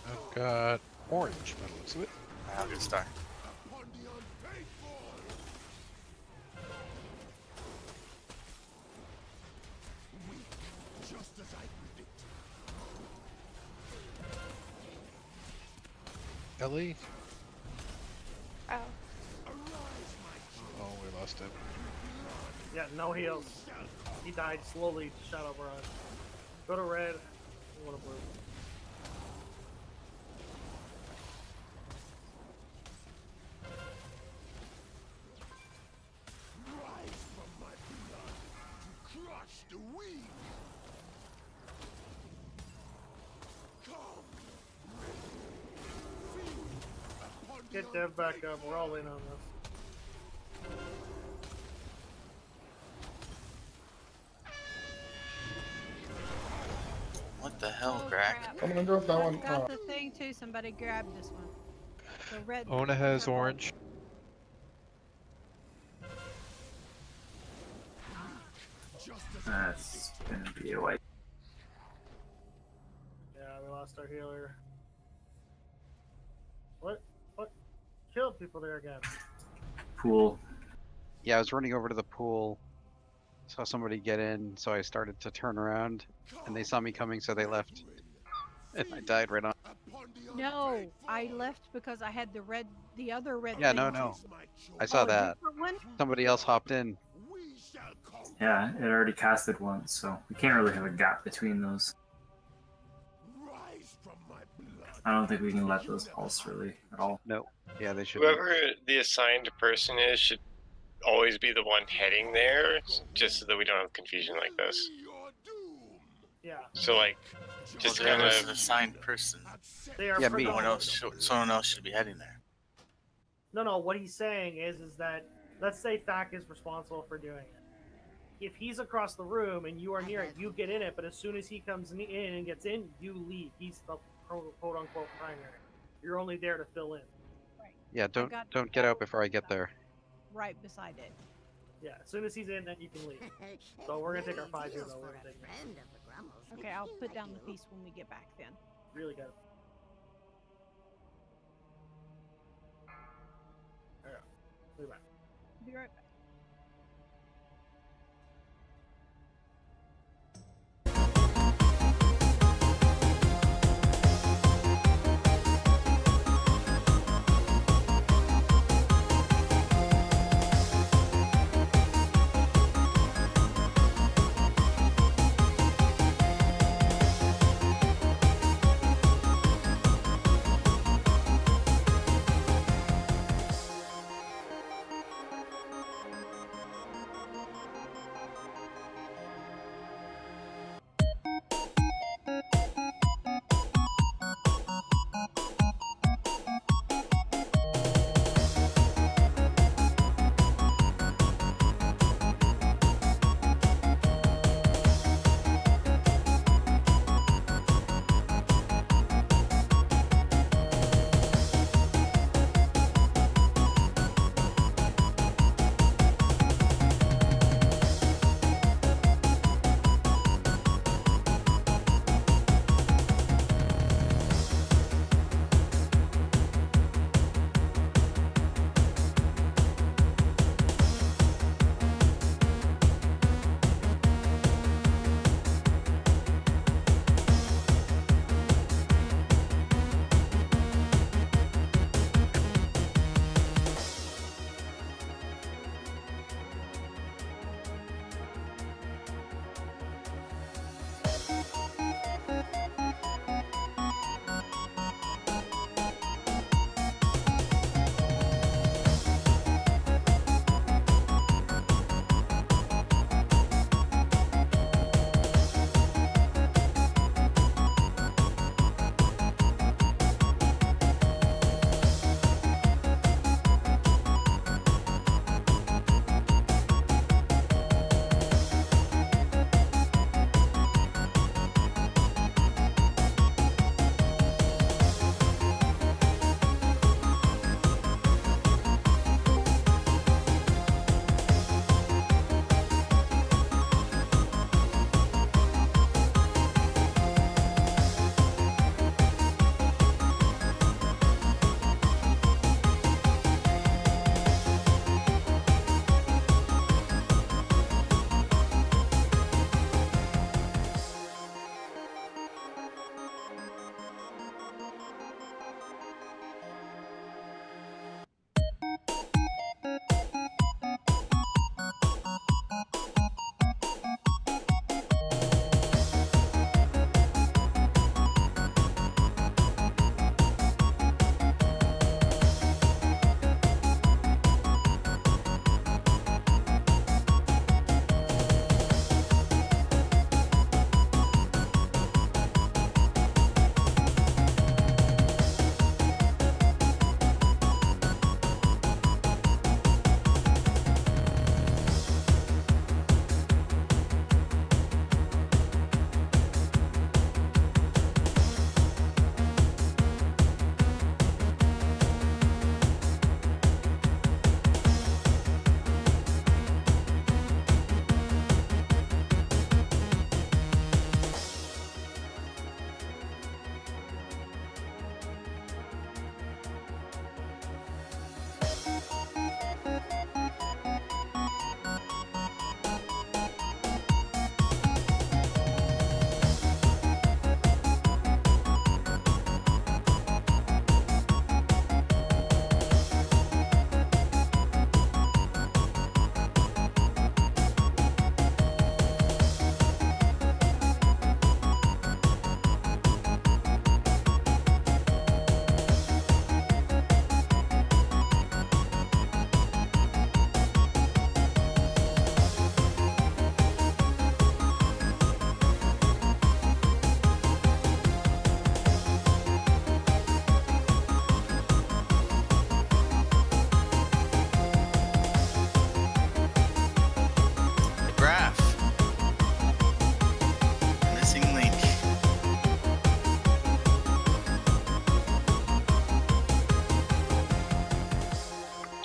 I've got orange by the looks of it. I'll get started. Upon the unfaithful! Weak, just as I predicted. Ellie? Oh. Oh, we lost him. Yeah, no heals. He died slowly to Shadow Barrage. Go to red. Go to blue. Rise from my blood to crush the weak! Come! Get Dev back up. We're all in on this. What the hell, Oh, Crack? crap. I'm gonna drop that one. Got the thing too. Somebody grabbed this one. The red. Ona has purple. orange. That's gonna be a white. Yeah, we lost our healer. What? What? Killed people there again. Pool. Yeah, I was running over to the pool, saw somebody get in, so I started to turn around, and they saw me coming, so they left. And I died right on. No, I left because I had the other red. Yeah, thing. no. I saw Oh, a that. different one? Somebody else hopped in. Yeah, it already casted once, so we can't really have a gap between those. I don't think we can let those pulse really at all. No. Yeah, they should. Whoever the assigned person is should always be the one heading there, just so that we don't have confusion like this. Yeah. So like, just Well, kind there was of an assigned person. They are Yeah, for me. the- Someone else should be heading there. No. What he's saying is that let's say Thack is responsible for doing it. If he's across the room and you are near it, you get in it. But as soon as he comes in and gets in, you leave. He's the quote unquote primary. You're only there to fill in. Yeah, don't got get out before I get there. Right beside it. Yeah, as soon as he's in, then you can leave. So we're gonna take our 5 here, though. We're gonna take Okay, I'll put down the piece when we get back then. really good. Alright, we'll be back. Be right back.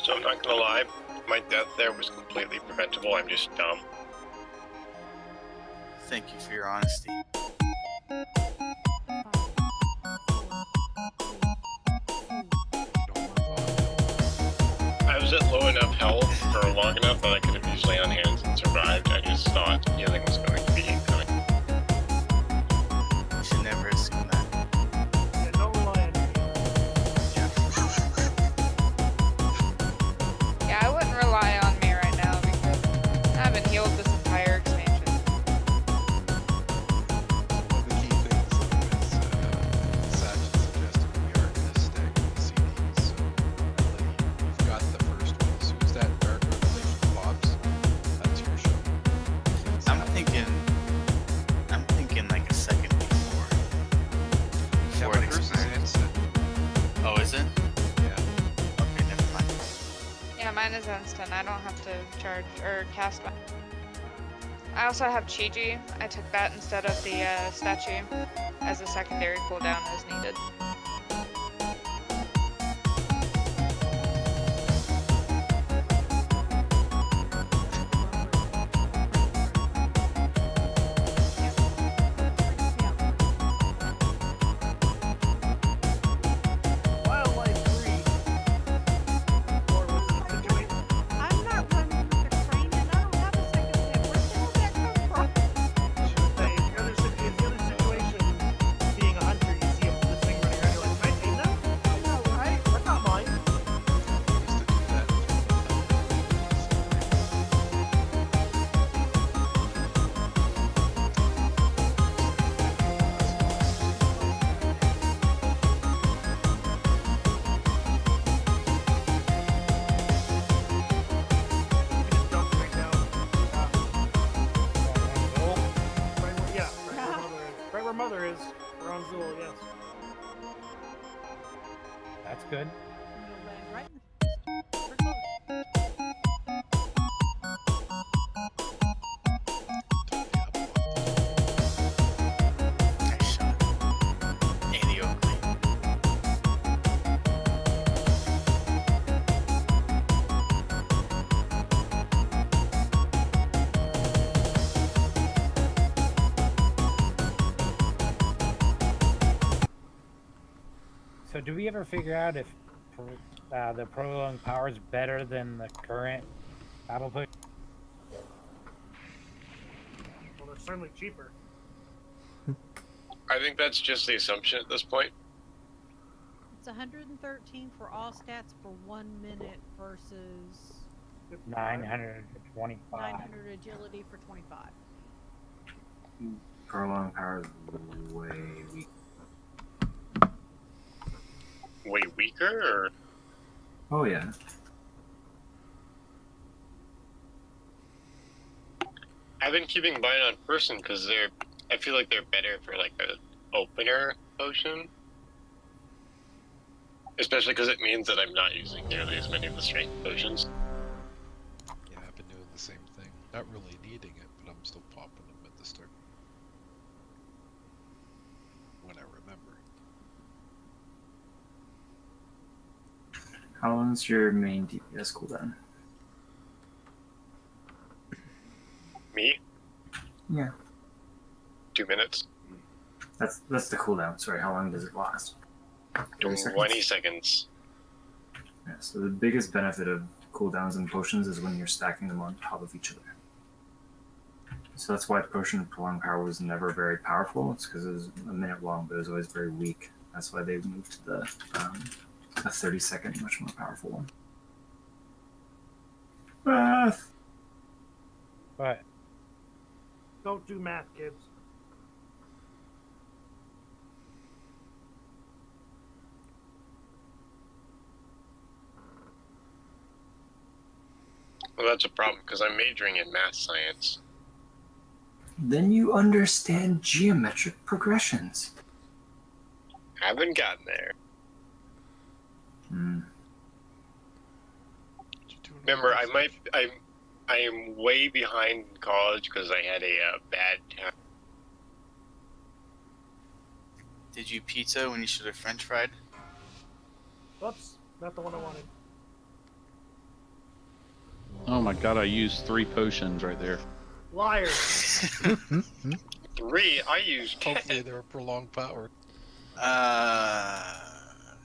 So I'm not gonna lie, My death there was completely preventable. I'm just dumb. Thank you for your honesty. I was at low enough health for long enough that I could have usually on hands and survived. I just thought healing was going to be incoming. You should never assume that. Yeah, don't rely on me. Yeah, I wouldn't rely on me right now because I haven't healed this entire expansion. One of the key things is Satch suggested we are going to stack the CDs. So you've got the first one. As soon as that Dark Revelation pops, that's your show. I'm thinking like a second before. Yeah, Before but it hers is expires. instant. Oh, is it? Yeah. Okay, never mind. Yeah, mine is instant. I don't have to charge or cast mine. I also have Chi-Ji. I took that instead of the statue as a secondary cooldown as needed. Wildlife 3. Or was it the situation? I'm not running with the crane and I don't have a second step. Where the hell did that come from? Hey, in the other situation, being a hunter, you see this thing running around, you're like, can I tame that? No, right? That's not mine. You just jump straight down. Right where, yeah, right where mother is. We're on Zool, yes. That's good. You'll land right in the Nice shot. Andy Oakley. So do we ever figure out if the prolonged power is better than the current battle push? Well, they're certainly cheaper. I think that's just the assumption at this point. It's 113 for all stats for 1 minute versus 925. 900 agility for 25. Prolonged power is way weak. Way weaker, or Oh yeah. I've been keeping mine on person because I feel like they're better for like a opener potion. Especially because it means that I'm not using nearly as many of the strength potions. Yeah, I've been doing the same thing. Not really needing it, but I'm still popping them at the start. When I remember. How long is your main DPS cooldown? Me? Yeah. 2 minutes. That's the cooldown. Sorry, how long does it last? 20 seconds. Yeah, so the biggest benefit of cooldowns and potions is when you're stacking them on top of each other. So that's why Potion of Prolonged Power was never very powerful. It's because it was a minute long, but it was always very weak. That's why they moved to the a 30-second, much more powerful one. But Don't do math, kids. Well, that's a problem because I'm majoring in math science. Then you understand geometric progressions. Haven't gotten there. Remember, I am way behind in college because I had a bad time. Did you pizza when you should have French fried? Whoops, not the one I wanted. Oh my god, I used 3 potions right there. Liar. 3? I used 10. Hopefully they're a prolonged power.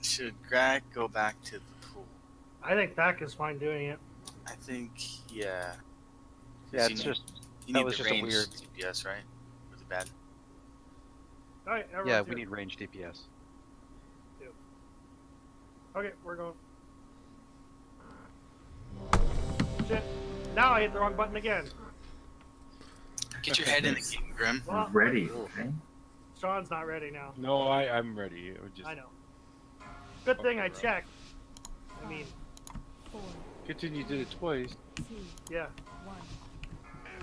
Should Greg go back to the pool? I think Thack is fine doing it. I think, yeah. Yeah, You it's need- just You that need was the just a range weird. DPS, right? For the bad. Alright, Yeah, everyone's we here. need range DPS. Okay, we're going. Shit. Now I hit the wrong button again. Get your head in the game, Grim. Well, Ready, okay? Sean's not ready now. No, I'm ready. It would just I know. Good thing I checked. I mean, good thing you did it twice. yeah.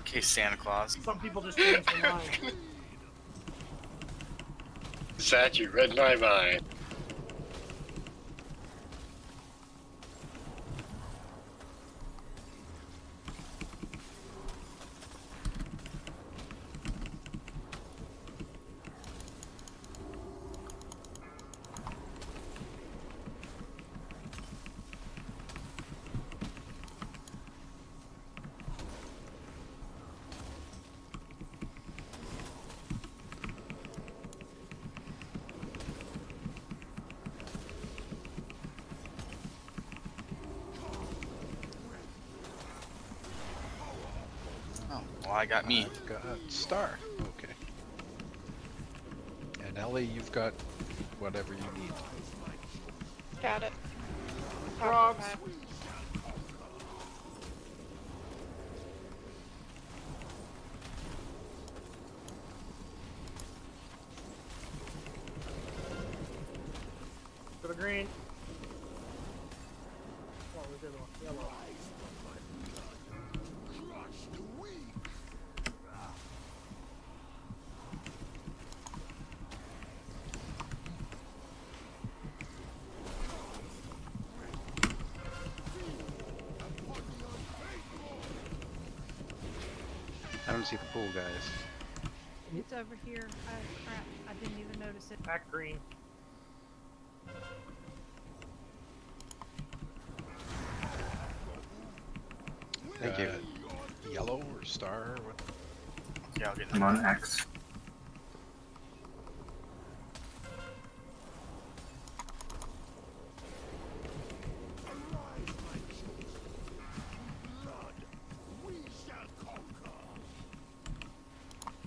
Okay, Santa Claus. Some people just change their mind. Sat, you read my mind. Well, I got me. I've got Star. Okay. And Ellie, you've got whatever you need. Got it. Frogs. To the green. Oh, we did one. Yellow. I don't see the pool, guys. It's over here. Crap. I didn't even notice it. Back green. Thank you. Yellow or Star? Or what? Yeah, I'll get I'm on X.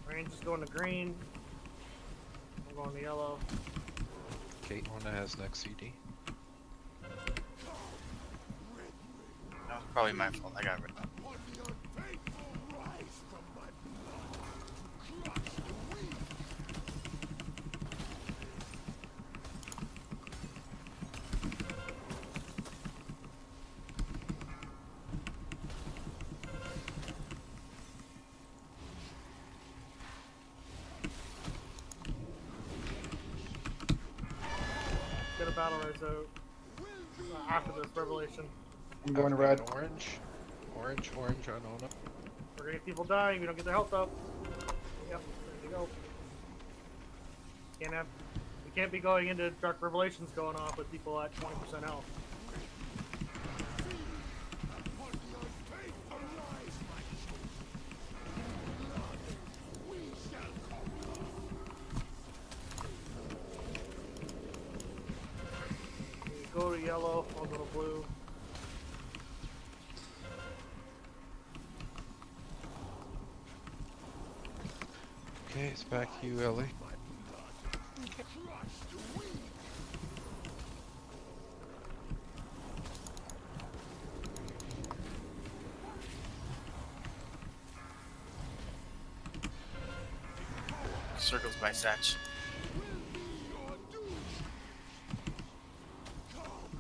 Range is going to green. I'm going to yellow. Caitlin has next CD. That was probably my fault. I got rid of it. Get a battle res out. After this revelation. I'm going I've red. got Orange on Ona. We're gonna get people dying. We don't get their health up. Yep, there you go. We can't be going into Dark Revelations going off with people at 20% health. We go to yellow, I'll go to blue. Okay, it's back to you, Ellie. Circles by Satch.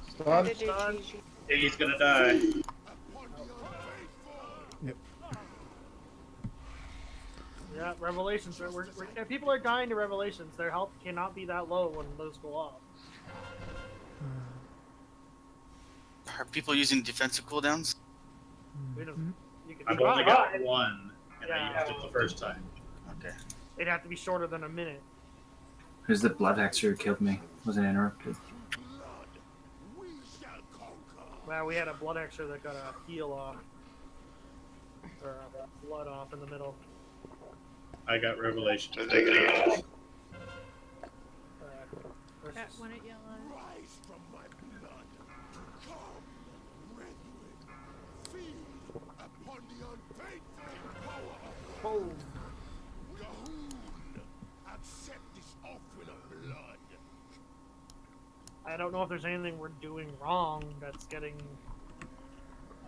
Stun. He's gonna die. Yeah, Revelations. If people are dying to Revelations, their health cannot be that low when those go off. Are people using defensive cooldowns? We don't, you can I've try. only got one, and Yeah. I used it the first time. Okay. It'd have to be shorter than a minute. Who's the blood hexer who killed me? Wasn't interrupted. Well, we had a blood extra that got a heal off. or blood off in the middle. I got revelation. Versus- That one at yellow. Rise from my blood. Come, brethren. Feed upon the unfaithful power of Boom. Gahoon. Accept this offering of blood. I don't know if there's anything we're doing wrong that's getting.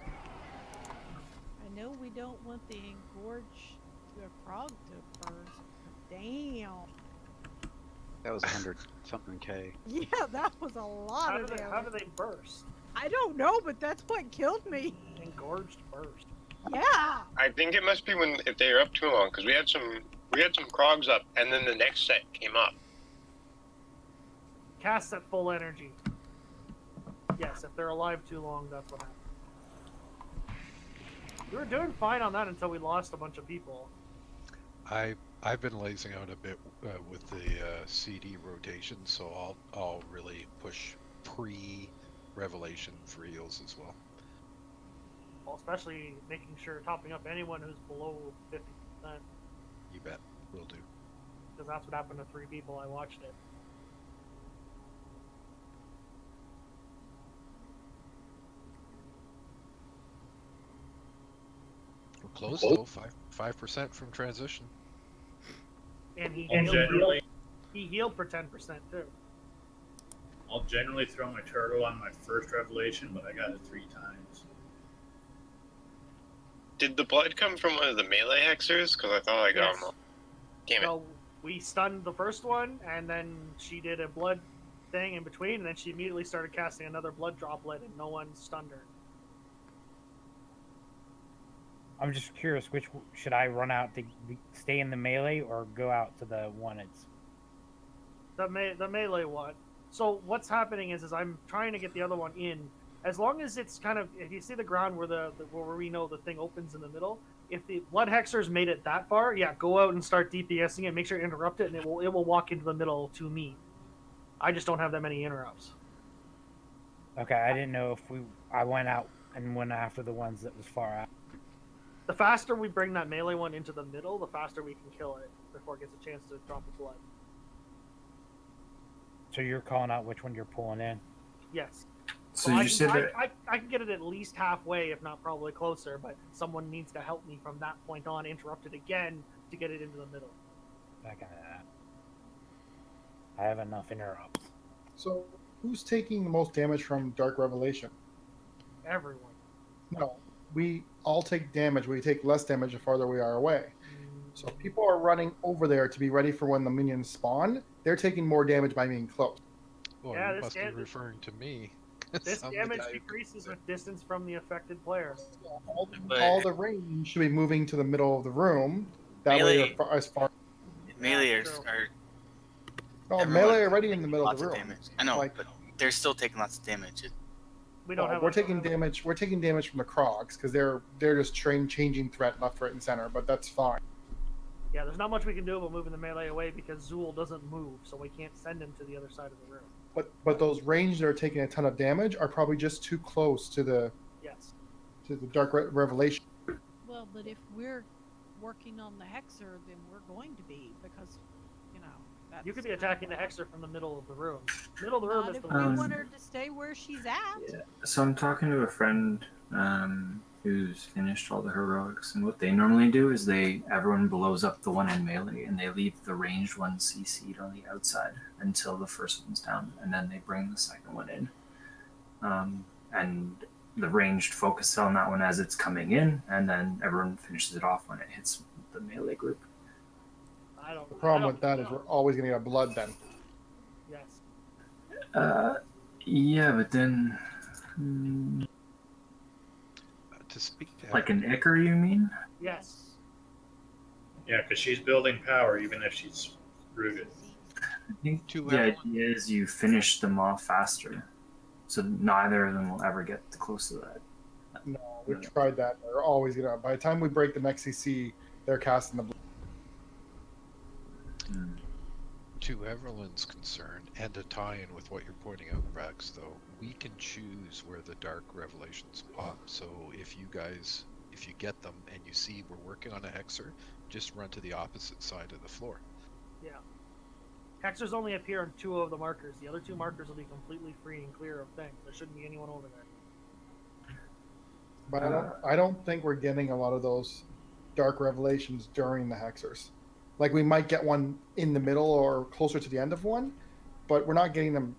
I know we don't want the engorge the frog to burst. Damn. That was 100 something K. Yeah, that was a lot of damage. How do they burst? I don't know, but that's what killed me. Engorged burst. Yeah. I think it must be when if they are up too long, because we had some crogs up, and then the next set came up. Cast at full energy. Yes, if they're alive too long, that's what happened. We were doing fine on that until we lost a bunch of people. I've been lazing out a bit with the CD rotation, so I'll really push pre-revelation for eels as well. Well, especially making sure topping up anyone who's below 50%. You bet, will do. Because that's what happened to 3 people. I watched it. We're close though, 5% from transition. And he Generally, healed for 10% too. I'll generally throw my turtle on my first revelation, but I got it 3 times. Did the blood come from one of the melee hexers? Because I thought I got them all. Damn it. So we stunned the first one, and then she did a blood thing in between, and then she immediately started casting another blood droplet, and no one stunned her. I'm just curious, which should I run out to stay in the melee or go out to the one it's... The melee one. So what's happening is I'm trying to get the other one in. As long as it's kind of, if you see the ground where where we know the thing opens in the middle, if the blood hexers made it that far, yeah, go out and start DPSing it. Make sure to interrupt it, and it will walk into the middle to me. I just don't have that many interrupts. Okay, I didn't know if I went out and went after the ones that was far out. The faster we bring that melee one into the middle, the faster we can kill it before it gets a chance to drop the blood. So you're calling out which one you're pulling in? Yes. So I you can, said that I can get it at least halfway, if not probably closer, but someone needs to help me from that point on, interrupt it again to get it into the middle. I have enough interrupts. So, who's taking the most damage from Dark Revelation? Everyone. No, we all take damage. We take less damage the farther we are away. So if people are running over there to be ready for when the minions spawn, they're taking more damage by being close. Well, Yeah, you this must be damage- referring to me. This I'm the damage guy who- decreases with distance from the affected player. All the range should be moving to the middle of the room. That way, Melee- as far Melee are oh, everyone melee already in the middle of lots the of room. damage. I know, Like, but they're still taking lots of damage. We don't have. we're taking damage. We're taking damage from the Krogs because they're just changing threat left, right, and center. But that's fine. Yeah, there's not much we can do about moving the melee away because Zool doesn't move, so we can't send him to the other side of the room. But those ranged that are taking a ton of damage are probably just too close to the Dark Revelation. Well, but if we're working on the hexer, then we're going to be because, that's You could be attacking the hexer from the middle of the room. Middle of the room not is if the we worst. want her to stay where she's at. So I'm talking to a friend who's finished all the heroics, and what they normally do is everyone blows up the one in melee, and they leave the ranged one CC'd on the outside until the first one's down, and then they bring the second one in. And the ranged focus on that one as it's coming in, and then everyone finishes it off when it hits the melee group. The problem with that is we're always going to get blood then. Yes. Yeah, but then to speak to like an Icar, you mean? Yes. Yeah, because she's building power even if she's rooted. I think the idea is you finish them off faster, so neither of them will ever get close to that. No, we've tried that. They're always going to. By the time we break the next CC, they're casting the blood. To Evelyn's concern, and to tie in with what you're pointing out, Rex, though, we can choose where the Dark Revelations pop. So if you guys if you get them and you see we're working on a hexer, just run to the opposite side of the floor. Yeah. Hexers only appear on 2 of the markers. The other 2 markers will be completely free and clear of things. There shouldn't be anyone over there. But I don't think we're getting a lot of those dark revelations during the hexers. Like we might get one in the middle or closer to the end of one, but we're not getting them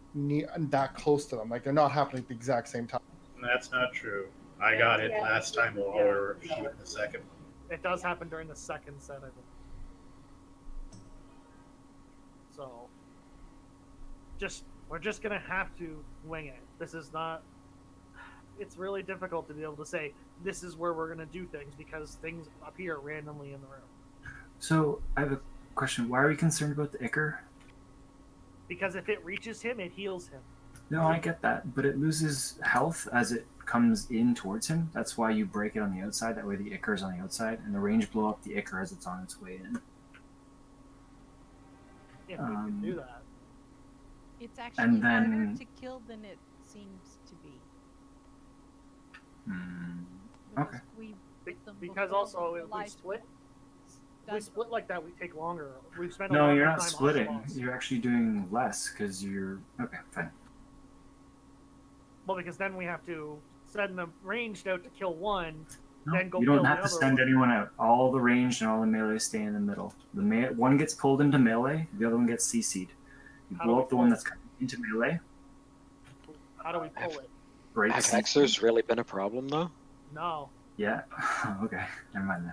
that close to them. Like they're not happening at the exact same time. That's not true. I got it last time while we were shooting the second one. It does happen during the second set, I believe. So, we're just gonna have to wing it. This is not. It's really difficult to be able to say this is where we're gonna do things because things appear randomly in the room. So I have a question. Why are we concerned about the Ichor? Because if it reaches him, it heals him. No, I get that, but it loses health as it comes in towards him. That's why you break it on the outside. That way the Ichor is on the outside, and the range blow up the Ichor as it's on its way in. Yeah, we can do that. It's actually harder to kill than it seems to be. Okay. Because also if we split like that, we take longer. We've spent a No, lot you're more not time splitting. on the boss. You're actually doing less because you're okay. Fine. Well, because then we have to send them ranged out to kill one, No, then go you kill don't the have to other send one. anyone out. All the ranged and all the melee stay in the middle. One gets pulled into melee, the other one gets CC'd. You How do blow we up the pull one it? that's coming into melee. How do we pull it? Break Have CC. hexers really been a problem though? No. Yeah. Okay. Never mind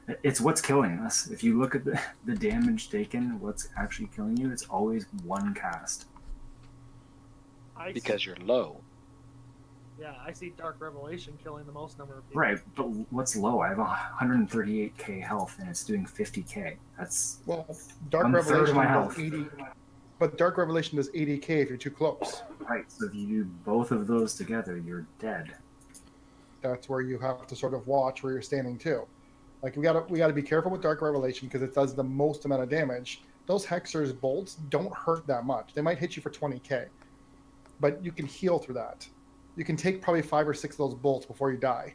that. It's what's killing us. If you look at the damage taken, what's actually killing you, it's always one cast. Because you're low. Yeah, I see Dark Revelation killing the most number of people. Right, but what's low? I have 138k health and it's doing 50k. That's Dark one third of Revelation my does health. 80, but Dark Revelation does 80k if you're too close. Right, so if you do both of those together, you're dead. That's where you have to sort of watch where you're standing too. Like we gotta be careful with Dark Revelation because it does the most amount of damage. Those Hexer's bolts don't hurt that much. They might hit you for 20k, but you can heal through that. You can take probably 5 or 6 of those bolts before you die.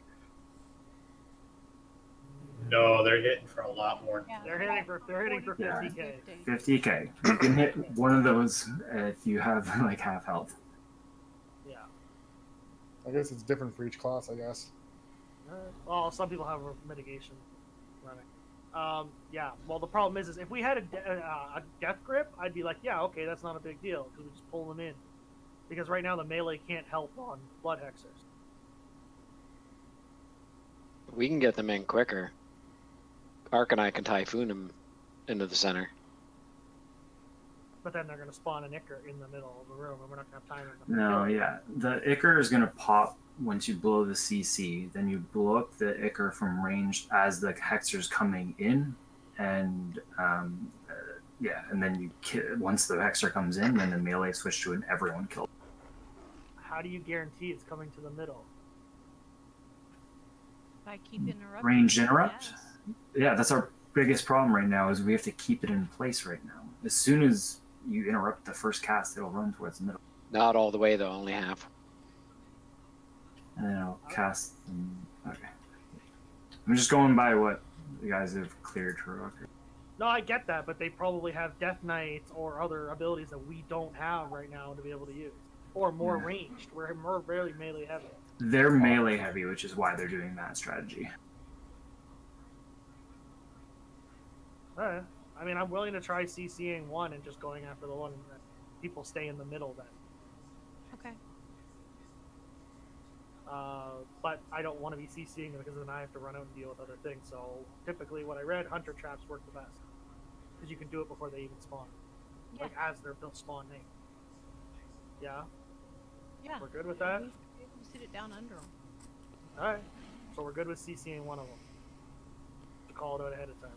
No, they're hitting for a lot more. They're hitting for 50k. 50k. You can hit one of those if you have like half health. Yeah. I guess it's different for each class. I guess. Well, some people have a mitigation running. Yeah. Well, the problem is if we had a death grip, I'd be like, yeah, okay, that's not a big deal because we just pull them in. Because right now the melee can't help on blood hexers. We can get them in quicker. Ark and I can typhoon them into the center. But then they're going to spawn an Ichor in the middle of the room, and we're not going to have time. To No, kill it. yeah. The Ichor is going to pop once you blow the CC. Then you blow up the Ichor from range as the Hexer's coming in. And, yeah, and then you once the Hexer comes in, then the melee switch to an everyone kill. How do you guarantee it's coming to the middle? By keep interrupting. Range interrupt? Yeah, that's our biggest problem right now is we have to keep it in place right now. As soon as you interrupt the first cast, it'll run towards the middle. Not all the way though, only half. And then it'll cast them. Okay. I'm just going by what the guys have cleared for Rocker. No, I get that, but they probably have Death Knights or other abilities that we don't have right now to be able to use. Or more Yeah. ranged. We're more rarely melee heavy. They're melee heavy, which is why they're doing that strategy. I mean, I'm willing to try CCing one and just going after the one that people stay in the middle then. Okay. But I don't want to be CCing them because then I have to run out and deal with other things. So typically what I read, hunter traps work the best. Because you can do it before they even spawn. Yeah. Like as they're built spawn name. Yeah? Yeah. We're good with that? We sit it down under them. Alright. So we're good with CCing one of them. To call it out ahead of time.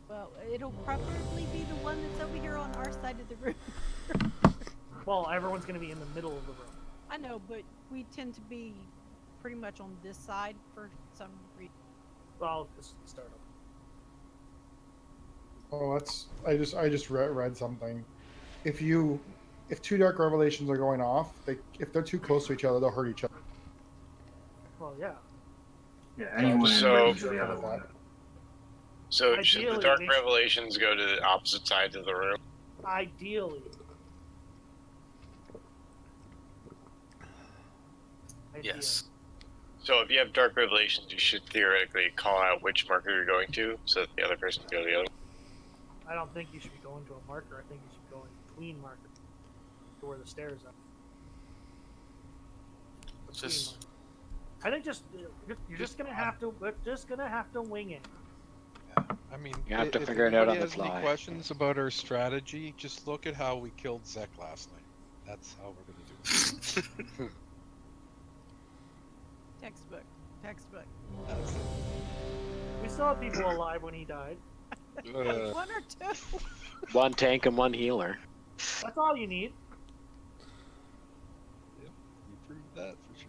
Well, it'll probably be the one that's over here on our side of the room. Well, everyone's going to be in the middle of the room. I know, but we tend to be pretty much on this side for some reason. Well, this is the start of Oh, that's I just read something. If 2 Dark Revelations are going off, if they're too close to each other, they'll hurt each other. Well, yeah. Yeah, anyone in So- range of the other one. So should the Ideally, Dark they should- Revelations go to the opposite sides of the room? Ideally. Yes. So if you have Dark Revelations, you should theoretically call out which marker you're going to, so that the other person can go to the other. I don't think you should be going to a marker. I think you should be going between markers to where the stairs are. Just- I think you're just gonna have to. We're just gonna have to wing it. I mean, You have to if figure it out on anybody the has fly. any questions about our strategy, just look at how we killed Zek last night. That's how we're gonna do it. Textbook. Textbook. We still have people alive when he died. One or two. One tank and one healer. That's all you need. You proved that for sure.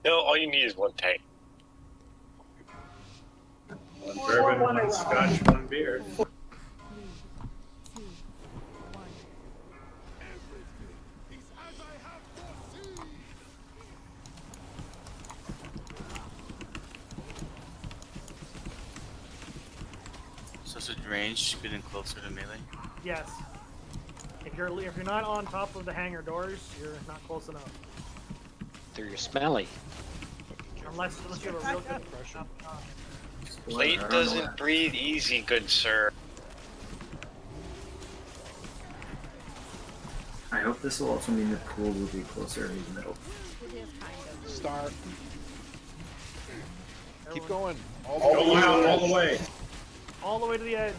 No, all you need is one tank. One bourbon, one scotch, one beer. So is it range getting closer to melee? Yes. If you're not on top of the hangar doors, you're not close enough. They're smelly. Unless you have a real good Plate doesn't breathe easy, good sir. I hope this will also mean the pool will be closer in the middle. It is kind of. Start. Keep going. Go out all the way. all the way to the edge.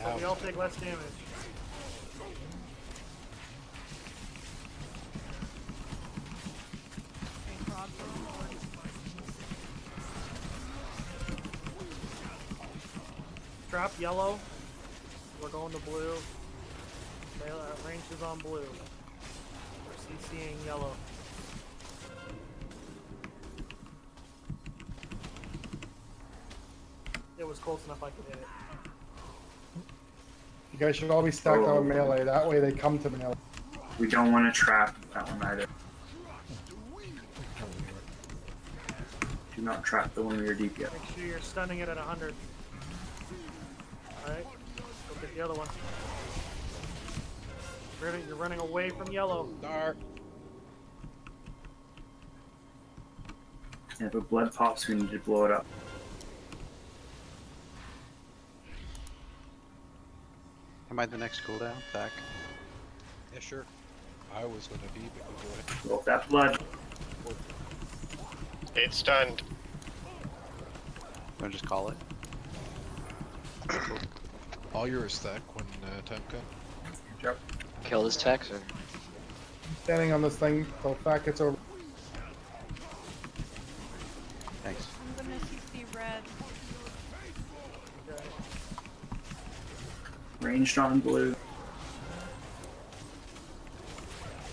So we all take less damage. Drop yellow. We're going to blue. Range is on blue. We're CCing yellow. It was close enough I could hit it. You guys should all be stacked on melee. That way they come to melee. We don't want to trap that one either. Do not trap the one we are deep yet. Make sure you're stunning it at 100. Alright, go get the other one. You're running away from yellow. Dark. Yeah, but blood pops, we need to blow it up. Am I the next cooldown, Zach? Yeah, sure. I was gonna be, but go ahead. Blow up that blood. It's stunned. Want to just call it? All yours, Zach, when time comes. Yep. Kill this text or Standing on this thing till that gets over. Thanks. I'm gonna CC red. Ranged on blue.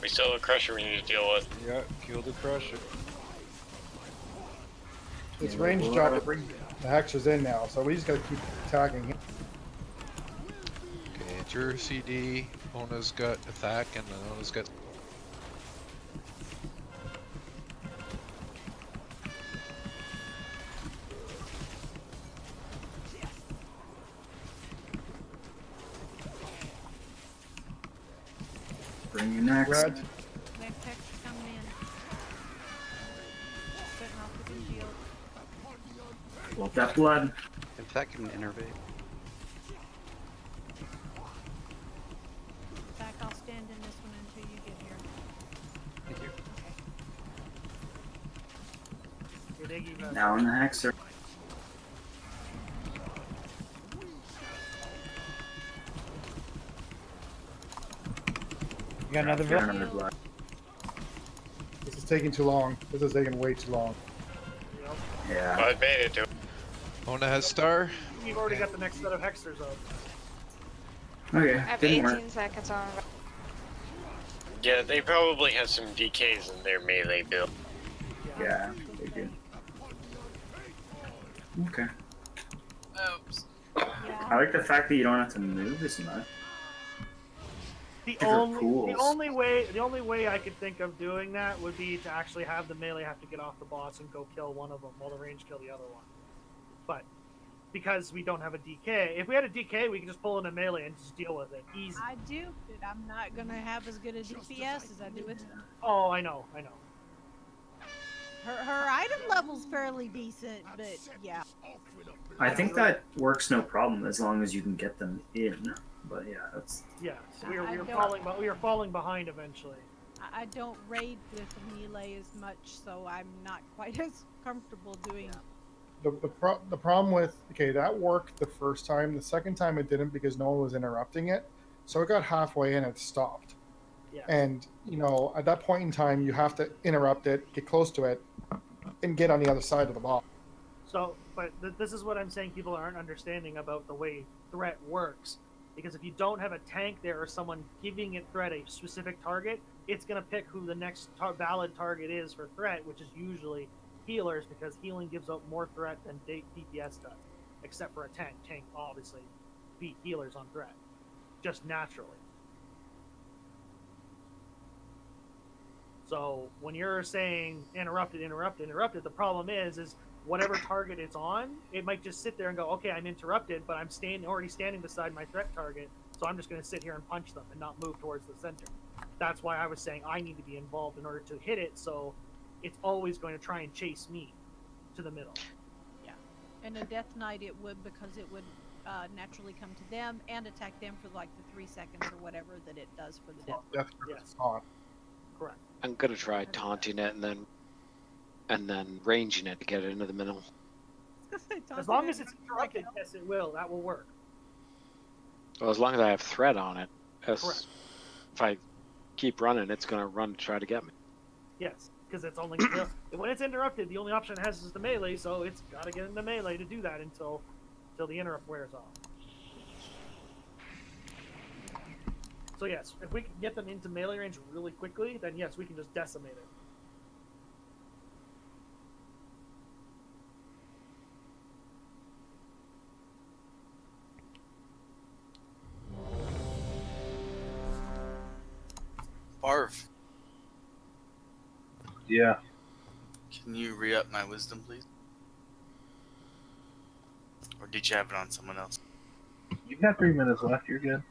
We still have a crusher we need to deal with. Yeah, kill the crusher. It's range job to bring the hexers in now, so we just gotta keep attacking him. Okay, it's your CD. Ona's got attack, and then Ona's got. Bring you next. Red. Wave text coming in. Putting off the shield. Blow up that blood. Can Zach can innervate? Back, I'll stand in this one until you get here. Thank you. Good Iggy mess. Now in the hexer. You got another Got vote? another blood. This is taking too long. This is taking way too long. Yeah. I made it to. Ona has star. You've already got the next set of hexers up. Okay, I have didn't 18 work. seconds on it. Yeah, they probably have some DKs in their melee build. Yeah, they did. Okay. Oops. I like the fact that you don't have to move as much. The different only pools. the only way I could think of doing that would be to actually have the melee have to get off the boss and go kill one of them while the range kill the other one. But because we don't have a DK, if we had a DK, we could just pull in a melee and just deal with it easy. I do, but I'm not gonna have as good a DPS as I do with. Oh, I know. Her item level's fairly decent, but yeah. I think that works no problem as long as you can get them in. But yeah, that's so we are falling behind eventually. I don't raid with melee as much, so I'm not quite as comfortable doing. The problem with that worked the first time. The second time it didn't because no one was interrupting it, so it got halfway in and it stopped. Yeah. And at that point in time, you have to interrupt it, get close to it, and get on the other side of the boss. So, but this is what I'm saying. People aren't understanding about the way threat works. Because if you don't have a tank there or someone giving it threat a specific target, it's going to pick who the next valid target is for threat, which is usually healers, because healing gives out more threat than DPS does, except for a tank. Tank obviously beat healers on threat, just naturally. So when you're saying interrupted, the problem is whatever target it's on, it might just sit there and go, okay, I'm interrupted, but I'm already standing beside my threat target, so I'm just going to sit here and punch them and not move towards the center. That's why I was saying I need to be involved in order to hit it, so it's always going to try and chase me to the middle. Yeah, and a Death Knight it would, because it would naturally come to them and attack them for like the 3 seconds or whatever that it does for the Death Knight. Yes. Correct. I'm gonna try taunting it and then ranging it to get it into the middle. As long as it's interrupted, yes, it will. That will work. Well, as long as I have threat on it, Correct. if I keep running, it's gonna run to try to get me. Yes, because it's only when it's interrupted, the only option it has is the melee, so it's got to get into melee to do that until the interrupt wears off. So yes, if we can get them into melee range really quickly, then yes, we can just decimate it. Barf, Yeah. can you re-up my wisdom, please? Or did you have it on someone else? You've got 3 minutes left. You're good.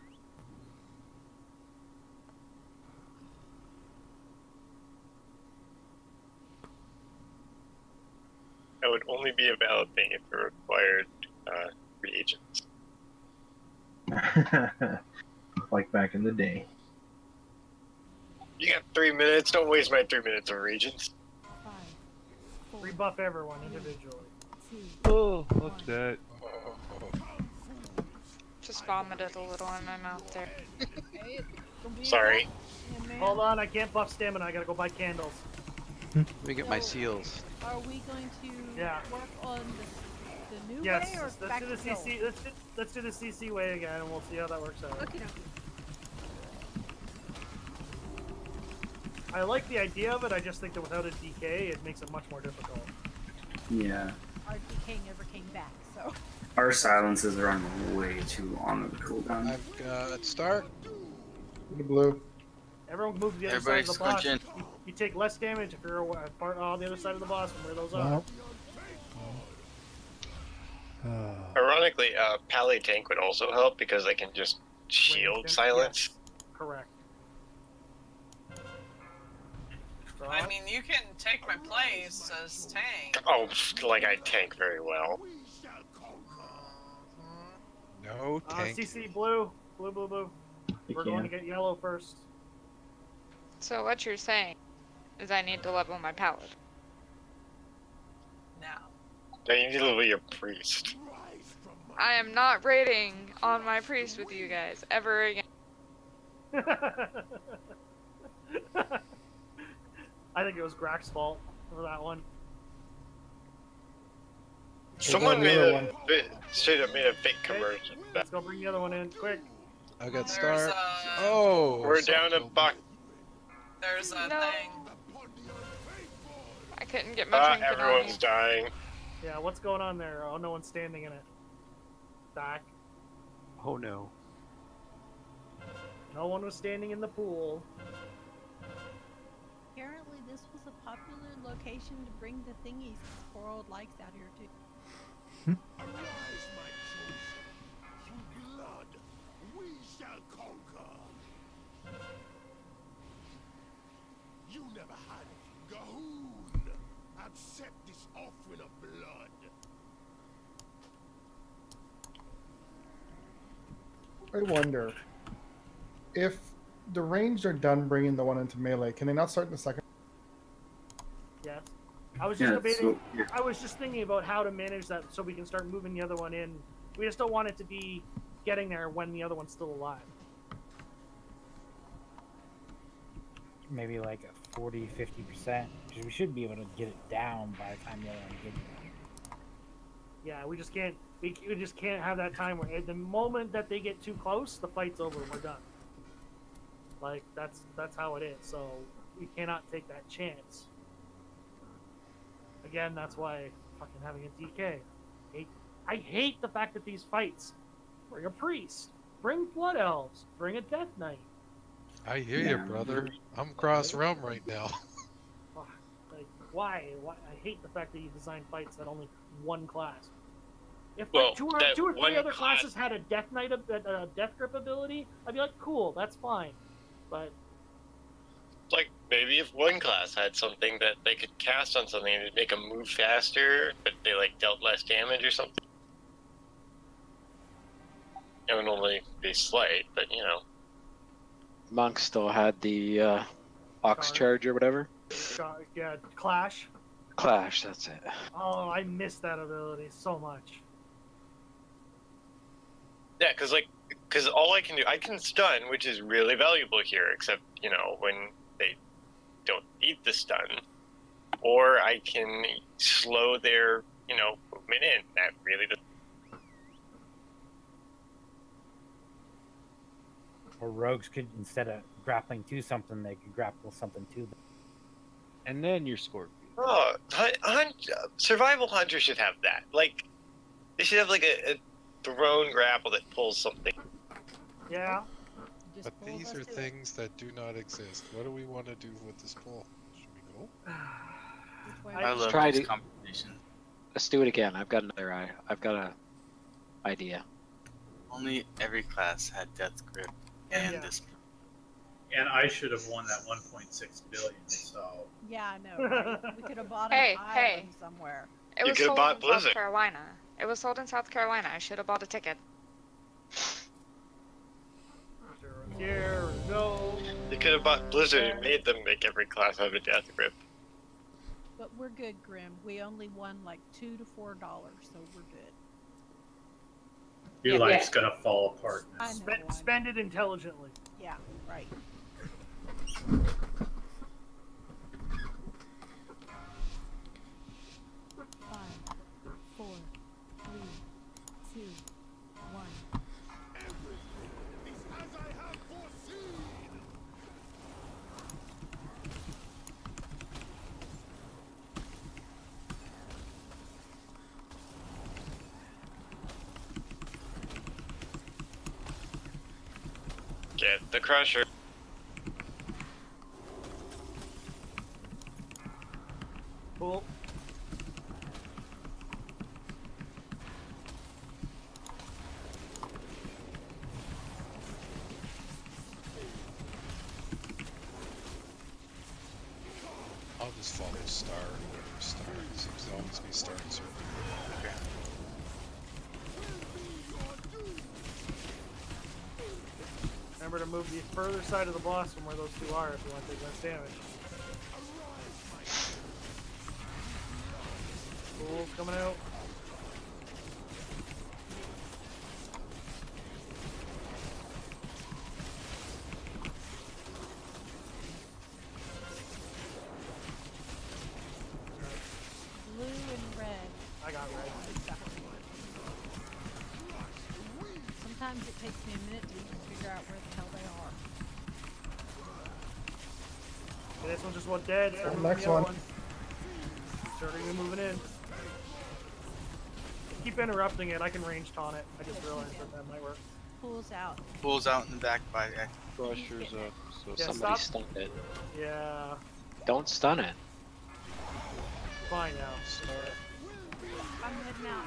That would only be a valid thing if it required reagents. Like back in the day. You got 3 minutes. Don't waste my 3 minutes of reagents. Rebuff everyone individually. Oh, fuck that. Just vomited a little in my mouth there. Sorry. Hold on, I can't buff stamina. I gotta go buy candles. Let me get my seals. Are we going to work on the new Yes, way or let's back do the to the old? CC. Let's do the CC way again, and we'll see how that works out. Okay. I like the idea of it. I just think that without a DK, it makes it much more difficult. Yeah. Our DK never came back, so. Our silences are on way too long of a cooldown. I've got Stark. The blue. Everyone move to the other side of the boss. You take less damage if you're on the other side of the boss from where those are. Ironically, Pally Tank would also help because they can just shield silence. Yes. Correct. I mean, you can take my place as tank. Oh, like I tank very well. No tank. CC blue. Blue. We're going to get yellow first. So what you're saying is I need to level my paladin. Now you need to level your priest. I am not raiding on my priest with you guys ever again. I think it was Grax's fault for that one. Someone should have made a fake commercial. Let's go bring the other one in, quick. I got Stark. Oh, we're down a buck. There's a thing. I couldn't get my trinket on everyone's me. dying. Yeah, what's going on there? Oh, no one's standing in it. Back. Oh no. No one was standing in the pool. Apparently, this was a popular location to bring the thingies. 'Cause poor old likes out here too. Arise, my chosen. Through blood, we shall conquer. You never had Gahoon. Accept this offering of blood. I wonder if the ranged are done bringing the one into melee. Can they not start in the second? Yes. I was just Yeah, debating. so- yeah. I was just thinking about how to manage that so we can start moving the other one in. We just don't want it to be getting there when the other one's still alive. Maybe like a 40-50%, because we should be able to get it down by the time the other one gets there. Yeah, we just can't. We just can't have that time where at the moment that they get too close, the fight's over. We're done. Like that's how it is. So we cannot take that chance. Again, that's why fucking having a DK. I hate the fact that these fights. Bring a priest. Bring blood elves. Bring a death knight. I hear you, brother. I'm cross realm right now. Fuck, like why? I hate the fact that you design fights that only one class. If like Well, two that or three one other class- classes had a death knight, a death grip ability, I'd be like, cool, that's fine. But Like, maybe if one class had something that they could cast on something and it'd make them move faster, but they, like, dealt less damage or something. It would only be slight, but, you know. Monk still had the Ox Charge or whatever. yeah, Clash. Clash, that's it. Oh, I miss that ability so much. Yeah, because all I can do, I can stun, which is really valuable here, except, you know, when they don't need the stun. Or I can slow their, you know, movement in. That really does. Or rogues could, instead of grappling to something, they could grapple something to them. And then you're Scorpion. Oh, survival hunters should have that. Like, they should have like a thrown grapple that pulls something. Yeah. But these are things that do not exist. What do we want to do with this pull? Should we go? I love try this to- competition. Let's do it again. I've got a idea. Only every class had death grip and this. And I should have won that 1.6 billion. So Yeah, I know. Right? We could have bought Hey, an hey. island somewhere. It was sold in South Carolina. It was sold in South Carolina. I should have bought a ticket. Here we go. They could have bought Blizzard and made them make every class have a death grip. But we're good, Grim. We only won like $2 to $4, so we're good. your life's gonna fall apart. I know. Spend it intelligently. Yeah, right. Five, 4, 3, 2, 1. Everything is as I have foreseen. Get the Crusher. Cool. I'll just follow Star. Star seems to always be Star and Circle. Okay. Remember to move the further side of the boss from where those two are if you want to take less damage. Cool, coming out. Blue and red. I got red. Sometimes it takes me a minute to even figure out where the hell they are. Okay, this one's just one dead. Start moving Next the other one. Starting to moving in. Keep interrupting it. I can range taunt it. I just realized that might work. Pulls out. Pulls out in the back by Crushers up. So Yeah, Somebody stop. stunned it. Yeah, Don't stun it. fine now. I'm heading out.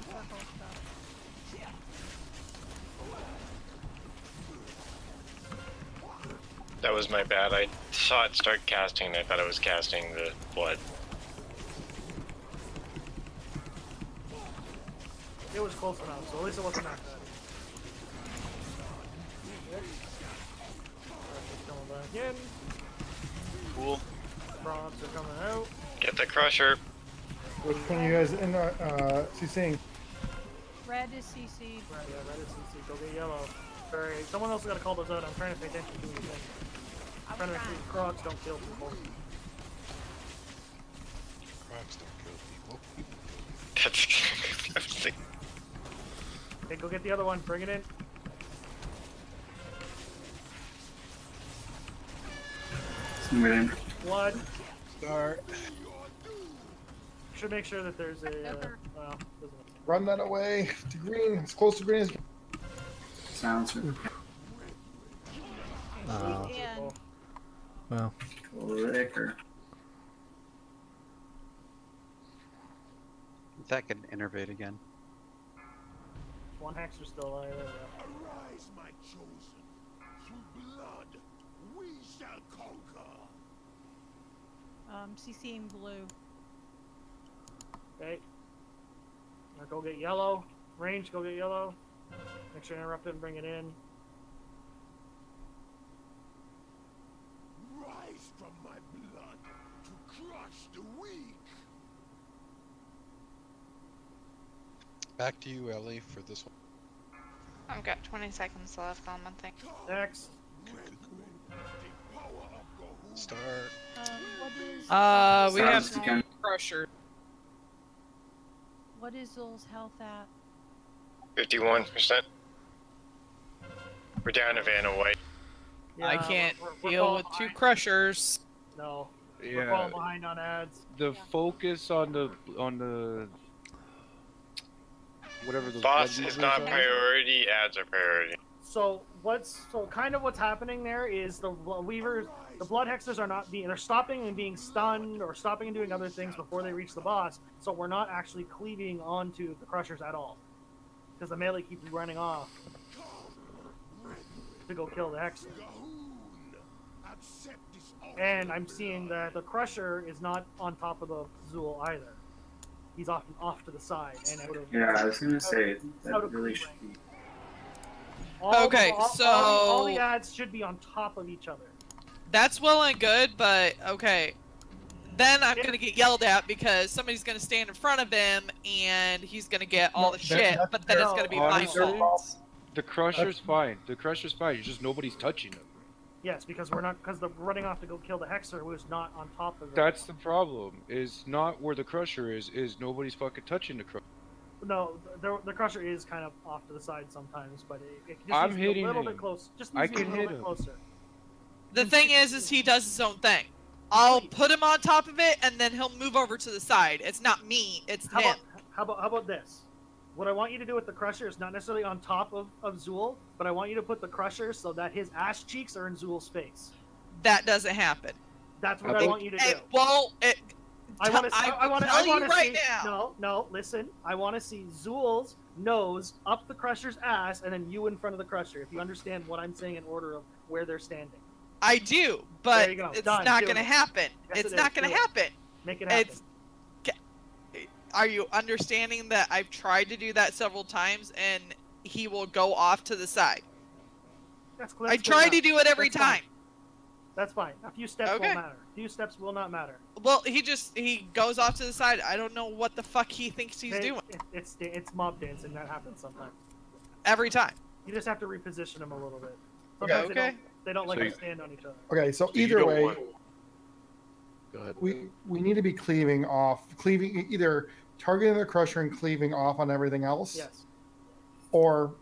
Circle stuff. That was my bad. I saw it start casting and I thought it was casting the blood. It was close enough, so at least it wasn't that bad. Coming back in. Cool. Prods are coming out. Get the crusher. Which one of you guys in CCing? Red is CC. Right, yeah, red is CC. Go get yellow. Sorry, someone else got to call those out. I'm trying to pay attention to these things. I'm trying to make sure these crocs don't kill people. Crocs don't kill people. Okay, go get the other one. Bring it in. Blood. Start. Should make sure that there's a. Run that away to green, as close to green as. Sounds. Well. Liquor. That can innervate again. One hexer still alive. Arise, my chosen. Through blood, we shall conquer. CCing blue. Okay. Now go get yellow. Range, go get yellow. Make sure you interrupt it and bring it in. Rise from my blood to crush the weak. Back to you, Ellie, for this one. I've got 20 seconds left on my thing. Next. Start. What is? We have Sounds again. crusher. What is Zul's health at? 51%. We're down to Vanna White. I can't we're deal falling with two behind. crushers. No. We're Yeah. falling behind on ads. The focus on the whatever the Boss blood is users not are. priority, ads are priority. So kind of what's happening there is the weavers, the blood hexers are not being, they're stopping and being stunned or stopping and doing other things before they reach the boss. So we're not actually cleaving onto the crushers at all, because the melee keeps running off to go kill the hexer. And I'm seeing that the crusher is not on top of the Zool either. He's off to the side and out of. Yeah, I was gonna say out that of really range. should be. Okay, all the so- ads should be on top of each other. That's well and good, but okay. Then I'm gonna get yelled at because somebody's gonna stand in front of him and he's gonna get all the shit, but then it's gonna be my Honestly, fault. The crusher's fine. The crusher's fine. It's just nobody's touching him. Yes, because we're not, because the running off to go kill the hexer was not on top of it. That's the problem. Is not where the crusher is nobody's fucking touching the crusher. No, the crusher is kind of off to the side sometimes, but it just I'm needs to be hitting a little him. bit close. Just I needs to be can a little hit bit him. closer. The thing is he does his own thing. I'll put him on top of it and then he'll move over to the side. It's not me, it's him. How about this? What I want you to do with the crusher is not necessarily on top of Zool, but I want you to put the crusher so that his ass cheeks are in Zool's face. That doesn't happen. That's what I want you to do. I want to. I want tell you to right see. now. No. Listen. I want to see Zool's nose up the crusher's ass, and then you in front of the crusher. If you understand what I'm saying in order of where they're standing. I do, There but you go. it's Done. not Do going to it. happen. Yes, It's it not is. going Do to it. happen. Make it happen. Are you understanding that I've tried to do that several times and he will go off to the side? That's I try to do it every That's fine. time. That's fine. A few steps Okay. will matter. A few steps will not matter. Well, he goes off to the side. I don't know what the fuck he thinks he's doing. It's mob dancing. That happens sometimes. Every time. You just have to reposition them a little bit. Okay. Sometimes Okay. they don't like So to you- stand on each other. Okay, so you either don't way, want- Go ahead. we need to be cleaving either targeting the crusher and cleaving off on everything else. Yes. Or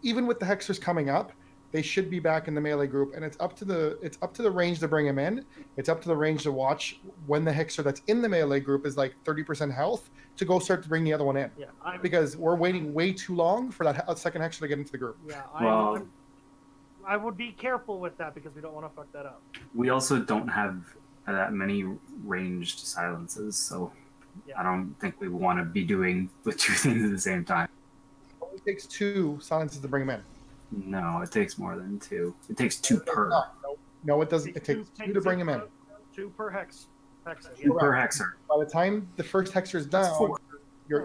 even with the hexers coming up, they should be back in the melee group, and it's up to the range to bring them in. It's up to the range to watch when the hexer that's in the melee group is like 30% health to go start to bring the other one in. Yeah. Because we're waiting way too long for that second hexer to get into the group. Yeah. I would be careful with that because we don't want to fuck that up. We also don't have that many ranged silences, so I don't think we want to be doing the two things at the same time. It only takes 2 silences to bring them in. No, it takes more than 2. It takes 2 per. No, it doesn't. It takes 2 to bring them in. 2 per hexer. 2 per hexer. By the time the first hexer is down, your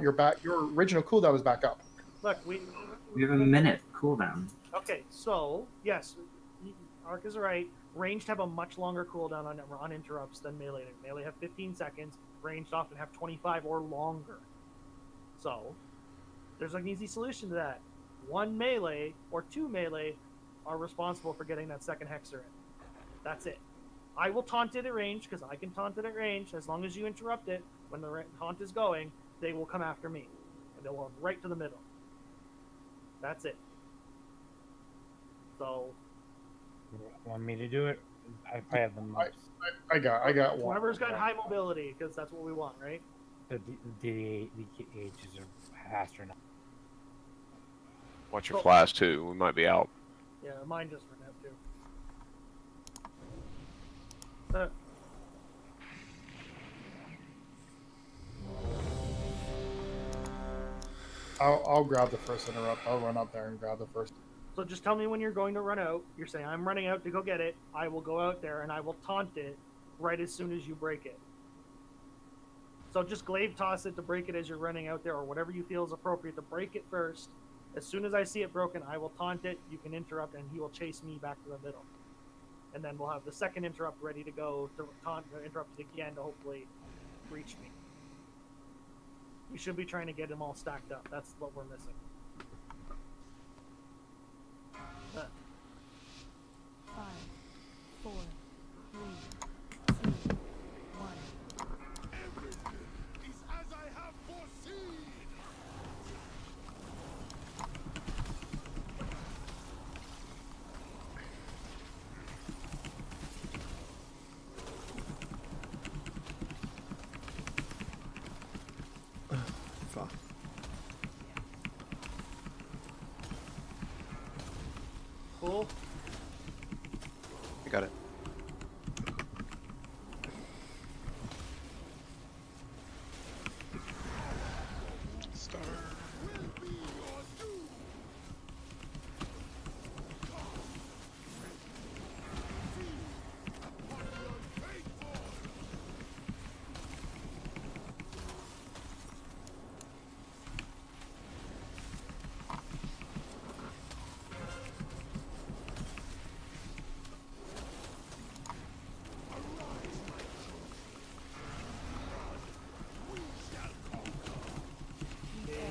original cooldown is back up. Look, we have a minute cooldown. Okay, so yes, Ark is right. Ranged have a much longer cooldown on interrupts than melee. Melee have 15 seconds. Ranged often have 25 or longer. So there's an easy solution to that. 1 melee or 2 melee are responsible for getting that second hexer in. That's it. I will taunt it at range because I can taunt it at range. As long as you interrupt it when the taunt is going, they will come after me, and they will have right to the middle. That's it. So, Want me to do it? I have the most. I got one. Whoever's got high mobility, because that's what we want, right? The ages are astronomical. Watch your flash too. We might be out. Yeah, mine just ran out too. I'll grab the first interrupt. I'll run up there and grab the first. So just tell me when you're going to run out. You're saying, I'm running out to go get it. I will go out there and I will taunt it right as soon as you break it. So just glaive toss it to break it as you're running out there, or whatever you feel is appropriate to break it first. As soon as I see it broken, I will taunt it. You can interrupt, and he will chase me back to the middle. And then we'll have the second interrupt ready to go to taunt, interrupt it again to hopefully reach me. We should be trying to get them all stacked up. That's what we're missing. 5, 4, 3, 2, 1. Everything is as I have foreseen. Fuck. Cool. I got it. Star.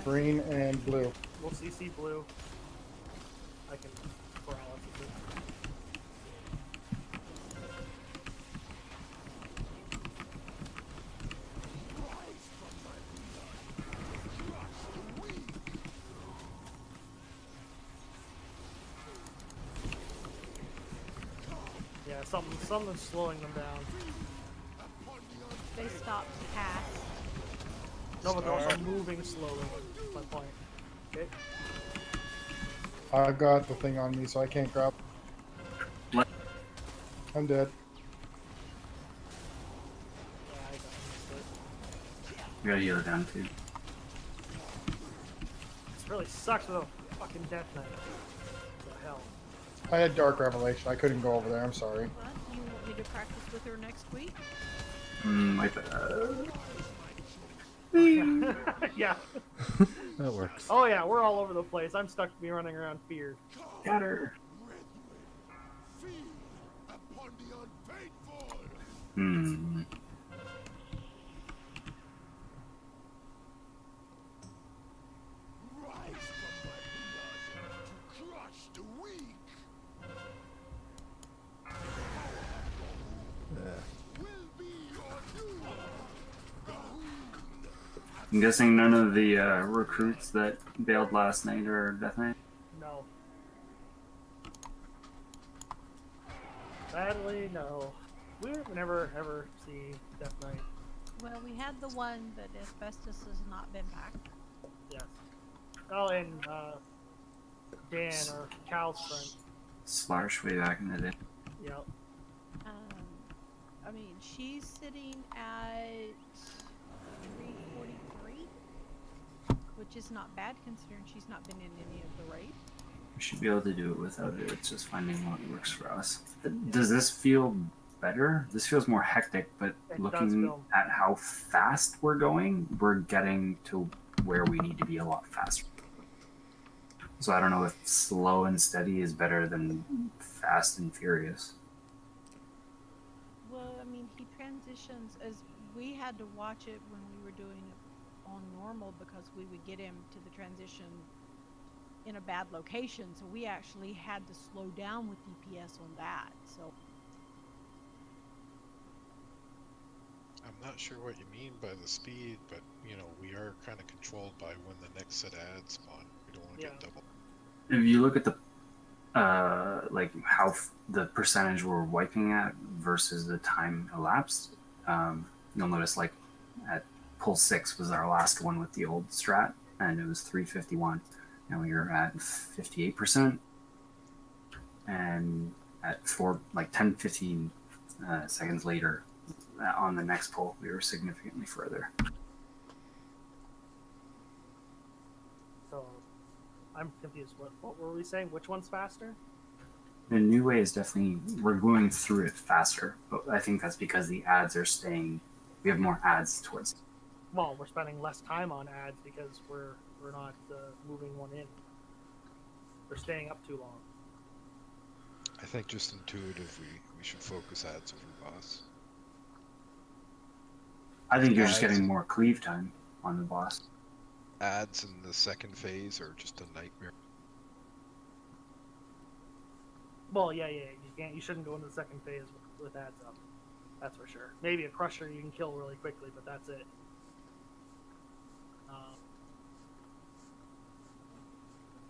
Green and blue. We'll CC blue. I can paralysis it. Yeah, something's slowing them down. They stopped past. No, but they're also moving slowly. That's my point. Okay. I've got the thing on me, so I can't grab. What? I'm dead. We gotta heal it down too. This really sucks with a fucking death knight. What the hell? I had Dark Revelation. I couldn't go over there. I'm sorry. What? You want me to practice with her next week? My bad. Yeah. That works. Oh yeah, we're all over the place. I'm stuck to be running around feared. Got her. Hmm. I'm guessing none of the recruits that bailed last night are Death Knight? No. Sadly, no. We would never ever see Death Knight. Well, we had the one, but Asbestos has not been back. Yes. Oh, and Dan or Cal's friend. Slarsh way back in the day. Yep. I mean, she's sitting at 343, which is not bad considering she's not been in any of the raids. We should be able to do it without it. It's just finding what works for us. Does this feel better? This feels more hectic, but looking at how fast we're going, we're getting to where we need to be a lot faster. So I don't know if slow and steady is better than fast and furious. Well, I mean, he transitions as we had to watch it when we were doing it on normal because we would get him to the transition in a bad location, so we actually had to slow down with DPS on that. So I'm not sure what you mean by the speed, but you know, we are kind of controlled by when the next set of ads spawn. We don't want to get double. If you look at the like how the percentage we're wiping at versus the time elapsed, you'll notice like at pull 6 was our last one with the old strat, and it was 351. Now we're at 58%, and at 10-15 seconds later, on the next pull, we were significantly further. So, I'm confused. What were we saying? Which one's faster? The new way is definitely, we're going through it faster, but I think that's because the ads are staying, we have more ads towards. Well, we're spending less time on ads because we're not moving one in. They're staying up too long. I think just intuitively, we should focus ads over boss. I think you're just getting more cleave time on the boss. Ads in the second phase are just a nightmare. Well, yeah, you shouldn't go into the second phase with ads up. That's for sure. Maybe a crusher you can kill really quickly, but that's it.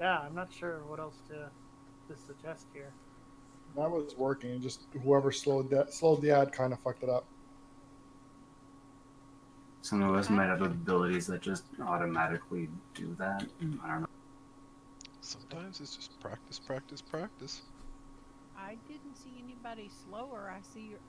Yeah, I'm not sure what else to suggest here. That was working. Just whoever slowed the ad kind of fucked it up. Some of us might have abilities that just automatically do that. I don't know. Sometimes it's just practice, practice, practice. I didn't see anybody slower. I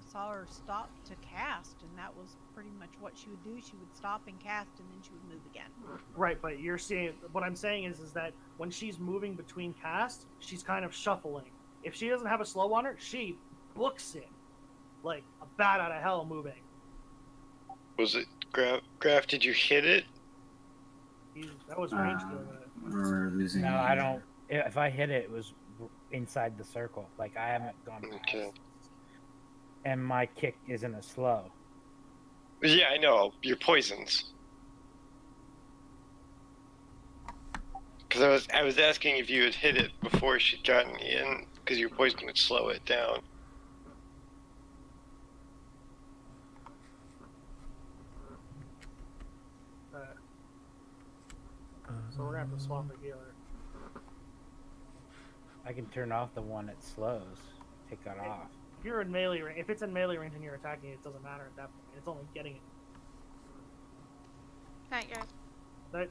saw her stop to cast, and that was pretty much what she would do. She would stop and cast, and then she would move again. Right, but you're seeing what I'm saying is that when she's moving between casts, she's kind of shuffling. If she doesn't have a slow on her, she books it like a bat out of hell moving. Was it Graf? Did you hit it? That was range We're losing. No, I don't. If I hit it, it was inside the circle. Like I haven't gone past. Okay. And my kick isn't a slow. Yeah, I know. You're poisons. Because I was asking if you had hit it before she'd gotten in, because your poison would slow it down. So we're gonna have to swap a healer. I can turn off the one that slows. Take that off. If you're in melee range, if it's in melee range and you're attacking it, doesn't matter at that point. It's only getting it. Night, guys. Night.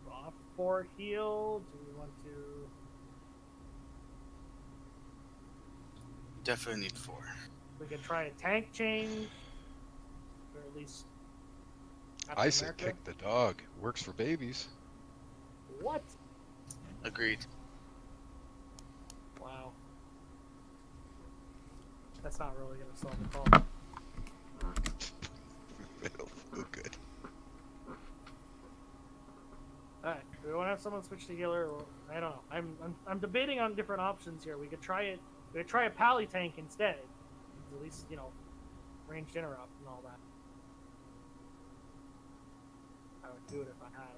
Raw for heal. Do we want to? Definitely need 4. We could try a tank change, or at least. I say kick the dog. Works for babies. What? Agreed. Wow. That's not really gonna solve the problem. It'll feel good. Alright, do we want to have someone switch to healer? Or, I don't know. I'm debating on different options here. We could try it. We could try a pally tank instead. At least, you know, ranged interrupt and all that. I would do it if I had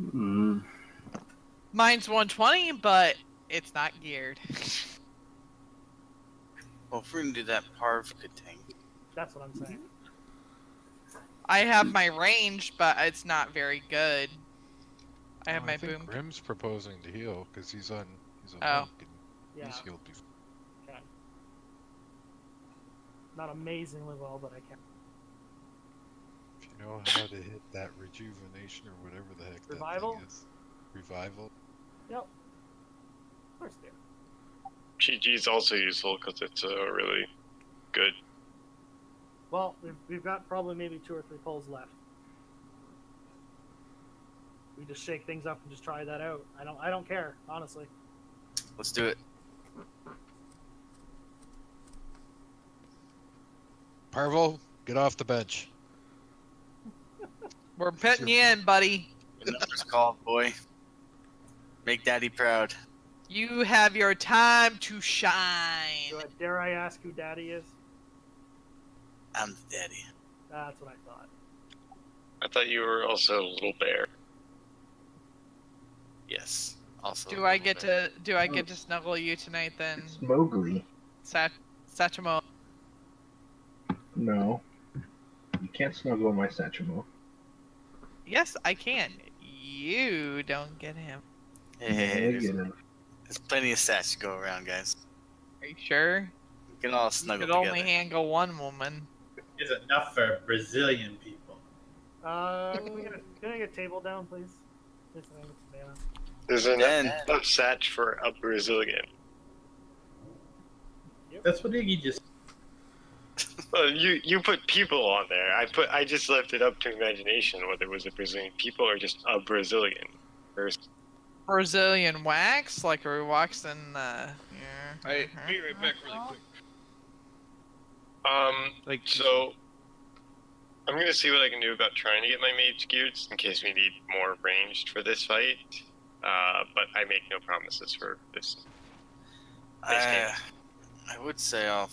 it. Mm. Mine's 120, but it's not geared. Well, if we're gonna do that, Parv could tank. That's what I'm saying. I have my range, but it's not very good. I have my I think boom. Grim's proposing to heal because he's on. Oh. He's healed before. Okay. Not amazingly well, but I can. If you know how to hit that rejuvenation or whatever the heck Revival? that thing is. Revival? Yep. Of course they are. GG is also useful because it's really good. Well, we've got probably maybe 2 or 3 polls left. We just shake things up and just try that out. I don't care, honestly. Let's do it. Parvo, get off the bench. We're putting you in, buddy. The numbers called, boy. Make Daddy proud. You have your time to shine. Dare I ask who Daddy is? I'm the daddy. That's what I thought. I thought you were also a little bear. Yes. Also. Do I get to snuggle you tonight then? It's Mowgli. Sachimo. No. You can't snuggle my Sachimo. Yes, I can. You don't get him. Hey, there's plenty of stats to go around, guys. Are you sure? We can all snuggle You could together. only handle one woman. Is enough for Brazilian people. Can we get a table down, please? Please, I think it's banana. There's enough satch for a Brazilian. That's what Iggy just. Well, you put people on there. I just left it up to imagination whether it was a Brazilian people or just a Brazilian person. Brazilian wax, like we waxed in. Yeah. Hey, be right back, really quick. So I'm gonna see what I can do about trying to get my mage geared, just in case we need more ranged for this fight. But I make no promises for this. I would say I'll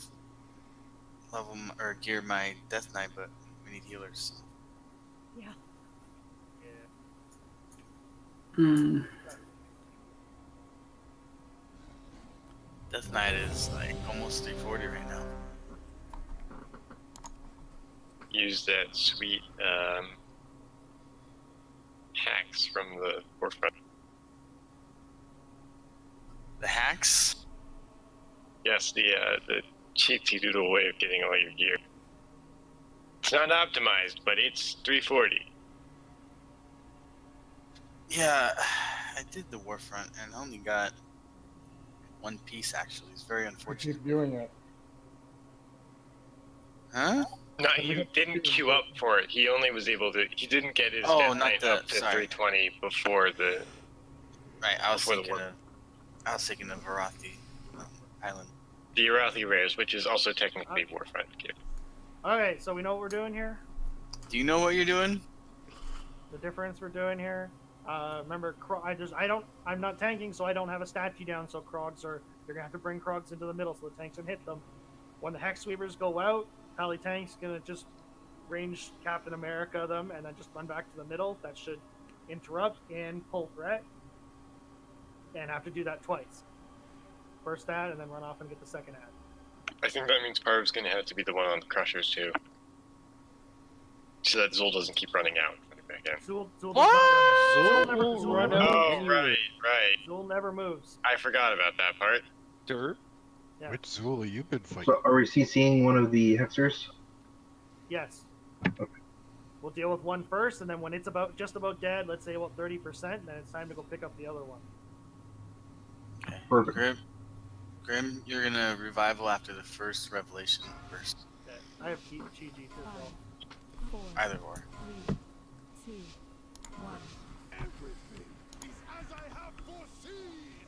level or gear my Death Knight, but we need healers. Yeah. Hmm. Death Knight is like almost 340 right now. Use that sweet hacks from the forefront. The hacks? Yes, the cheaty doodle way of getting all your gear. It's not optimized, but it's 340. Yeah, I did the Warfront and only got one piece actually. It's very I unfortunate. keep viewing it. Huh? No, you didn't queue up for it. He only was able to. He didn't get his Death Knight up to 320 before the. Right, I was thinking of Arathi Island. The Arathi Rares, which is also technically Warfront gear. Okay, so we know what we're doing here. Do you know what you're doing? The difference we're doing here. Remember, I'm not tanking, so I don't have a statue down. So you're gonna have to bring Krogs into the middle so the tanks can hit them. When the Hex Sweepers go out, Pally Tank's gonna just range Captain America them and then just run back to the middle. That should interrupt and pull threat. And have to do that twice. First ad, and then run off and get the second ad. I think that means Parv's gonna have to be the one on the Crushers too. So that Zul doesn't keep running out. Zul Zul run out. out. Oh, right. Zul never moves. I forgot about that part. Dirt? Yeah. Which Zul have you been fighting? So are we CCing one of the Hexers? Yes. Okay. We'll deal with one first, and then when it's just about dead, let's say about 30%, then it's time to go pick up the other one. Okay. Perfect. Grim, you're gonna revival after the first revelation first. Okay. I have Chi G too as well. 4, Either or. 3, 2, 1. Everything is as I have foreseen.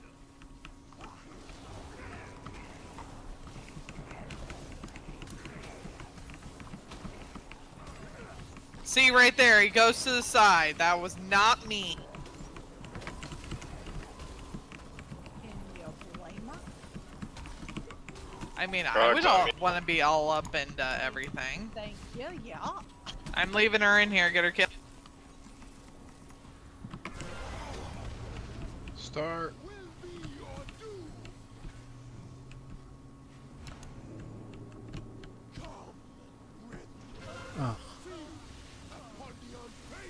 See right there, he goes to the side. That was not me. Can you blame her? I mean, I Frog would Tommy. want to be all up into everything. Thank you, yeah. I'm leaving her in here. Get her killed. Start. Oh.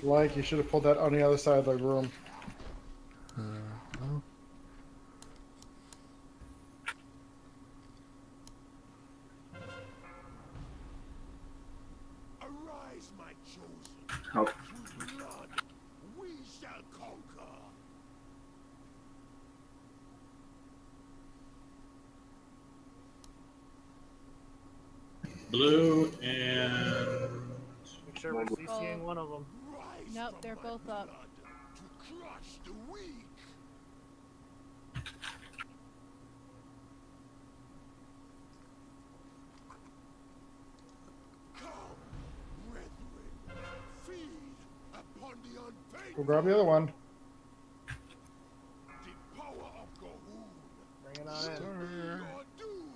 Like, you should have pulled that on the other side of the room. Oh. Oh. We shall conquer. Blue and Make sure we're CCing one of them. Nope, they're both up. To crush the weak. Come, brethren, feed upon the unfaithful. Go grab the other one. The power of Gahun. Bring it on in. Your doom.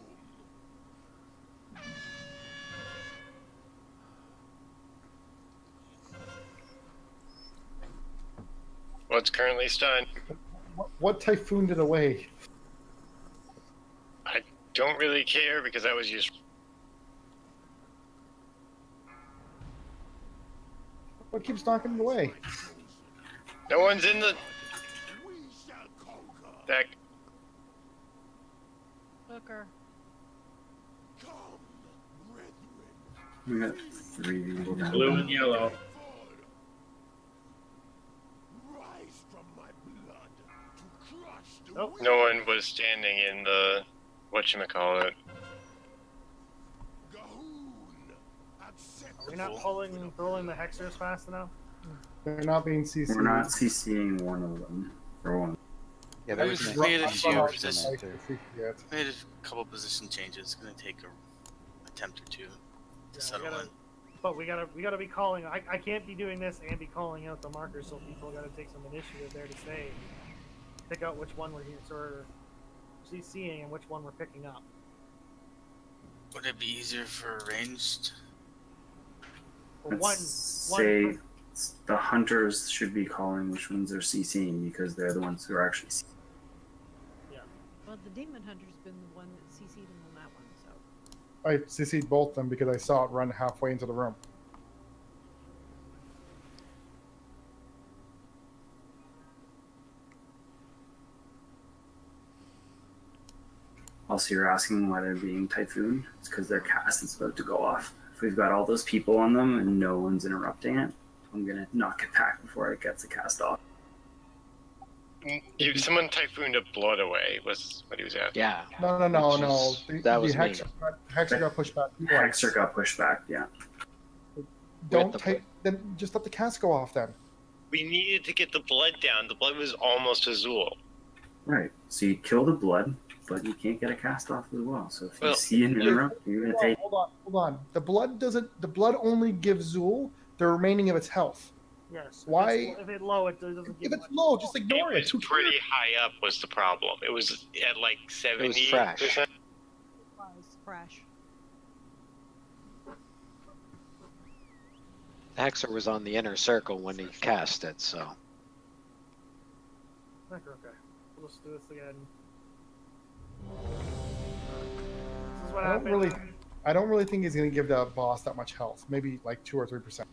What's currently stunned? What typhooned it away? I don't really care because that was used. What keeps knocking it away? No one's in the deck. Hooker. We got 3 people down. blue and yellow. Nope. No one was standing in the whatchamacallit. Are we not throwing the hexers fast enough? They're not being CC'd. We're not CCing one of them. For one. Yeah, there we was made a no- few no- position. no- Made a couple position changes. It's gonna take a attempt or two to settle in. But we gotta be calling. I can't be doing this and be calling out the markers, so people gotta take some initiative there to say, pick out which one we're here, so we're CCing and which one we're picking up. Would it be easier for ranged? Well, Let's say the hunters should be calling which ones they're CCing because they're the ones who are actually CCing. Well, the demon hunter's been the one that CC'd him on that one, so. I CC'd both of them because I saw it run halfway into the room. Also, you're asking why they're being typhoon. It's because their cast is about to go off. If we've got all those people on them and no one's interrupting it, I'm gonna knock it back before it gets the cast off. Someone typhooned a blood away. Was what he was asking. Yeah. No. That was the me. Hexer got pushed back. Hexer got pushed back, yeah. Don't type. Then just let the cast go off then. We needed to get the blood down. The blood was almost Azul. Right. So you kill the blood, but you can't get a cast off as well. So if you Well, see an interrupt, you're gonna take. Hold on. The blood doesn't. The blood only gives Zool the remaining of its health. Yes. Why? If it's low, it doesn't give If it's low, just ignore it. It was pretty high up. Was the problem? It was at like 70%. fresh. It was fresh. The Hexer was on the inner circle when he cast it, so. Okay. Let's do this again. This is what I don't happened. really think he's gonna give the boss that much health. Maybe like 2 or 3%.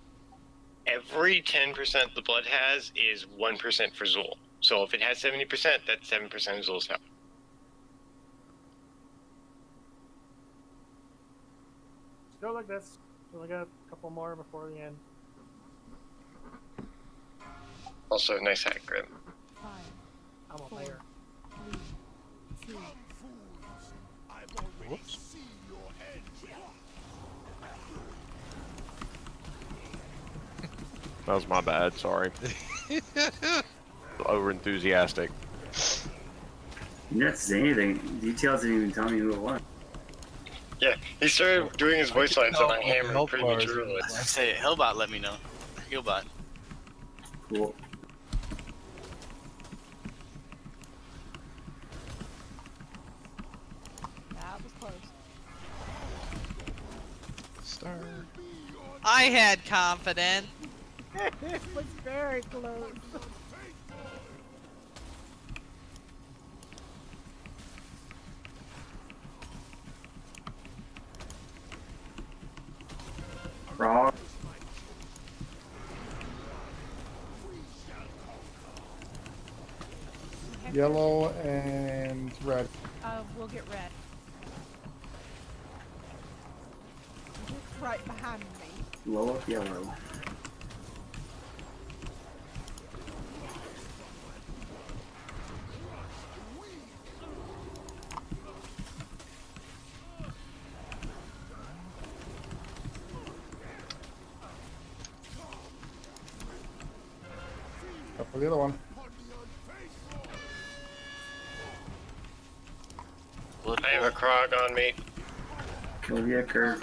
Every 10% the blood has is 1% for Zul. So if it has 70%, that's 7% of Zul's health. Just go like this. We only got a couple more before the end. Also, nice hack grip. I'm a player. Whoops. That was my bad, sorry. Over enthusiastic. You didn't say anything. Details didn't even tell me who it was. Yeah, he started doing his voice lines on my hammer prematurely. I say Hellbot, let me know. Healbot. Cool. That was close. Star. I had confidence. It was very close. Frog. Yellow and red. We'll get red. It's right behind me. Blow up yellow. Up for the other one. I have a Krog on me. Kill Yicker.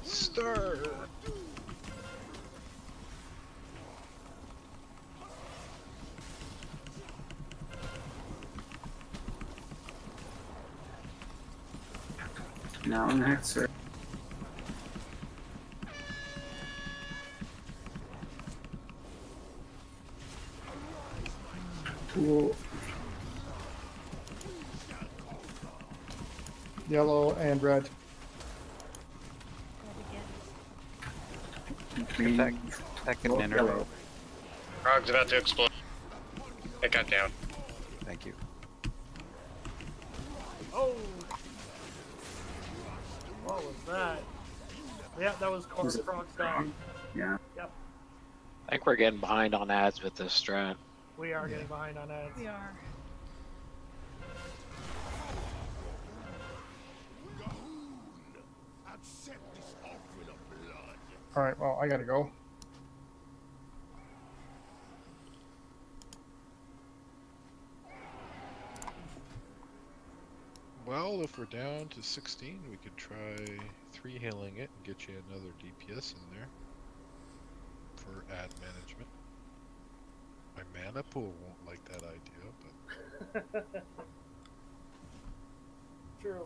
Stir. Now in the Hexer. Cool. Yellow and red. Green. That can Oh, enter. yellow. Krog's about to explode. It got down. Thank you. Oh! What was that? Yeah, that was Was it Croc's down. Yeah. Yep, I think we're getting behind on ads with this strat. we are getting behind on ads. We are. All right. Well, I gotta go. Well, if we're down to 16, we could try 3 healing it and get you another DPS in there for ad management. My mana pool won't like that idea, but True.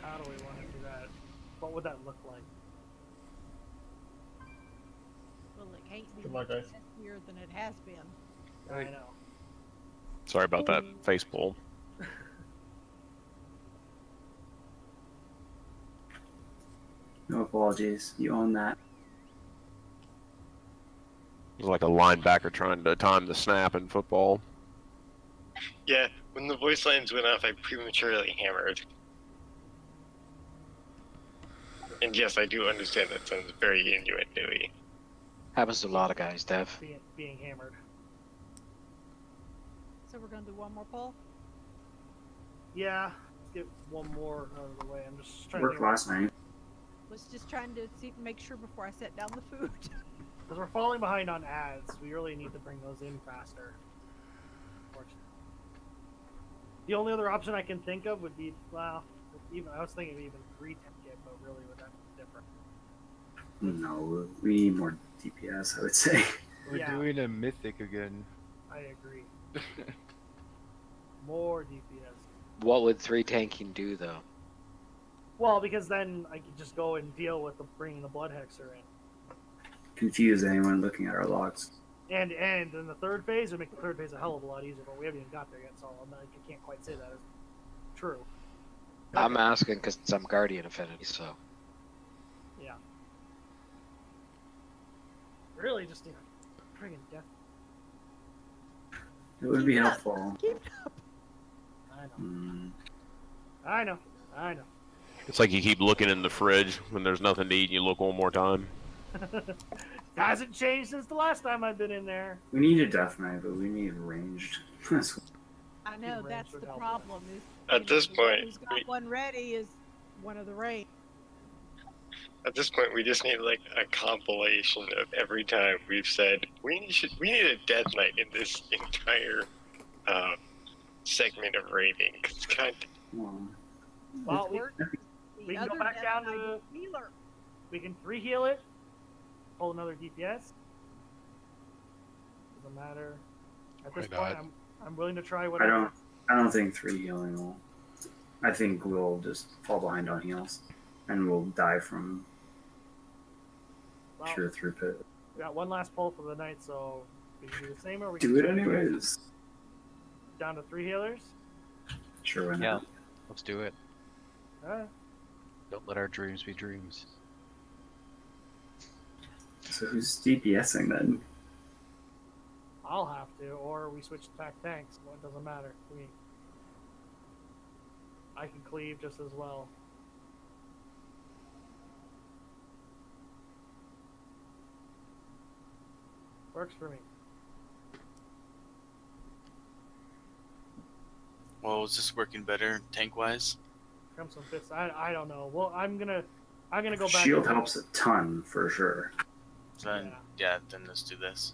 How do we want to do that? What would that look like? Well, it can't be Good luck, guys. messier than it has been. I know. Sorry about that face pull. No apologies. You own that. It was like a linebacker trying to time the snap in football. Yeah, when the voice lines went off, I prematurely hammered. And yes, I do understand that sounds very innuendo-y. Happens to a lot of guys, Dev. Being hammered. So we're gonna do one more poll. Yeah, let's get one more out of the way. I'm just trying Worked to last night. Was just trying to make sure before I set down the food. because we're falling behind on ads. We really need to bring those in faster. Unfortunately. The only other option I can think of would be, well, even I was thinking of even 310 kit, but really would that be different? No, we need more DPS, I would say. We're Yeah. doing a mythic again. I agree. More DPS. What would 3 tanking do, though? Well, because then I could just go and deal with bringing the blood hexer in. Confuse anyone looking at our logs. And in the third phase, it would make the third phase a hell of a lot easier, but we haven't even got there yet, so I can't quite say that is true. I'm asking because I'm Guardian Affinity, so. Yeah. Really, just, friggin' death. It would be helpful. Keep it up. I know. Mm, I know. I know. It's like you keep looking in the fridge when there's nothing to eat and you look one more time. Hasn't changed since the last time I've been in there. we need a death knight, but we need ranged. I know Range that's would the help. problem. Is At this the one point, who's got one ready is one of the raid. At this point, we just need like a compilation of every time we've said we need a death knight in this entire segment of raiding. 'Cause God, Well, we The can go other back Death down Knight to. is healer. We can 3-heal it. Pull another DPS. Doesn't matter. At this Why point, not? I'm willing to try I whatever. don't think 3 healing will. I think we'll just fall behind on heals, and we'll die from Well, sheer throughput. we got one last pull for the night, so we can do the same, or we Do can it try anyways. down to 3 healers. Sure, why Yeah, not? let's do it. Alright. Don't let our dreams be dreams. So who's DPSing then? I'll have to, or we switch to pack tanks. Well, it doesn't matter to me. I can cleave just as well. Works for me. Well, is this working better tank-wise? Crimson Fist. I don't know. Well, I'm gonna go back. Shield helps a ton for sure. So then, yeah, then let's do this.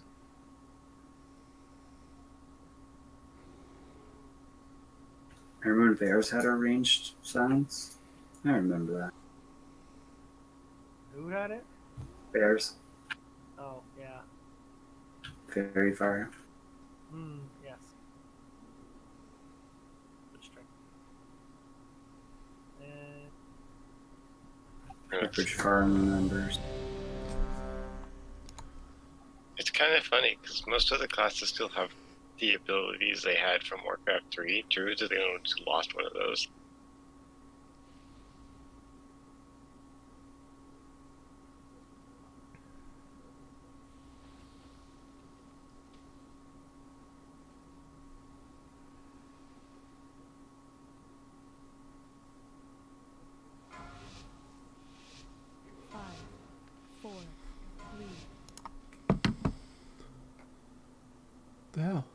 Remember when Bears had our ranged silence? I remember that. Who had it? Bears. Oh yeah. Fairy fire. Yes. Good strike. Which farm members? It's kind of funny because most of the classes still have the abilities they had from Warcraft 3. Druids are the only ones who lost one of those. The hell?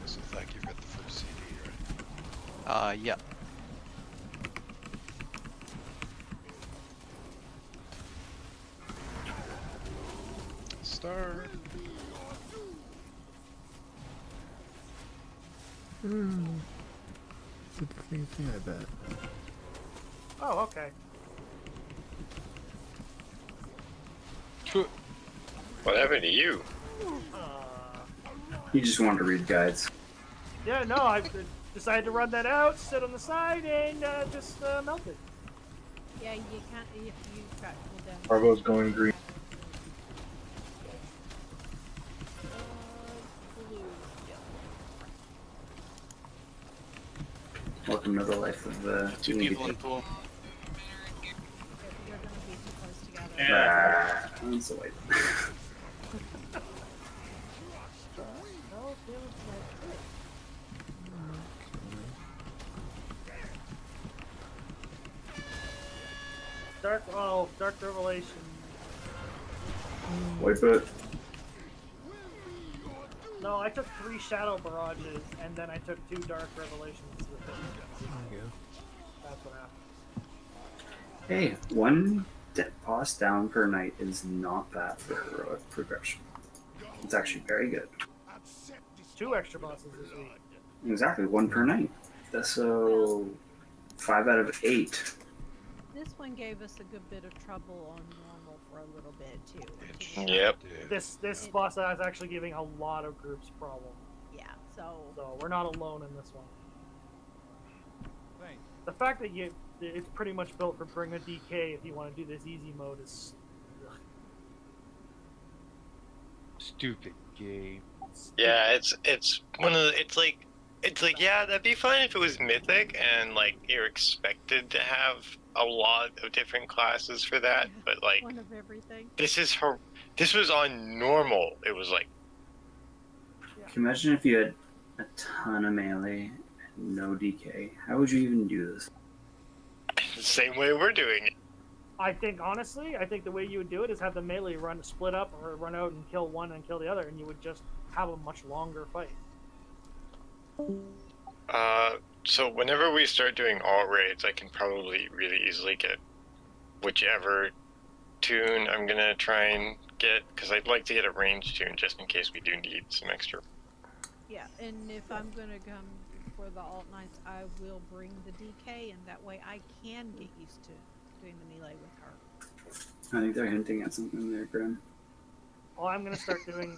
So thank you for the first CD, right? Yeah. Star. Did the same thing, I bet. Oh, okay. What happened to you? You just wanted to read guides. Yeah, no, I decided to run that out, sit on the side, and just melt it. Yeah, you can't. You got cooldown. Argo's going green. Welcome to the life of the Two people in pool. You're gonna be too close together. Yeah. That's a white. Dark Revelation. Wipe it. No, I took 3 Shadow Barrages, and then I took 2 Dark Revelations with it. There you go. That's what happened. Hey, 1 boss down per night is not bad for heroic progression. It's actually very good. 2 extra bosses this week. Exactly, 1 per night. That's so 5 out of 8. This one gave us a good bit of trouble on normal for a little bit too. Yep. This boss is actually giving a lot of groups problem. Yeah, so we're not alone in this one. The fact that it's pretty much built for bring a DK if you want to do this easy mode is Stupid game. Yeah, it's one of the, it's like yeah, that'd be fine if it was mythic and like you're expected to have a lot of different classes for that, but like one of everything. this was on normal. It was like, Can you imagine if you had a ton of melee and no DK? How would you even do this? the same way we're doing it. I think the way you would do it is have the melee split up or run out and kill one and kill the other, and you would just have a much longer fight. So whenever we start doing all raids, I can probably really easily get whichever tune I'm gonna try and get, because I'd like to get a range tune just in case we do need some extra. Yeah, and if I'm gonna come for the alt nights, I will bring the DK, and that way I can get used to doing the melee with her. I think they're hinting at something there, Grim. Well, I'm gonna start doing.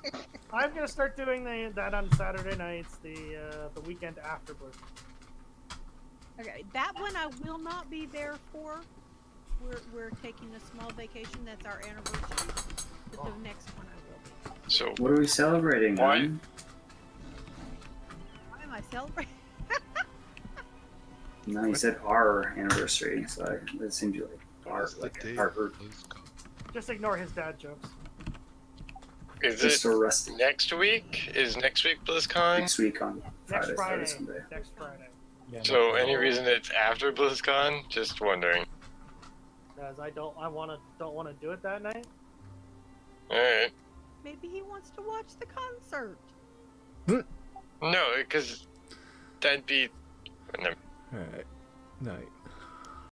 I'm gonna start doing that on Saturday nights, the weekend after Blizzard. Okay, that one I will not be there for. We're taking a small vacation. That's our anniversary. But the next one I will be. So what are we celebrating? Why? Man? Why am I celebrating? No, you said our anniversary, so that seems like Harvard. Just ignore his dad jokes. Is Just it so rusty. next week? Is next week BlizzCon? Next week on Next Friday, Friday. Sunday. Next Friday. So any reason it's after BlizzCon? Just wondering. Because I don't want to do it that night. All right. Maybe he wants to watch the concert. No, because that'd be. No. Alright. Night.